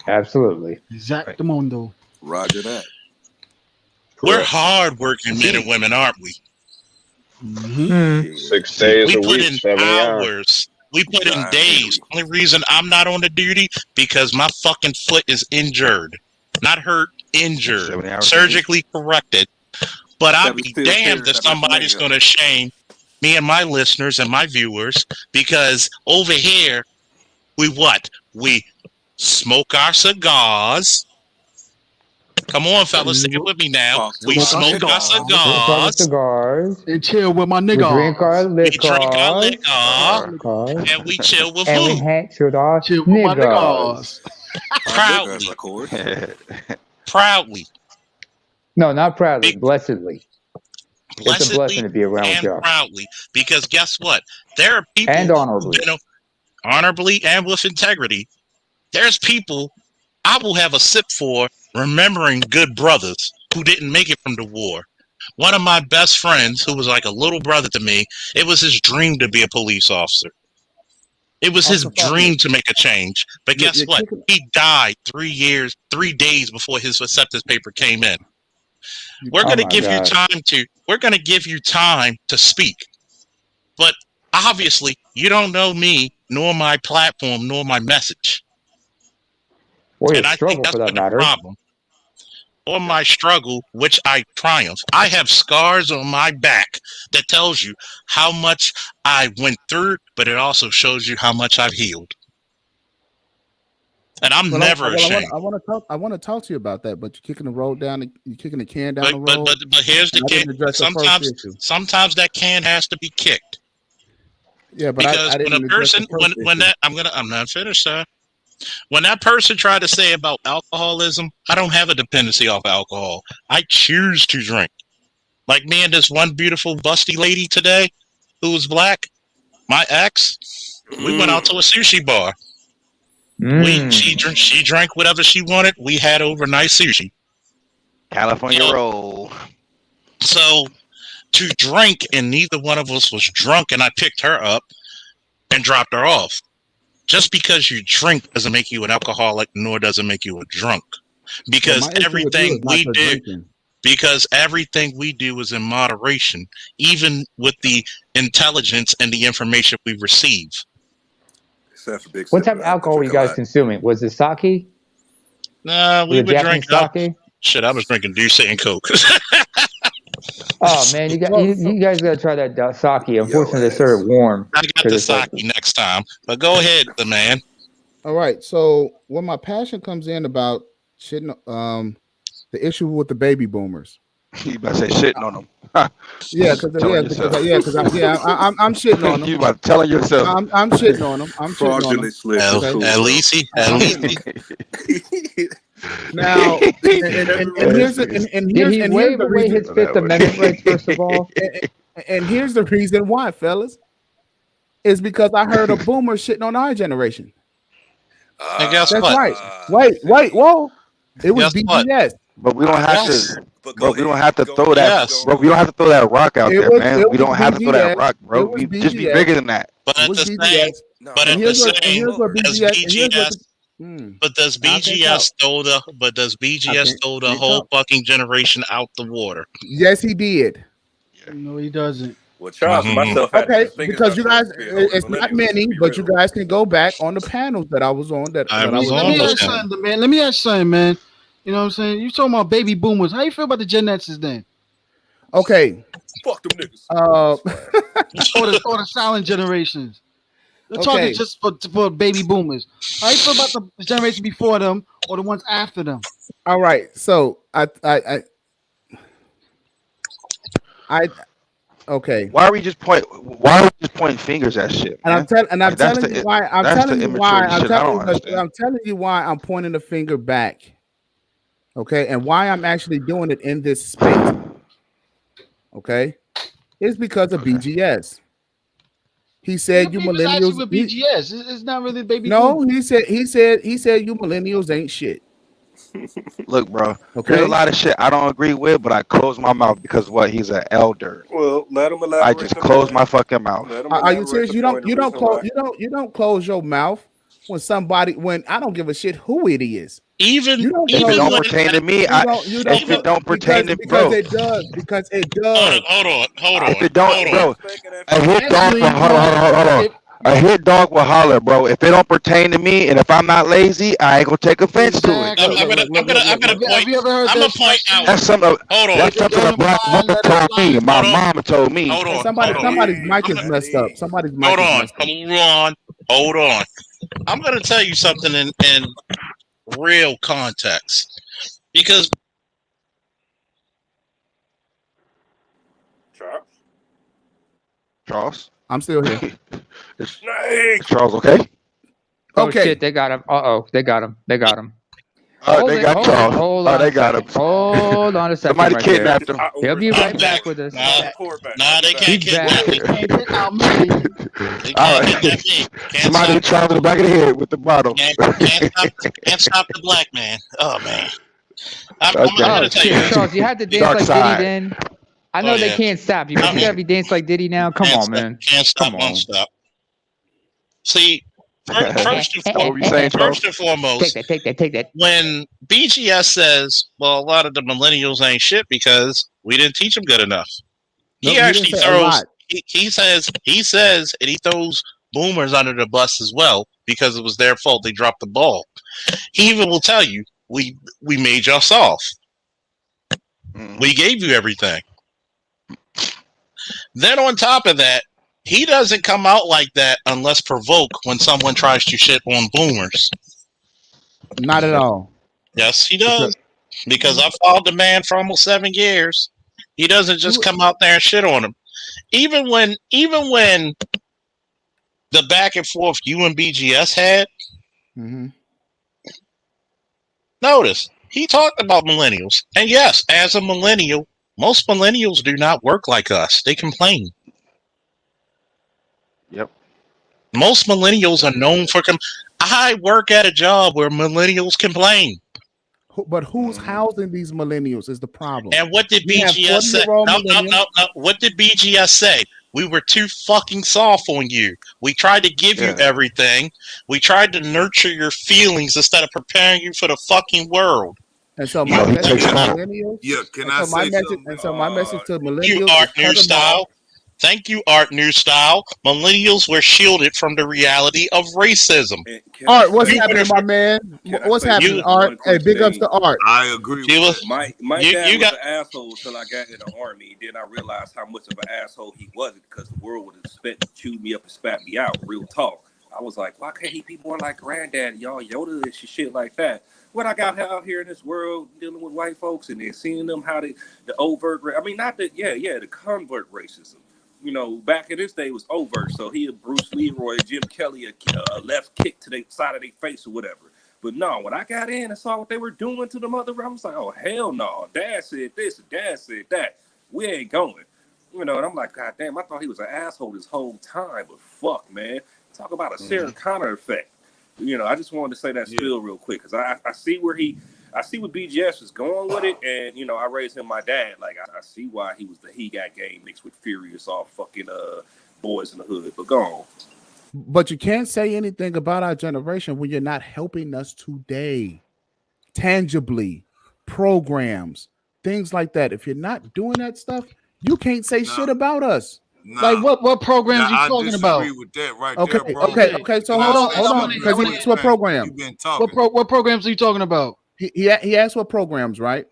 Absolutely. Exactamundo. Roger that. We're hard-working men and women, aren't we? 6 days we a put week, in 70 hours. We put in days. Only reason I'm not on the duty because my fucking foot is injured, not hurt, injured, surgically corrected. But I'd be damned if somebody's going to shame me and my listeners and my viewers, because over here we smoke our cigars. Come on, fellas, say it with me now. We smoke our cigars. And chill with my niggas. We drink our liquor. And we chill with and who? we hang with our niggas. Proudly. No, not proudly. Blessedly. It's a blessing Blessedly to be around with and y'all. proudly. Because guess what? There are people And honorably. Honorably and with integrity. There's people I will have a sip for remembering good brothers who didn't make it from the war. One of my best friends, who was like a little brother to me, it was his dream to be a police officer. It was his dream to make a change. But guess what? He died 3 days before his acceptance paper came in. We're going to give you time to speak. But obviously, you don't know me, nor my platform, nor my message. Or your And I think struggle that's for that what the matter. problem. On my struggle, which I triumph. I have scars on my back that tells you how much I went through, but it also shows you how much I've healed. And I'm never ashamed. I want to talk to you about that, but you're kicking the road down. You're kicking the can down the road. But here's the can. Sometimes that can has to be kicked. Yeah, but because when a person, I'm not finished, sir. When that person tried to say about alcoholism, I don't have a dependency off alcohol. I choose to drink. Like me and this one beautiful busty lady today, who was black, my ex. We went out to a sushi bar. She drank whatever she wanted. We had overnight sushi. California roll. So to drink, and neither one of us was drunk, and I picked her up and dropped her off. Just because you drink doesn't make you an alcoholic, nor does it make you a drunk. Because everything we do is in moderation, even with the intelligence and the information we receive. What type of alcohol were you guys consuming? Was it sake? Nah, we would drink sake. Shit, I was drinking Douce and Coke. Oh man, you guys gotta try that sake. Unfortunately, they serve it warm. I got the sake next time. But go ahead, the man. All right. So when my passion comes in about shitting, the issue with the baby boomers. You about to say shitting on them? I'm shitting on them. You about telling yourself? I'm shitting on them. I'm shitting on them. At least. Now, and here's his Fifth Amendment rights, first of all. And here's the reason why, fellas, is because I heard a boomer shitting on our generation. And guess That's what? right. Wait, whoa! It was BGS. But we don't have to. Bro, we don't have to throw that. Bro, we don't have to throw that rock out there, man. We don't have to throw that rock, bro. We just be bigger than that. But at the same, but does BGS throw the whole fucking generation out the water? Yes, he did. No, he doesn't. Well, Charles, myself, okay, because you guys, it's not many, but you guys can go back on the panels that I was on. Let me ask you something, man. You know what I'm saying? You talking about baby boomers. How you feel about the Gen X's then? Okay. Fuck them niggas. or the silent generations. We're talking just for baby boomers. How you feel about the generation before them or the ones after them? All right. So okay. Why are we just pointing fingers at shit? And I'm telling you why I'm pointing the finger back. Okay, and why I'm actually doing it in this space. Okay, it's because of BGS. He said you millennials. With BGS, it's not really baby. No, boomers. he said you millennials ain't shit. Look, bro. Okay. There's a lot of shit I don't agree with, but I close my mouth because he's an elder. Well, let him elaborate. I just close my fucking mouth. Are you serious? You don't close your mouth when I don't give a shit who it is. If it don't pertain to me, if it don't pertain to bro, because it does. Hold on. If it don't, bro, a hit dog will holler, bro. If it don't pertain to me, and if I'm not lazy, I ain't gonna take offense to it. I'm gonna point out. That's something. That's something a black woman told me. My mama told me. Somebody's mic is messed up. Somebody's mic is messed up. Hold on. I'm gonna tell you something in real context, because Charles, I'm still here. Charles, okay? Okay. Shit, they got him. They got him. They got Charles. They got him. Hold on a second. Somebody kidnapped him. He'll be right back with us. Nah, they can't kidnap me. All right. Somebody hit Charles in the back of the head with the bottle. Can't stop the black man. Oh man. I'm gonna tell you. Charles, you had to dance like Diddy then. I know they can't stop you, but you gotta be dancing like Diddy now. Come on, man. Can't stop, won't stop. See, first and foremost, take that. When BGS says, well, a lot of the millennials ain't shit because we didn't teach them good enough. He actually throws. He says, and he throws boomers under the bus as well because it was their fault they dropped the ball. He even will tell you, we made y'all soft. We gave you everything. Then on top of that, he doesn't come out like that unless provoked when someone tries to shit on boomers. Not at all. Yes, he does. Because I followed the man for almost 7 years. He doesn't just come out there and shit on him. Even when the back and forth you and BGS had, notice he talked about millennials. And yes, as a millennial, most millennials do not work like us. They complain. Yep. Most millennials are known for I work at a job where millennials complain. But who's housing these millennials is the problem. And what did BGS say? No. What did BGS say? We were too fucking soft on you. We tried to give you everything. We tried to nurture your feelings instead of preparing you for the fucking world. And so my message to millennials. Yeah, can I say something? And so my message to millennials. You Art New Style. Thank you, Art New Style. Millennials were shielded from the reality of racism. Art, what's happening, my man? What's happening, Art? Hey, big ups to Art. I agree with my dad was an asshole until I got in the army. Then I realized how much of an asshole he wasn't because the world would have chewed me up and spat me out. Real talk. I was like, why can't he be more like granddad, y'all? Yoda and shit like that. What I got out here in this world dealing with white folks and then seeing them how the overt, I mean, not the, the convert racism. You know, back in this day, it was overt. So he and Bruce Leroy and Jim Kelly a left kick to the side of their face or whatever. But no, when I got in and saw what they were doing to the mother, I was like, oh, hell no. Dad said this and Dad said that. We ain't going. You know, and I'm like, God damn, I thought he was an asshole this whole time. But fuck, man. Talk about a Sarah Connor effect. You know, I just wanted to say that spill real quick because I see where I see what BGS was going with it, and you know, I raised him my dad. Like I see why he was the He Got Game mixed with Furious, all fucking boys in the hood. But go on. But you can't say anything about our generation when you're not helping us today, tangibly, programs, things like that. If you're not doing that stuff, you can't say shit about us. Like what programs you talking about? With that right okay, there, bro. okay. So hold on, because it's what program? What programs are you talking about? He asked what programs, right?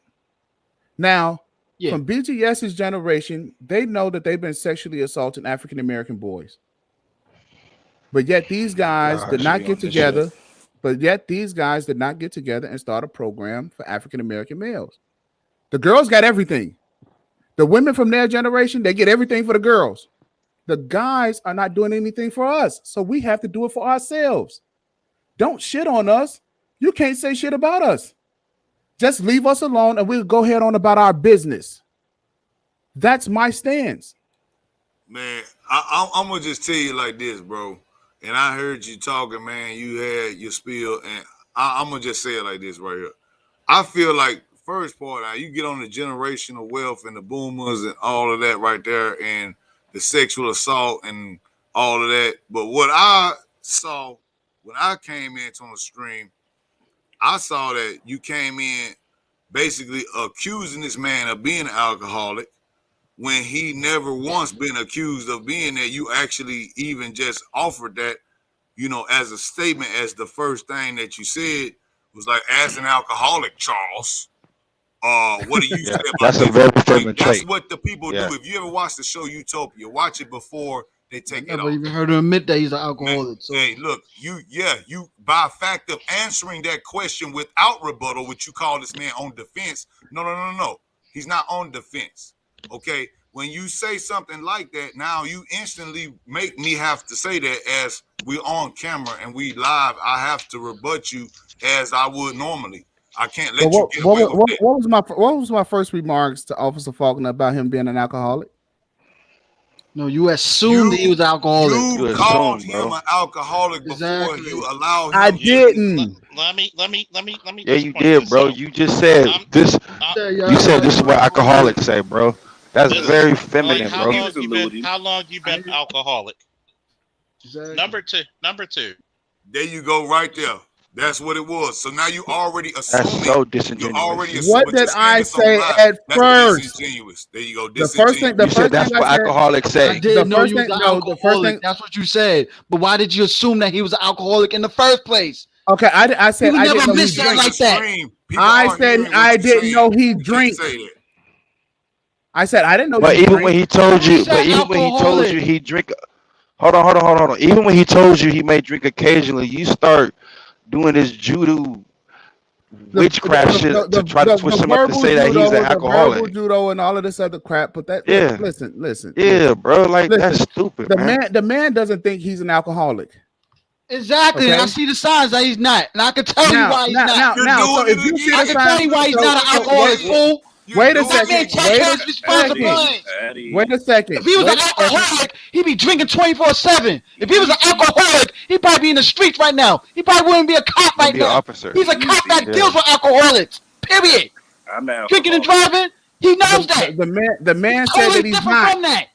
Now, from BGS's generation, they know that they've been sexually assaulting African American boys, but yet these guys did not get together. But yet these guys did not get together and start a program for African American males. The girls got everything. The women from their generation, they get everything for the girls. The guys are not doing anything for us, so we have to do it for ourselves. Don't shit on us. You can't say shit about us. Just leave us alone and we'll go ahead on about our business. That's my stance. Man, I'm going to just tell you like this, bro. And I heard you talking, man. You had your spiel, and I'm going to just say it like this right here. I feel like, first part, you get on the generational wealth and the boomers and all of that right there and the sexual assault and all of that. But what I saw when I came into on the stream, I saw that you came in basically accusing this man of being an alcoholic when he never once been accused of being that. You actually even just offered that, you know, as a statement, as the first thing that you said was like, as an alcoholic, Charles, what do you say about that's this? a very famous That's trait. what the people do. If you ever watch the show Utopia, watch it before they take it off. I never even heard him admit that he's an alcoholic. So. Hey, look, you by fact of answering that question without rebuttal, which you call this man on defense. No. He's not on defense. Okay. When you say something like that, now you instantly make me have to say that as we're on camera and we live, I have to rebut you as I would normally. I can't let you get away with it. What was my first remarks to Officer Faulkner about him being an alcoholic? No, you assumed he was alcoholic. You called him an alcoholic before you allowed him. I didn't. Let me. Yeah, you did, bro. You just said this. You said this is what alcoholics say, bro. That's very feminine, bro. How long you been alcoholic? Number two. There you go, right there. That's what it was. So now you already That's assuming. so You disingenuous. already What but you're did saying I this on say live. at That's first? disingenuous. There you go. The first thing, the You said first that's thing I what said, alcoholics I say. didn't know first you was thing, an no, the first alcoholic. thing. That's what you said. But why did you assume that he was an alcoholic in the first place? Okay, I said You I never didn't know he missed that drank. like that. I said I didn't know he You can't drank. say that. I said I didn't know But you even drank. when he told You you, said but even when he told alcoholic. you he drink, hold on. Even when he told you he may drink occasionally, you start doing this judo witchcraft shit to try to twist him up to verbal say that he's judo, an the verbal alcoholic. judo, and all of this other crap. But that, Yeah, listen, yeah, bro. Like that's listen. stupid, The man. man doesn't think he's an alcoholic. Exactly. And I Okay. see the signs that he's not. And I can tell you why he's not. So if you see I the can tell signs, you why he's so- not an so alcoholic, fool. wait a That man second. take Wait his a responsibility. second. Wait a second. If he was Wait an a second. alcoholic, he'd be drinking 24/7. If he was an alcoholic, he'd probably be in the streets right now. He probably wouldn't be a cop right Be an now. officer. He's a cop that Yeah. deals with alcoholics. Period. I'm now Drinking and driving, he knows that. The man He's said totally that he's different not. from that.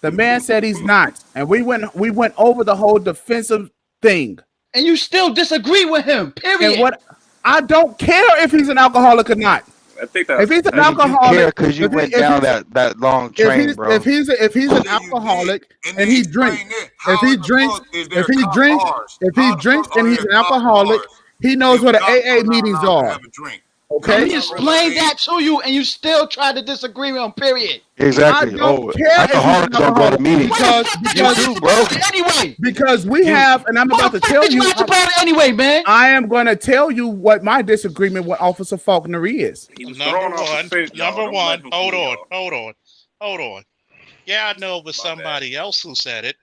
The man said he's not, and we went over the whole defensive thing. And you still disagree with him. Period. And what I don't care if he's an alcoholic or not. I think If he's an You alcoholic, care because you went down that long train, bro. if he's an alcoholic and he drinks, if he drinks and he's an alcoholic, he knows what the AA meetings are. Okay. He explained that to you, and you still try to disagree with him. Period. Exactly. I don't care if he's alcoholics an don't go to alcoholic meetings. Anyway, because we have, and I'm about to tell you. Anyway, man. I am going to tell you what my disagreement with Officer Faulkner is. Number one, hold on. Yeah, I know it was somebody else who said it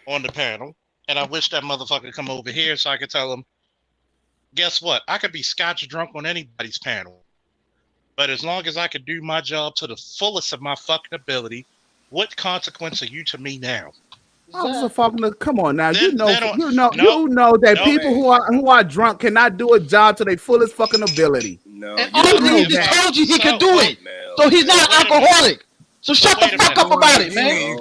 on the panel, and I wish that motherfucker come over here so I could tell him, guess what? I could be scotch drunk on anybody's panel, but as long as I can do my job to the fullest of my fucking ability, what consequence are you to me now? Officer Faulkner, come on now. You know no, that people who are drunk cannot do a job to their fullest fucking ability. No, And Austin just told you he could do it. So he's not an alcoholic. So shut the fuck up about it, man.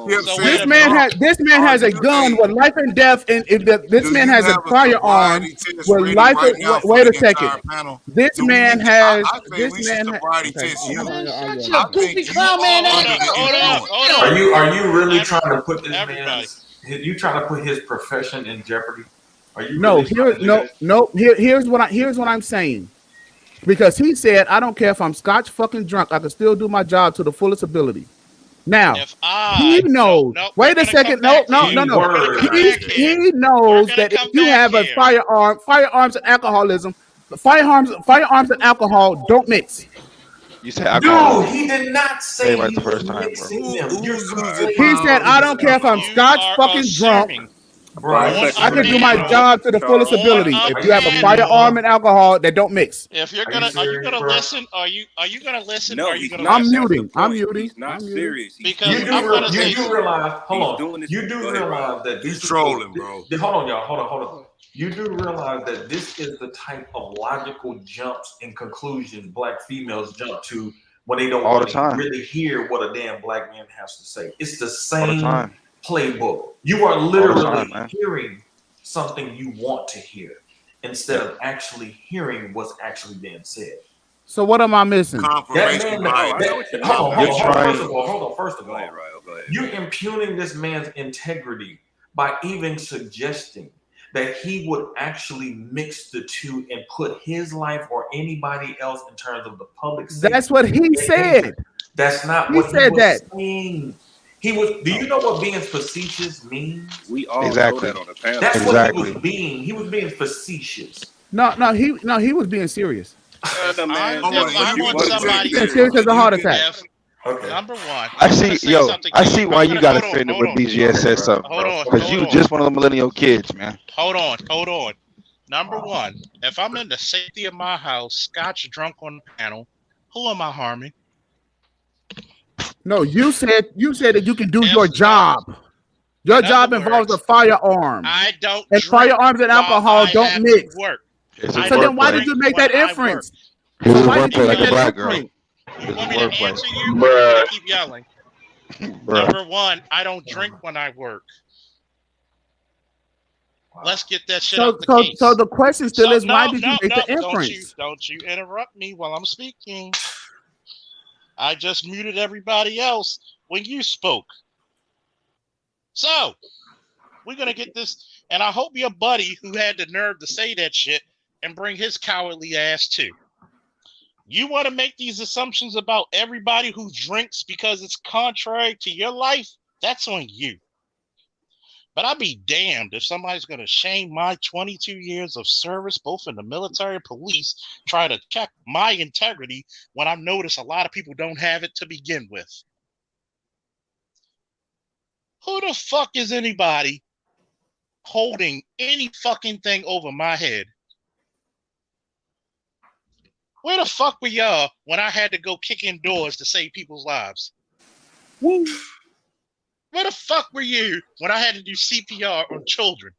This man has a gun with life and death, and this man has a firearm with life. Wait a second. This man has. Goofy clown man. Are you really trying to put this man's? You trying to put his profession in jeopardy? Are you? Here's what I'm saying. Because he said, I don't care if I'm scotch fucking drunk, I can still do my job to the fullest ability. Now, he knows. Wait a second. No. He knows that if you have a firearms and alcoholism, firearms and alcohol don't mix. You said alcohol. No, he did not say right he the first was time, mixing bro. them. He said, I don't care if I'm scotch fucking drunk. Bro, I can do my job to the fullest ability. If you have a firearm and alcohol, they don't mix. If you're gonna, are you gonna listen? Are you gonna listen? No, are you gonna I'm listen? muting. He's not serious. Because you do realize. Hold on. You do realize that he's trolling, bro. Hold on, y'all. Hold on. You do realize that this is the type of logical jumps and conclusions black females jump to when they don't want to really hear what a damn black man has to say. It's the same playbook. You are literally hearing something you want to hear instead of actually hearing what's actually being said. So what am I missing? Hold on. First of all, you're impugning this man's integrity by even suggesting that he would actually mix the two and put his life or anybody else in terms of the public safety. That's what he said. That's not he what said he was that. saying. He was. Do you know what being facetious means? We all know that on the panel. That's what he was being. He was being facetious. No, he was being serious. Serious as a heart attack. Okay. Number one, I see why you got offended when BGS said something, because you just one of the millennial kids, man. Hold on. Number one, if I'm in the safety of my house, scotch drunk on the panel, who am I harming? No, you said that you can do your job. Your job involves a firearm. I don't. And firearms and alcohol don't mix. So then why did you make that inference? Why did you make that inference? You want me to answer you? Bruh. Keep yelling. Number one, I don't drink when I work. Let's get that shit out the case. So the question still is, why did you make the inference? Don't you interrupt me while I'm speaking. I just muted everybody else when you spoke. So we're gonna get this, and I hope your buddy who had the nerve to say that shit and bring his cowardly ass too. You want to make these assumptions about everybody who drinks because it's contrary to your life? That's on you. But I'd be damned if somebody's going to shame my 22 years of service, both in the military and police, try to check my integrity when I notice a lot of people don't have it to begin with. Who the fuck is anybody holding any fucking thing over my head? Where the fuck were y'all when I had to go kick in doors to save people's lives? Woo! Where the fuck were you when I had to do CPR on children?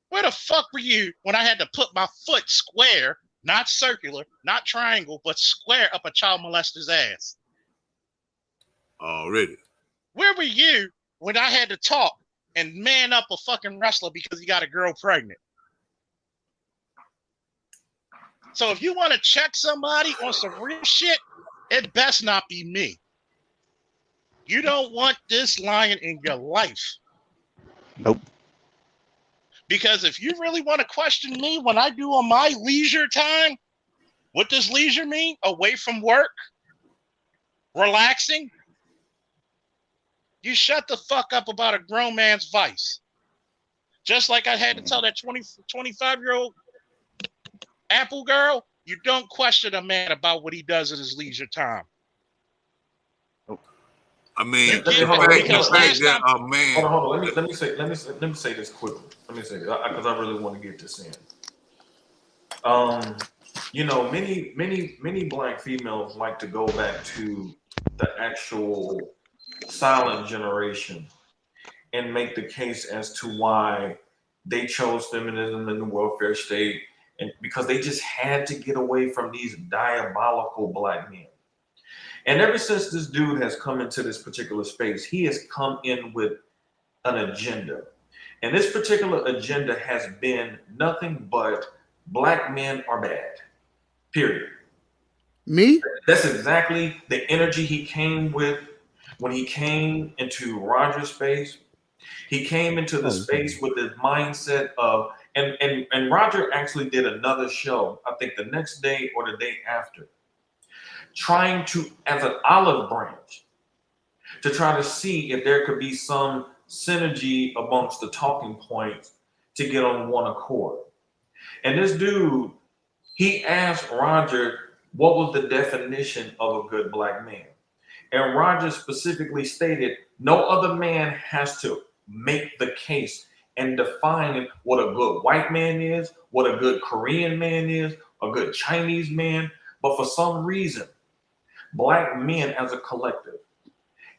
Where the fuck were you when I had to put my foot square, not circular, not triangle, but square up a child molester's ass? Already. Where were you when I had to talk and man up a fucking wrestler because he got a girl pregnant? So if you want to check somebody on some real shit, it best not be me. You don't want this lion in your life. Nope. Because if you really want to question me when I do on my leisure time, what does leisure mean? Away from work? Relaxing? You shut the fuck up about a grown man's vice. Just like I had to tell that 25-year-old Apple girl, you don't question a man about what he does in his leisure time. I mean, Hold on. Let me say this quickly. Let me say this because I really want to get this in. You know, many black females like to go back to the actual silent generation and make the case as to why they chose feminism in the welfare state, and because they just had to get away from these diabolical black men. And ever since this dude has come into this particular space, he has come in with an agenda. And this particular agenda has been nothing but black men are bad, period. Me? That's exactly the energy he came with when he came into Roger's space. He came into the space with the mindset of, and Roger actually did another show, I think the next day or the day after, trying to, as an olive branch, to try to see if there could be some synergy amongst the talking points to get on one accord. And this dude, he asked Roger what was the definition of a good black man. And Roger specifically stated, no other man has to make the case and define what a good white man is, what a good Korean man is, a good Chinese man. But for some reason, black men as a collective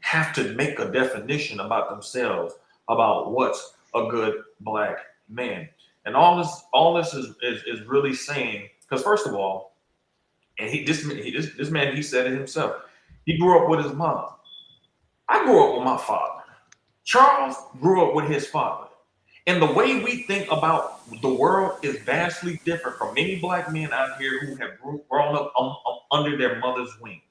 have to make a definition about themselves about what's a good black man. And all this is really saying, because first of all, and this man, he said it himself, he grew up with his mom. I grew up with my father. Charles grew up with his father. And the way we think about the world is vastly different from many black men out here who have grown up under their mother's wing.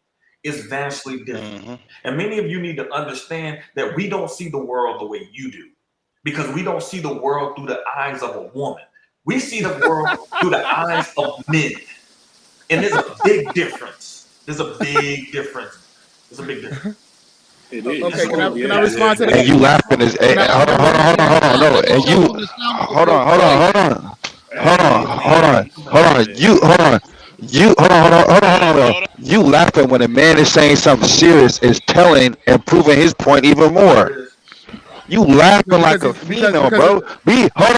It's vastly different. Mm-hmm. And many of you need to understand that we don't see the world the way you do, because we don't see the world through the eyes of a woman. We see the world through the eyes of men. And there's a big difference. There's a big difference. It is. Okay, can I respond to that? And you laughing is hold on. No, and you hold on. You laughing when a man is saying something serious, is telling and proving his point even more. You laughing like a female, bro. Be quick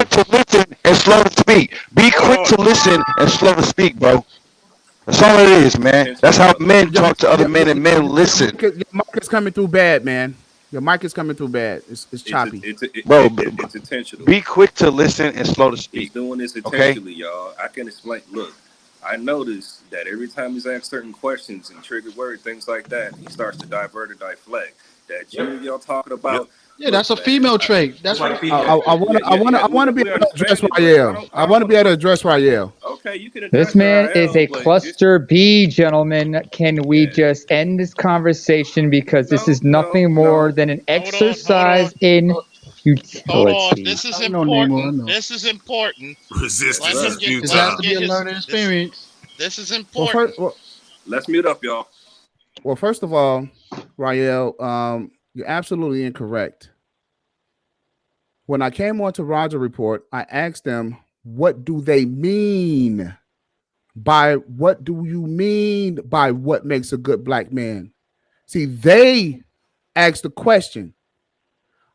to listen and slow to speak. Be quick to listen and slow to speak, bro. That's all it is, man. That's how men talk to other men, and men listen. Your mic is coming through bad, man. Your mic is coming through bad. It's choppy. It's intentional. Be quick to listen and slow to speak. He's doing this intentionally, y'all. I can explain. Look, I noticed that every time he's asked certain questions and triggered words, things like that, he starts to divert or deflect. That y'all talking about Yeah, that's a female trait. That's Like what female. I want to be able to address Rael. I want to be able to address Rael. Okay, you can This address man is Rael, a but cluster B, gentlemen. Can we just end this conversation because this is nothing more than an exercise in Hold on. futility? This is I know Namor, I important. know. This is important. Resistance Let is him get. This Let has him to be get a his. learning experience. This is Well, important. let's mute up, y'all. first of all, Rael, you're absolutely incorrect. When I came on to Roger Report, I asked them, what do they mean by what do you mean by what makes a good black man? See, they asked the question.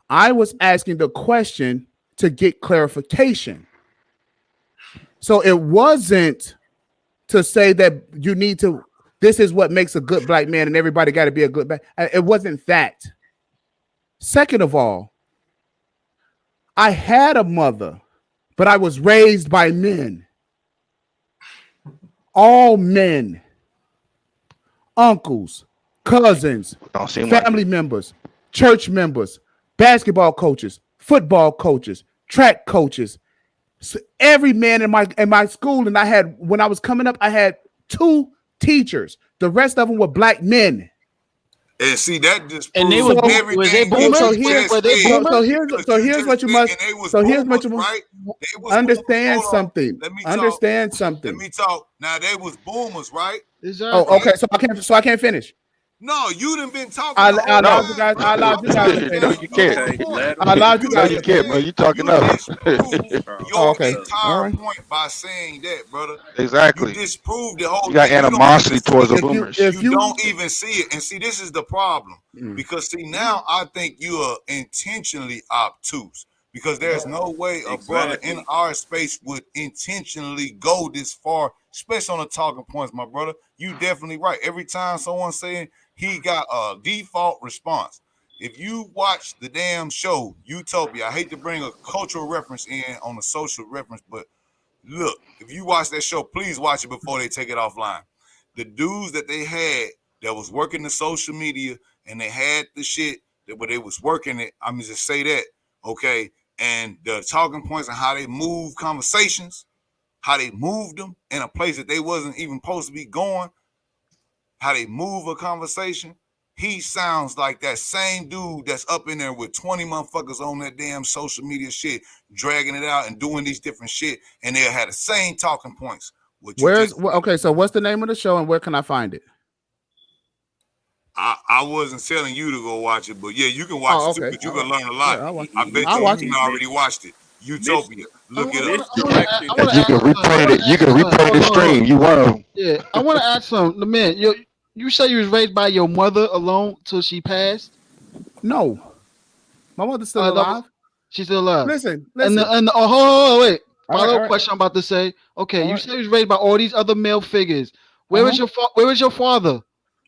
I was asking the question to get clarification. So it wasn't to say that you need to, this is what makes a good black man and everybody got to be a good black. It wasn't that. Second of all, I had a mother, but I was raised by men. All men, uncles, cousins, family members, church members, basketball coaches, football coaches, track coaches. So every man in my school, and I had, when I was coming up, I had 2 teachers. The rest of them were black men. And see, that just And they proves was everything. boomers? So Here's what you must right? understand something. Understand something. Let me talk. Now they was boomers, right? Oh, okay. So I can't finish. No, you done been talking. I allowed you guys. I allowed you guys to finish. You can't. I allowed you guys You to can't, bro. finish. You talking up. Your Okay. All entire right. point by saying that, brother. Exactly. You disproved the whole You got thing. animosity towards the boomers. You don't even see it. And see, this is the problem. Because see, now I think you are intentionally obtuse. Because there's no way a brother in our space would intentionally go this far, especially on the talking points, my brother. You definitely right. Every time someone's saying he got a default response. If you watch the damn show, Utopia, I hate to bring a cultural reference in on a social reference, but look, if you watch that show, please watch it before they take it offline. The dudes that they had that was working the social media and they had the shit that where they was working it, I'm gonna just say that, okay, and the talking points and how they move conversations, how they moved them in a place that they wasn't even supposed to be going, how they move a conversation. He sounds like that same dude that's up in there with 20 motherfuckers on that damn social media shit, dragging it out and doing these different shit, and they'll have the same talking points. Okay, so what's the name of the show and where can I find it? I wasn't telling you to go watch it, but yeah, you can watch it too, but you can learn a lot. Yeah, I bet you already watched it. Utopia. Look it up. You can replay it. You can replay the stream. You want to? Yeah, I want to ask something. Man, you say you was raised by your mother alone till she passed? No, my mother's still alive. She's still alive. Listen. Wait. All Follow-up right. question I'm about to say. Okay, All you right. say you was raised by all these other male figures. Where was your father?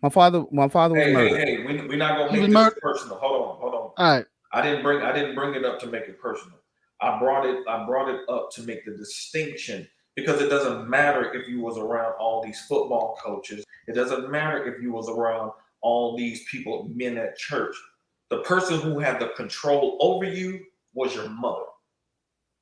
My father was murdered. Hey, we're not gonna He was make this murdered? personal. Hold on. All right. I didn't bring it up to make it personal. I brought it up to make the distinction, because it doesn't matter if you was around all these football coaches. It doesn't matter if you was around all these people, men at church. The person who had the control over you was your mother.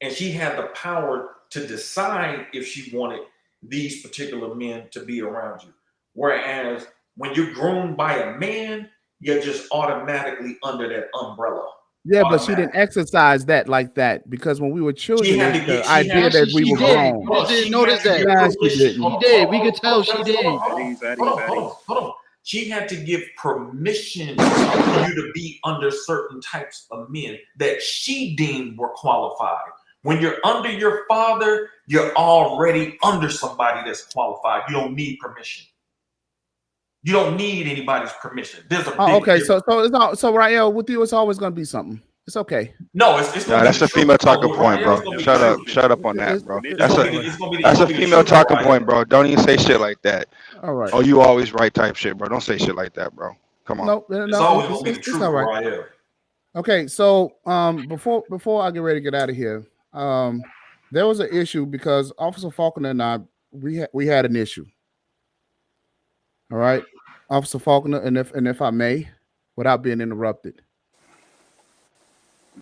And she had the power to decide if she wanted these particular men to be around you. Whereas when you're groomed by a man, you're just automatically under that umbrella. Yeah, but she didn't exercise that like that, because when we were children, the idea that we were grown. You just didn't notice that. Yeah, she didn't. She did. We could tell she did. Hold on. She had to give permission for you to be under certain types of men that she deemed were qualified. When you're under your father, you're already under somebody that's qualified. You don't need permission. You don't need anybody's permission. There's a big okay. difference. So Rael, with you, it's always going to be something. It's okay. No, it's No, that's a female talking point, bro. Shut up on that, bro. That's a female talking point, bro. Don't even say shit like that. All right. Oh, you always right type shit, bro. Don't say shit like that, bro. Come on. No, It's always gonna be the truth, all right. Rael. Okay, so before I get ready to get out of here, there was an issue because Officer Faulkner and I we had an issue. All right, Officer Faulkner, and if I may, without being interrupted.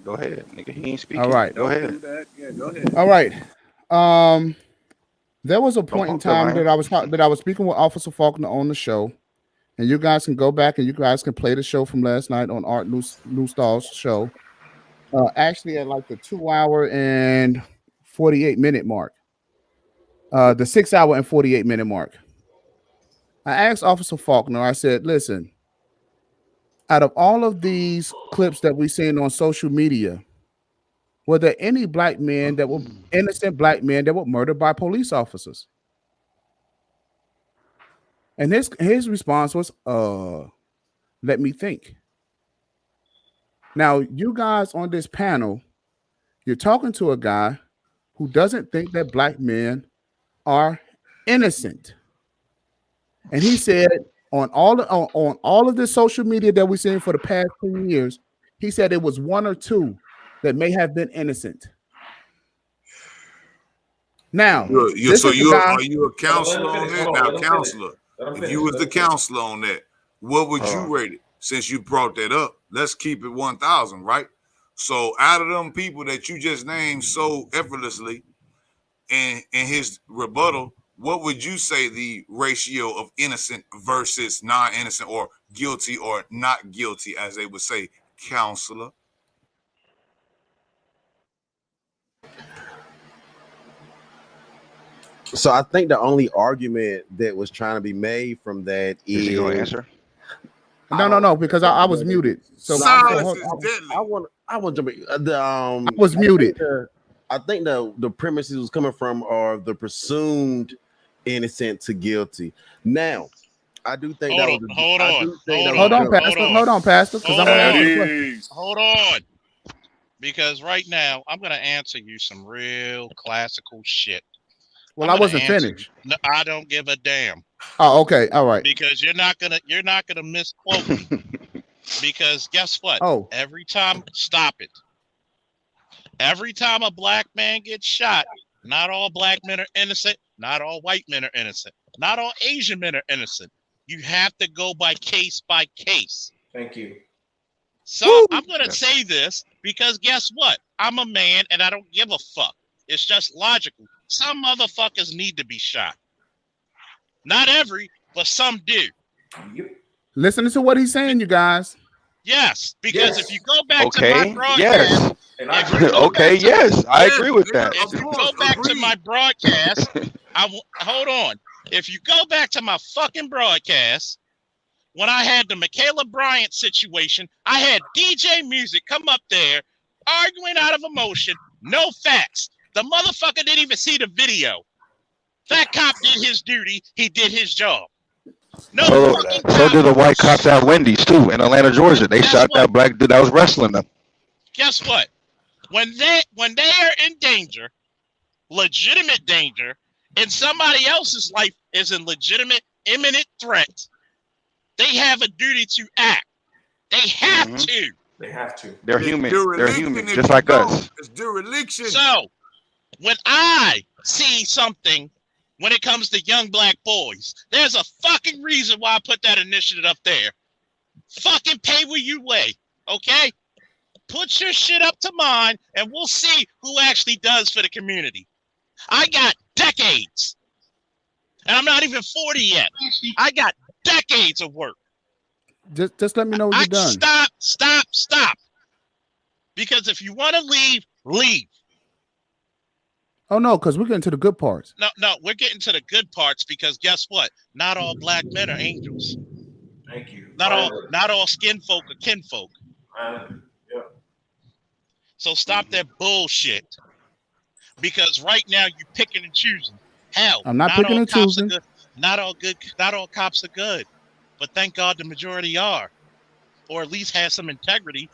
Go ahead, nigga. He ain't speaking. All right. Go Don't ahead. do that. Yeah, go ahead. All right. There was a point in pump the time line. that I was speaking with Officer Faulkner on the show, and you guys can go back and you guys can play the show from last night on Art Newstall's show. Actually, at like the 2 hour and 48-minute mark, the 6 hour and 48-minute mark. I asked Officer Faulkner. I said, "Listen, out of all of these clips that we've seen on social media, were there any black men that were innocent black men that were murdered by police officers?" And his response was, let me think. Now, you guys on this panel, you're talking to a guy who doesn't think that black men are innocent. And he said on all of the social media that we've seen for the past 10 years, he said it was one or two that may have been innocent. Now, are you a counselor on that? Now, counselor, if you was the counselor on that, what would you rate it? Since you brought that up, let's keep it 1,000, right? So out of them people that you just named so effortlessly in his rebuttal, what would you say the ratio of innocent versus non-innocent or guilty or not guilty, as they would say, counselor? So I think the only argument that was trying to be made from that is he gonna answer? No, because I was muted. So silence is deadly. I want to jump in. I was muted. I think the premises was coming from are the presumed innocent to guilty. Now, I do think Hold on, Pastor. Because I'm gonna ask you a question. Hold on. Because right now I'm gonna answer you some real classical shit. Well, I wasn't finished. No, I don't give a damn. Oh, okay, all right. Because you're not gonna misquote me. Because guess what? Every time a black man gets shot, not all black men are innocent, not all white men are innocent, not all Asian men are innocent. You have to go by case. Thank you. So I'm gonna say this because guess what? I'm a man and I don't give a fuck. It's just logical. Some motherfuckers need to be shot. Not every, but some do. Listen to what he's saying, you guys. Yes, because if you go back to my broadcast, I agree with that. If you go back to my broadcast, hold on. If you go back to my fucking broadcast, when I had the Michaela Bryant situation, I had DJ Music come up there arguing out of emotion, no facts. The motherfucker didn't even see the video. That cop did his duty. He did his job. No. So did the white cops at Wendy's too in Atlanta, Georgia. They shot that black dude that was wrestling them. Guess what? When they are in danger, legitimate danger, and somebody else's life is in legitimate, imminent threat, they have a duty to act. They have to. They have to. They're human. They're human, just like us. It's dereliction. So, when I see something, when it comes to young black boys, there's a fucking reason why I put that initiative up there. Fucking pay where you weigh, okay? Put your shit up to mine, and we'll see who actually does for the community. I got decades, and I'm not even 40 yet. I got decades of work. Just let me know when you're done. Stop. Because if you want to leave, leave. Oh no, because we're getting to the good parts. No, we're getting to the good parts because guess what? Not all black men are angels. Thank you. Not all skin folk are kinfolk. So stop that bullshit. Because right now you're picking and choosing. Hell, I'm not picking and choosing. Not all cops are good. But thank God the majority are. Or at least have some integrity.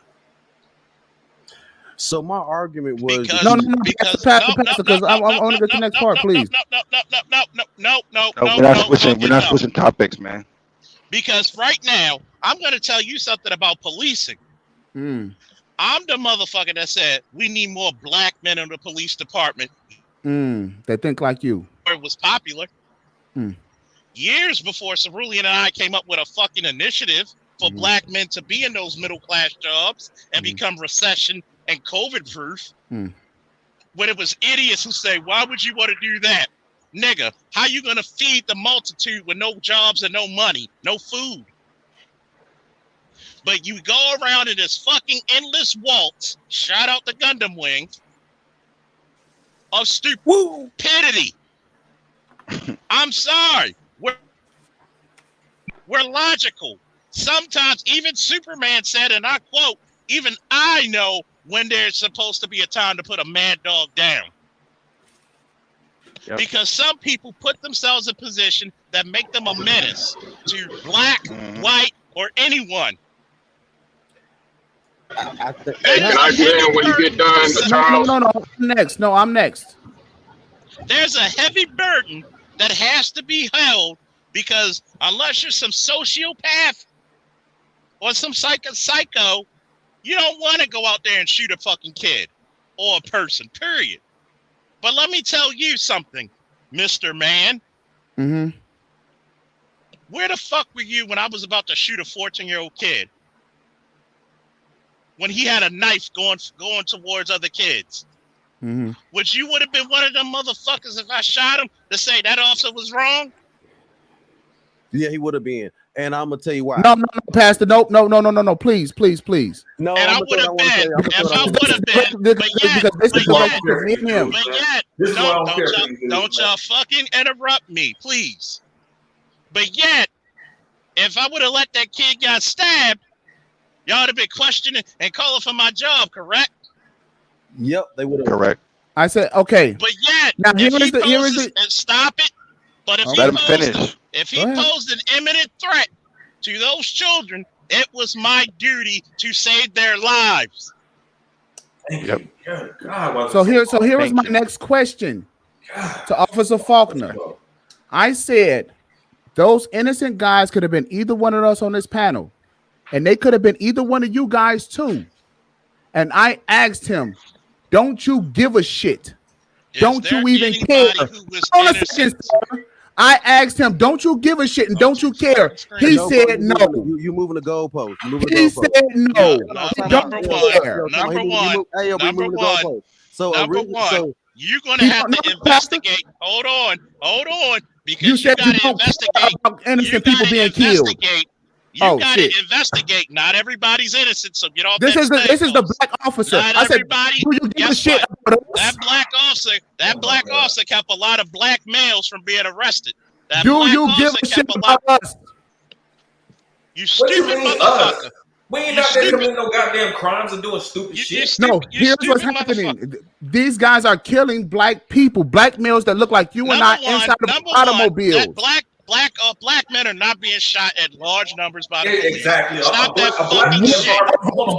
So my argument was because I want to get to the next part, please. No. We're not switching topics, man. Because right now, I'm going to tell you something about policing. I'm the motherfucker that said we need more black men in the police department. They think like you. It was popular. Years before Cerulean and I came up with a fucking initiative for black men to be in those middle class jobs and become recession and COVID proof. When it was idiots who say, why would you want to do that? Nigga, how you going to feed the multitude with no jobs and no money, no food? But you go around in this fucking endless waltz, shout out the Gundam Wing, of stupidity. I'm sorry. We're logical. Sometimes even Superman said, and I quote, even I know when there's supposed to be a time to put a mad dog down. Yep. Because some people put themselves in position that make them a menace to black, white, or anyone. Can I get in when you get done, Charles? No, I'm next. There's a heavy burden that has to be held because unless you're some sociopath or some psycho, you don't want to go out there and shoot a fucking kid or a person, period. But let me tell you something, Mr. Man. Mm-hmm. Where the fuck were you when I was about to shoot a 14-year-old kid? When he had a knife going towards other kids? Mm-hmm. Which you would have been one of them motherfuckers if I shot him to say that officer was wrong? Yeah, he would have been. And I'm gonna tell you why. No, Pastor. No. Please. No, and I would have been. If I would have been. But yet, don't y'all fucking interrupt me, please. But yet, if I would have let that kid get stabbed, y'all would have been questioning and calling for my job, correct? Yep, they would have. Correct. I said, okay. But yet, now if he poses, and stop it. But if he posed an imminent threat to those children, it was my duty to save their lives. Yep. So here is my next question to Officer Faulkner. I said those innocent guys could have been either one of us on this panel, and they could have been either one of you guys too. And I asked him, "Don't you give a shit? Don't you even care?" Hold on a second, sir. I asked him, "Don't you give a shit and don't you care?" He said no. You moving the goalpost. He said no. Number one. So you're gonna have to investigate. Hold on. Because you said you gotta investigate about innocent people being killed. You gotta investigate. Not everybody's innocent, so get off. This is the black officer. I said, do you give a shit about us? That black officer kept a lot of black males from being arrested. Do you give a shit about us? You stupid motherfucker. We ain't out there committing no goddamn crimes and doing stupid shit. No, here's what's happening. These guys are killing black people, black males that look like you and I inside of automobiles. Black men are not being shot at large numbers by the police. Exactly. Stop that fucking shit.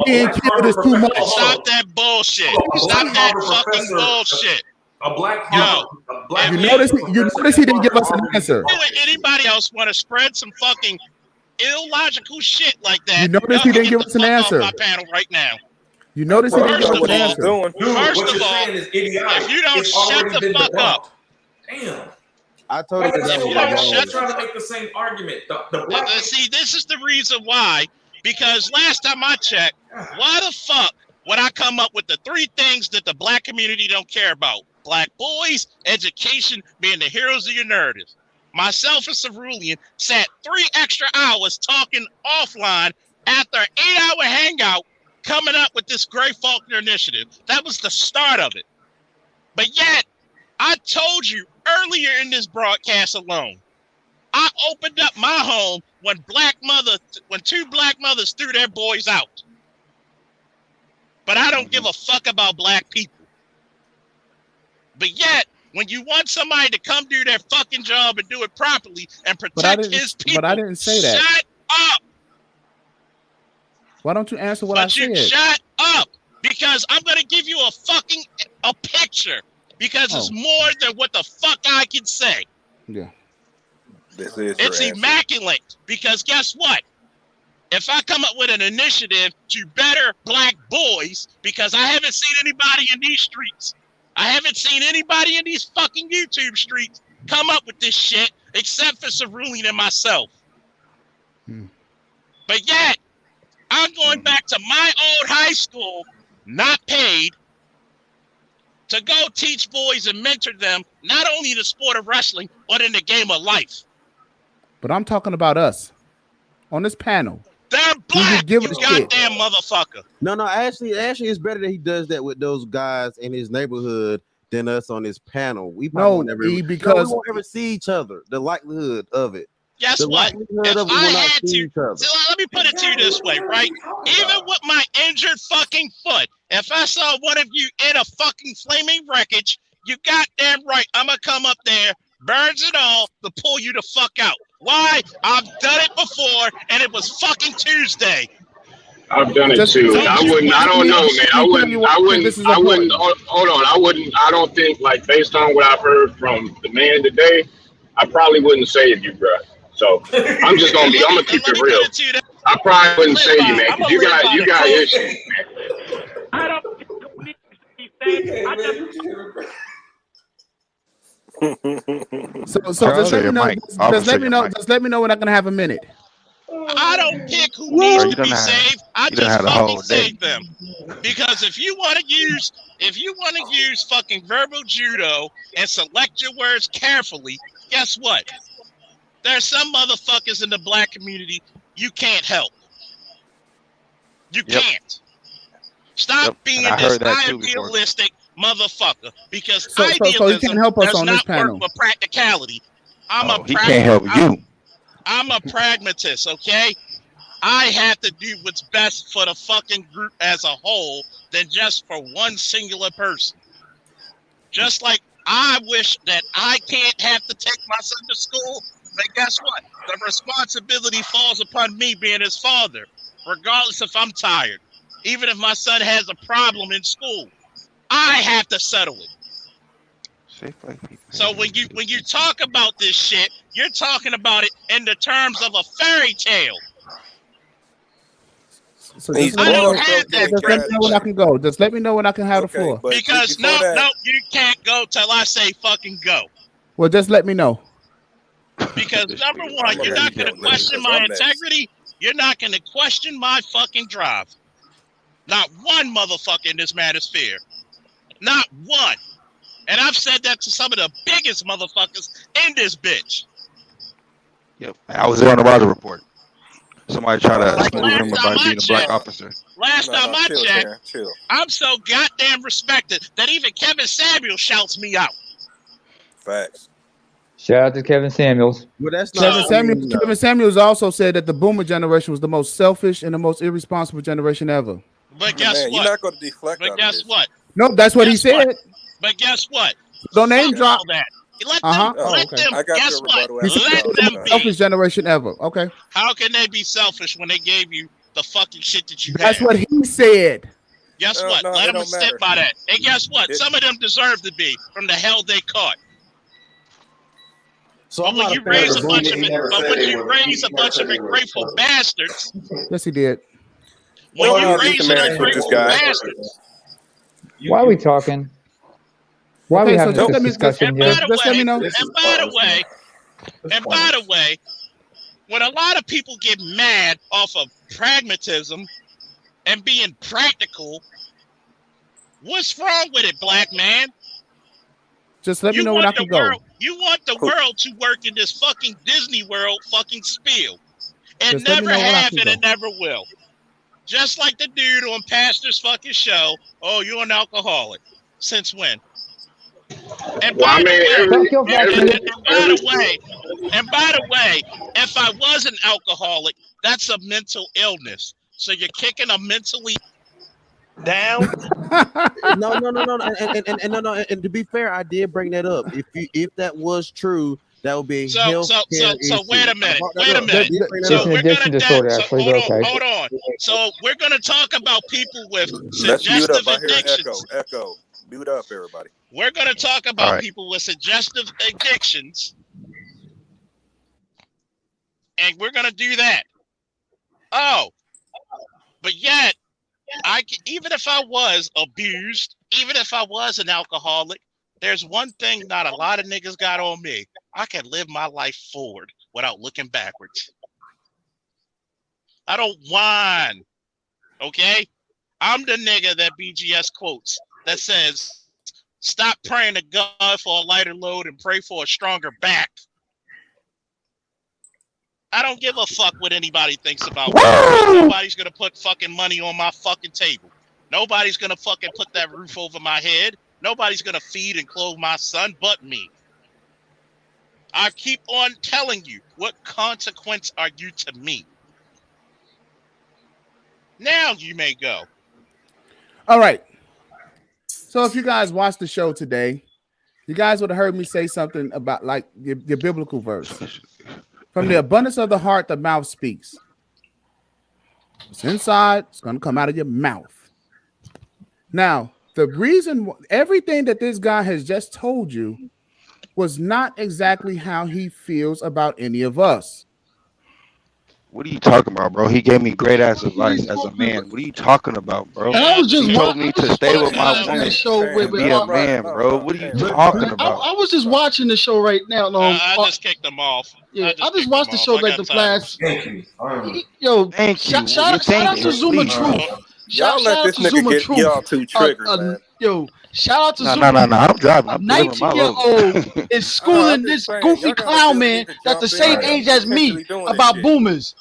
Being killed is too much. Stop that bullshit. Stop that fucking bullshit. A black you notice he didn't give us an answer. Anybody else want to spread some fucking illogical shit like that? You notice he didn't give us an answer. My panel right now. You notice he didn't give us an answer. First of all, if you don't shut the fuck up. Damn. I told you that. Trying to make the same argument. The black see, this is the reason why. Because last time I checked, why the fuck would I come up with the three things that the black community don't care about? Black boys, education, being the heroes of your narrative. Myself and Cerulean sat 3 extra hours talking offline after an 8-hour hangout, coming up with this Gray Faulkner initiative. That was the start of it. But yet, I told you earlier in this broadcast alone, I opened up my home when 2 black mothers threw their boys out. But I don't give a fuck about black people. But yet, when you want somebody to come do their fucking job and do it properly and protect his people, but I didn't say that. Shut up. Why don't you answer what I said? Shut up, because I'm gonna give you a picture. Because it's more than what the fuck I can say. Yeah. It's immaculate. Because guess what? If I come up with an initiative to better black boys, because I haven't seen anybody in these streets, I haven't seen anybody in these fucking YouTube streets come up with this shit except for Cerulean and myself. But yet, I'm going back to my old high school not paid, to go teach boys and mentor them, not only in the sport of wrestling, but in the game of life. But I'm talking about us on this panel. They're black, you shit. goddamn motherfucker. No, actually, it's better that he does that with those guys in his neighborhood than us on this panel. We probably we won't ever see each other. The likelihood of it. Guess what? If I had to, so let me put it to you this way, right? Even with my injured fucking foot, if I saw one of you in a fucking flaming wreckage, you goddamn right, I'm gonna come up there, burns it all, to pull you the fuck out. Why? I've done it before, and it was fucking Tuesday. I've done it too. I don't know, man. I wouldn't, hold on. I don't think, like, based on what I've heard from the man today, I probably wouldn't save you, bro. So I'm just I'm gonna keep it real. I probably wouldn't save you, man, because you got issues, man. I don't need to be saved. I just So just let me know when I can have a minute. I don't pick who needs to be saved. I just fucking save them. Because if you want to use fucking verbal judo and select your words carefully, guess what? There's some motherfuckers in the black community you can't help. You can't. Stop being this idealistic motherfucker, because idealism he can help us does on not this panel. work for practicality. He can't help you. I'm a pragmatist, okay? I have to do what's best for the fucking group as a whole than just for one singular person. Just like I wish that I can't have to take my son to school, but guess what? The responsibility falls upon me being his father, regardless if I'm tired. Even if my son has a problem in school, I have to settle it. So when you talk about this shit, you're talking about it in the terms of a fairy tale. So just let me know when I can go. Just let me know when I can have the floor. Because no, you can't go till I say fucking go. Well, just let me know. Because number one, you're not going to question my integrity. You're not going to question my fucking drive. Not one motherfucker in this manosphere. Not one. And I've said that to some of the biggest motherfuckers in this bitch. Yep, I was there on the Roger Report. Somebody tried to smooth him about being a black officer. Last time I checked, I'm so goddamn respected that even Kevin Samuel shouts me out. Facts. Shout out to Kevin Samuels. Well, that's Kevin Samuels also said that the boomer generation was the most selfish and the most irresponsible generation ever. But guess what? You're not going to deflect. But guess what? No, that's what he said. But guess what? Don't name drop that. Let them. Guess what? Let them be. Selfish generation ever. Okay. How can they be selfish when they gave you the fucking shit that you That's had? what he said. Guess what? Let them stick by that. And guess what? Some of them deserve to be from the hell they caught. So but when you raise a bunch of ungrateful bastards, yes, he did. When you raise ungrateful bastards, why are we talking? Why are we having this discussion here? Just let me know. And by the way, when a lot of people get mad off of pragmatism and being practical, what's wrong with it, black man? Just let me know when I can go. You want the world to work in this fucking Disney World fucking spiel. It Just let me never know when I have can and go. it never will. Just like the dude on Pastor's fucking show. Oh, you're an alcoholic. Since when? And by the way, if I was an alcoholic, that's a mental illness. So you're kicking a mentally down. No. And to be fair, I did bring that up. If that was true, that would be so wait a minute. So we're gonna hold on. So we're gonna talk about people with Let's mute suggestive up. I hear addictions. echo. Mute up, everybody. We're gonna talk about people with suggestive addictions, and we're gonna do that. Oh, but yet, even if I was abused, even if I was an alcoholic, there's one thing not a lot of niggas got on me. I can live my life forward without looking backwards. I don't whine, okay? I'm the nigga that BGS quotes that says, "Stop praying to God for a lighter load and pray for a stronger back." I don't give a fuck what anybody thinks about me. Nobody's gonna put fucking money on my fucking table. Nobody's gonna fucking put that roof over my head. Nobody's gonna feed and clothe my son but me. I keep on telling you, what consequence are you to me? Now you may go. All right. So if you guys watched the show today, you guys would have heard me say something about like your biblical verse. From the abundance of the heart, the mouth speaks. What's inside, it's going to come out of your mouth. Now, the reason, everything that this guy has just told you was not exactly how he feels about any of us. What are you talking about, bro? He gave me great ass advice as a man. What are you talking about, bro? I was just he told me to stay with my woman and be a man, bro. What are you talking about? I was just watching the show right now. I just kicked them off. Yeah, I just watched the show like the last. Thank you. Yo, thank you. Shout out to Zuma Truth. Y'all let this nigga get y'all too triggered, man. Yo, shout out to No, Zuma. no. I'm driving. I'm 19-year-old is schooling this goofy clown man that's the same age as me about boomers.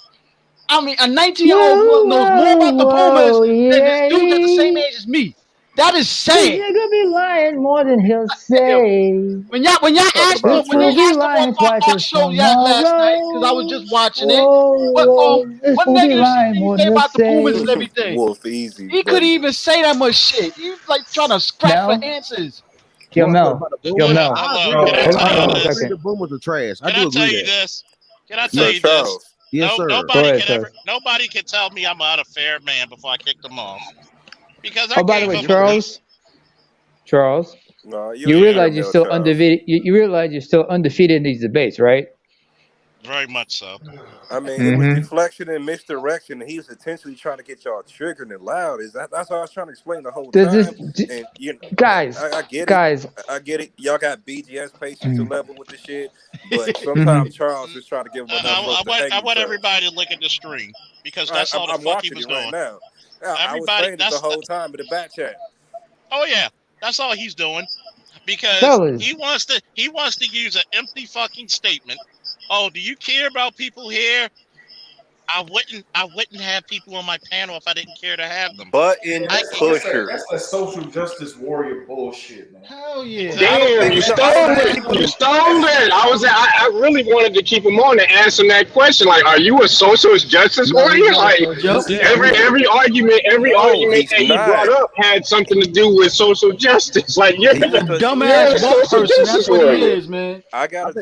I mean, a 19-year-old knows more about the boomers than this dude that's the same age as me. That is sad. He's gonna be lying more than he'll say. When y'all asked him on our show last night, because I was just watching it. What negative shit did he say about the boomers and everything? Wolf, easy. He couldn't even say that much shit. He was like trying to scratch for answers. Yo, Mel. The boomers are trash. Can I tell you this? Can I tell you this? Yes, sir. Nobody can tell me I'm not a fair man before I kick them off. Because by the way, Charles, no, you realize you're still undefeated. You realize you're still undefeated in these debates, right? Very much so. I mean, it was deflection and misdirection. And he was intentionally trying to get y'all triggered and loud. That's what I was trying to explain the whole time. And, you know, guys, I get guys, it. I get it. Y'all got BGS patience to level with the shit, but sometimes Charles is trying to give him I want everybody to look at the stream because that's all the fuck he was doing. Right now. I was saying it the whole time in the back chat. Oh yeah, that's all he's doing because he wants to use an empty fucking statement. Oh, do you care about people here? I wouldn't have people on my panel if I didn't care to have them. Button pusher. That's that social justice warrior bullshit, man. Hell yeah. Damn, you stole it. You stole it. I really wanted to keep him on to answer that question. Like, are you a social justice warrior? Like, every argument that you brought up had something to do with social justice. Like, you're the dumbass person. That's what it is, man. I got to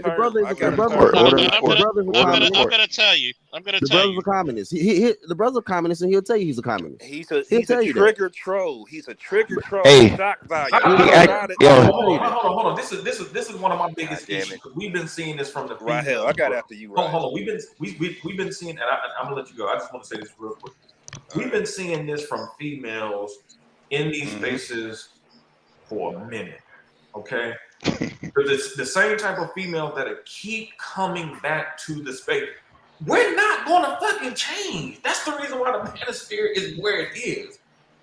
I'm gonna tell you. The brother's a communist. The brother's a communist, and he'll tell you he's a communist. He's a trigger troll. He's a trigger troll. Hey, shock value. Hold on. This is one of my biggest issues. We've been seeing this from the Rahel, I got after you. Hold on. We've been seeing, and I'm gonna let you go. I just want to say this real quick. We've been seeing this from females in these spaces for a minute. Okay. It's the same type of female that keep coming back to the space. We're not gonna fucking change. That's the reason why the manosphere is where it is.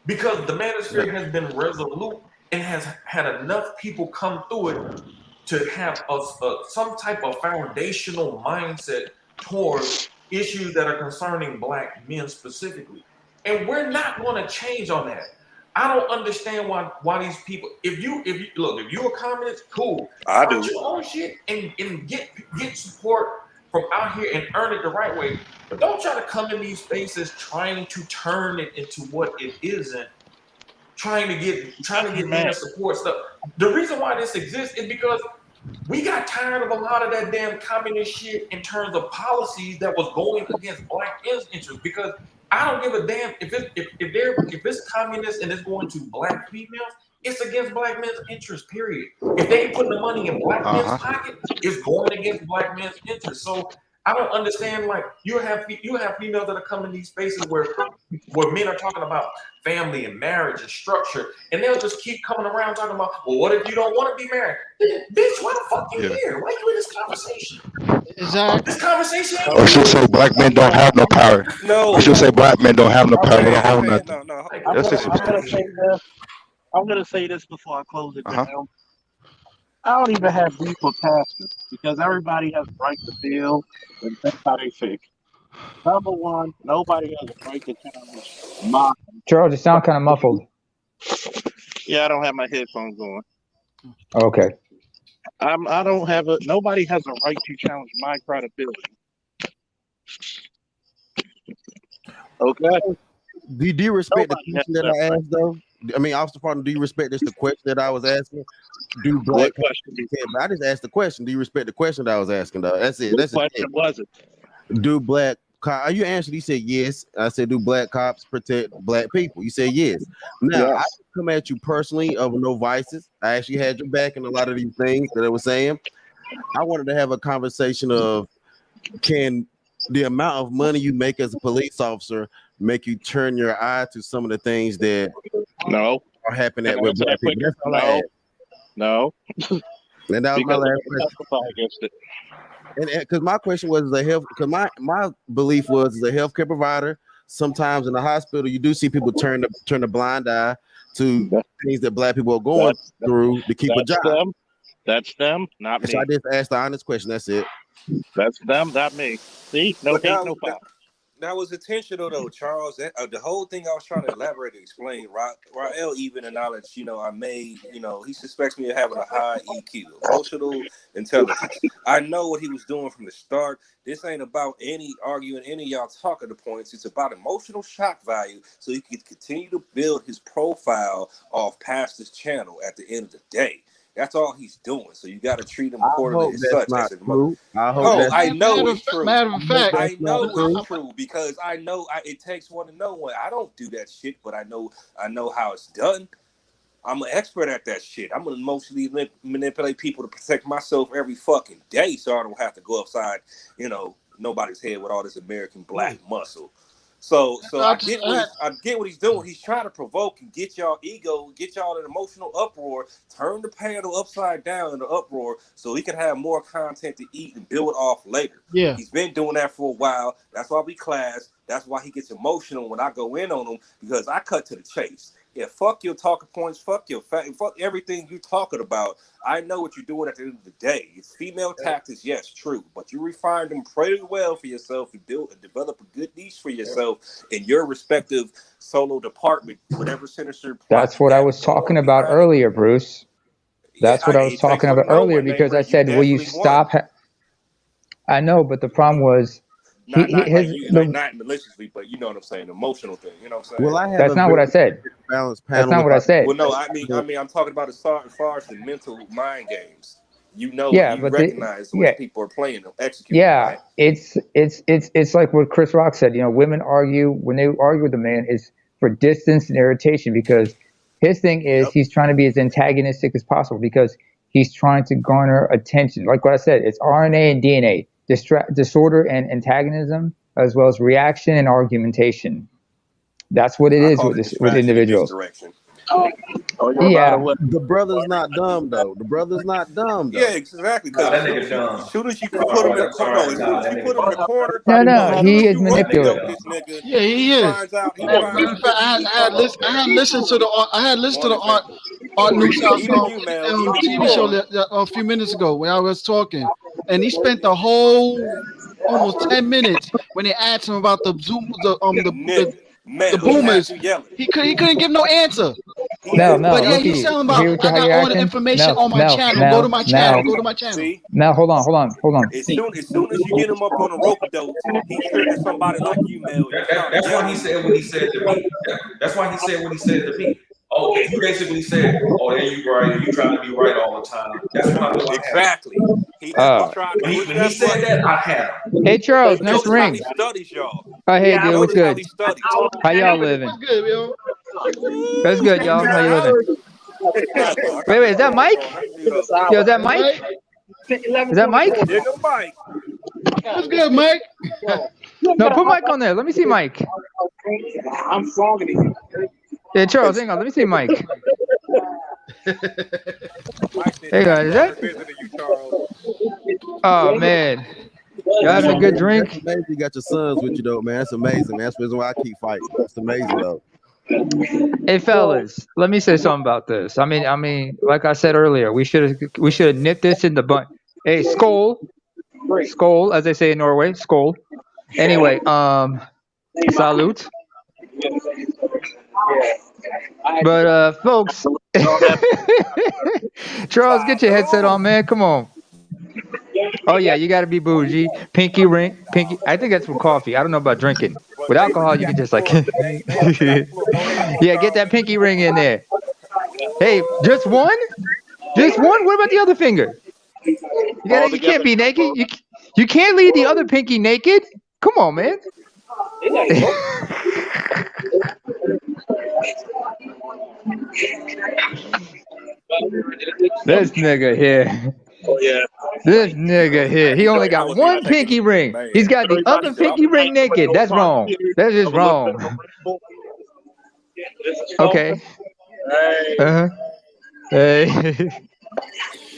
Because the manosphere has been resolute and has had enough people come through it to have some type of foundational mindset towards issues that are concerning Black men specifically. And we're not gonna change on that. I don't understand why these people. If you're a communist, cool. I do your own shit and get support from out here and earn it the right way. But don't try to come in these spaces trying to turn it into what it isn't. Trying to get man support stuff. The reason why this exists is because we got tired of a lot of that damn communist shit in terms of policies that was going against Black interests. Because I don't give a damn if it's communist and it's going to Black females, it's against Black men's interests, period. If they ain't putting the money in Black men's pocket, it's going against Black men's interests. So I don't understand. Like you have females that are coming to these spaces where men are talking about family and marriage and structure, and they'll just keep coming around talking about, well, what if you don't want to be married? Bitch, why the fuck you here? Why you in this conversation? Exactly. This conversation. Or she'll say black men don't have no power. No. Or she'll say black men don't have no power. They don't own nothing. No. I'm gonna say this before I close it down. I don't even have beef with pastors because everybody has a right to feel and think how they think. Number one, nobody has a right to challenge my. Charles, you sound kind of muffled. Yeah, I don't have my headphones on. Okay. Nobody has a right to challenge my credibility. Okay. Do you respect the question that I asked, though? I mean, Officer Partner, do you respect this? The question that I was asking? What question? I just asked the question. Do you respect the question that I was asking, though? That's it. What question was it? Do black cops? You answered. You said yes. I said, do black cops protect black people? You said yes. Now, I didn't come at you personally of no vices. I actually had your back in a lot of these things that I was saying. I wanted to have a conversation of, can the amount of money you make as a police officer make you turn your eye to some of the things that are happening with black people? That's all I asked. No. And that was my last question. Testify against it. And because my question was, because my belief was, as a healthcare provider, sometimes in the hospital you do see people turn a blind eye to things that black people are going through to keep a job. That's them, not me. So I just asked the honest question. That's it. That's them, not me. See, no hate, no foul. That was intentional, though, Charles. The whole thing I was trying to elaborate and explain. Rael even acknowledged, I made, he suspects me of having a high EQ, emotional intelligence. I know what he was doing from the start. This ain't about arguing any of y'all talking the points. It's about emotional shock value, so he could continue to build his profile off past this channel at the end of the day. That's all he's doing. So you got to treat him accordingly as such. I know it's true. Matter of fact, I know it's true because I know it takes one to know one. I don't do that shit, but I know how it's done. I'm an expert at that shit. I'm gonna emotionally manipulate people to protect myself every fucking day, so I don't have to go upside, nobody's head with all this American black muscle. So I get what he's doing. He's trying to provoke and get y'all ego, get y'all in emotional uproar, turn the panel upside down in the uproar so he can have more content to eat and build off later. Yeah. He's been doing that for a while. That's why we clash. That's why he gets emotional when I go in on him, because I cut to the chase. Yeah, fuck your talking points, fuck your fuck everything you're talking about. I know what you're doing at the end of the day. It's female tactics, yes, true, but you refined them pretty well for yourself and build and develop a good niche for yourself in your respective solo department, whatever sinister. That's what I was talking about earlier, Bruce. That's what I was talking about earlier, because I said, will you stop? I know, but the problem was, not maliciously, but you know what I'm saying, emotional thing. You know what I'm saying? Well, that's not what I said. That's not what I said. Well, no, I mean, I'm talking about as far as the mental mind games. You but recognize when people are playing them, executing. Yeah, right? It's like what Chris Rock said. Women argue when they argue with a man is for distance and irritation, because his thing is he's trying to be as antagonistic as possible because he's trying to garner attention. Like what I said, it's RNA and DNA. Disorder and antagonism, as well as reaction and argumentation. That's what it is with individuals. Yeah, the brother's not dumb though. Yeah, exactly. As soon as you put him in the corner, no, he is manipulative. Yeah, he is. I had listened to the Art Newshouse TV show a few minutes ago when I was talking, and he spent the whole almost 10 minutes when they asked him about the boomers. He couldn't give no answer. No, but yeah, he's telling about I got all the information on my channel. Go to my channel. Now hold on. As soon as you get him up on a rope dope, he triggers somebody like you, Mel. That's why he said what he said to me. That's why he said what he said to me. Oh, you basically said, "Oh, yeah, you right. You trying to be right all the time." That's what I know. Exactly. When he said that, I had him. Hey, Charles, nice ring. Studies, y'all. Oh, hey, dude, what's good? How y'all living? That's good, yo. That's good, y'all. How you living? Wait, is that Mike? Yo, is that Mike? Is that Mike? Yeah, Mike. What's good, Mike? No, put Mike on there. Let me see Mike. I'm stronger than you. Yeah, Charles, hang on. Let me see Mike. Hey guys, is that? Oh man, you having a good drink? That's amazing. You got your sons with you though, man. That's amazing, man. That's the reason why I keep fighting. It's amazing though. Hey fellas, let me say something about this. I mean, like I said earlier, we should have nipped this in the butt. Hey, skål, as they say in Norway, skål. Anyway, salute. But folks, Charles, get your headset on, man. Come on. Oh yeah, you gotta be bougie. Pinky ring, pinky. I think that's for coffee. I don't know about drinking. With alcohol, you can just like, yeah, get that pinky ring in there. Hey, just one? Just one? What about the other finger? You can't be naked. You can't leave the other pinky naked. Come on, man. This nigga here. Oh yeah. This nigga here. He only got one pinky ring. He's got the other pinky ring naked. That's wrong. That's just wrong. Okay. Uh-huh. Hey.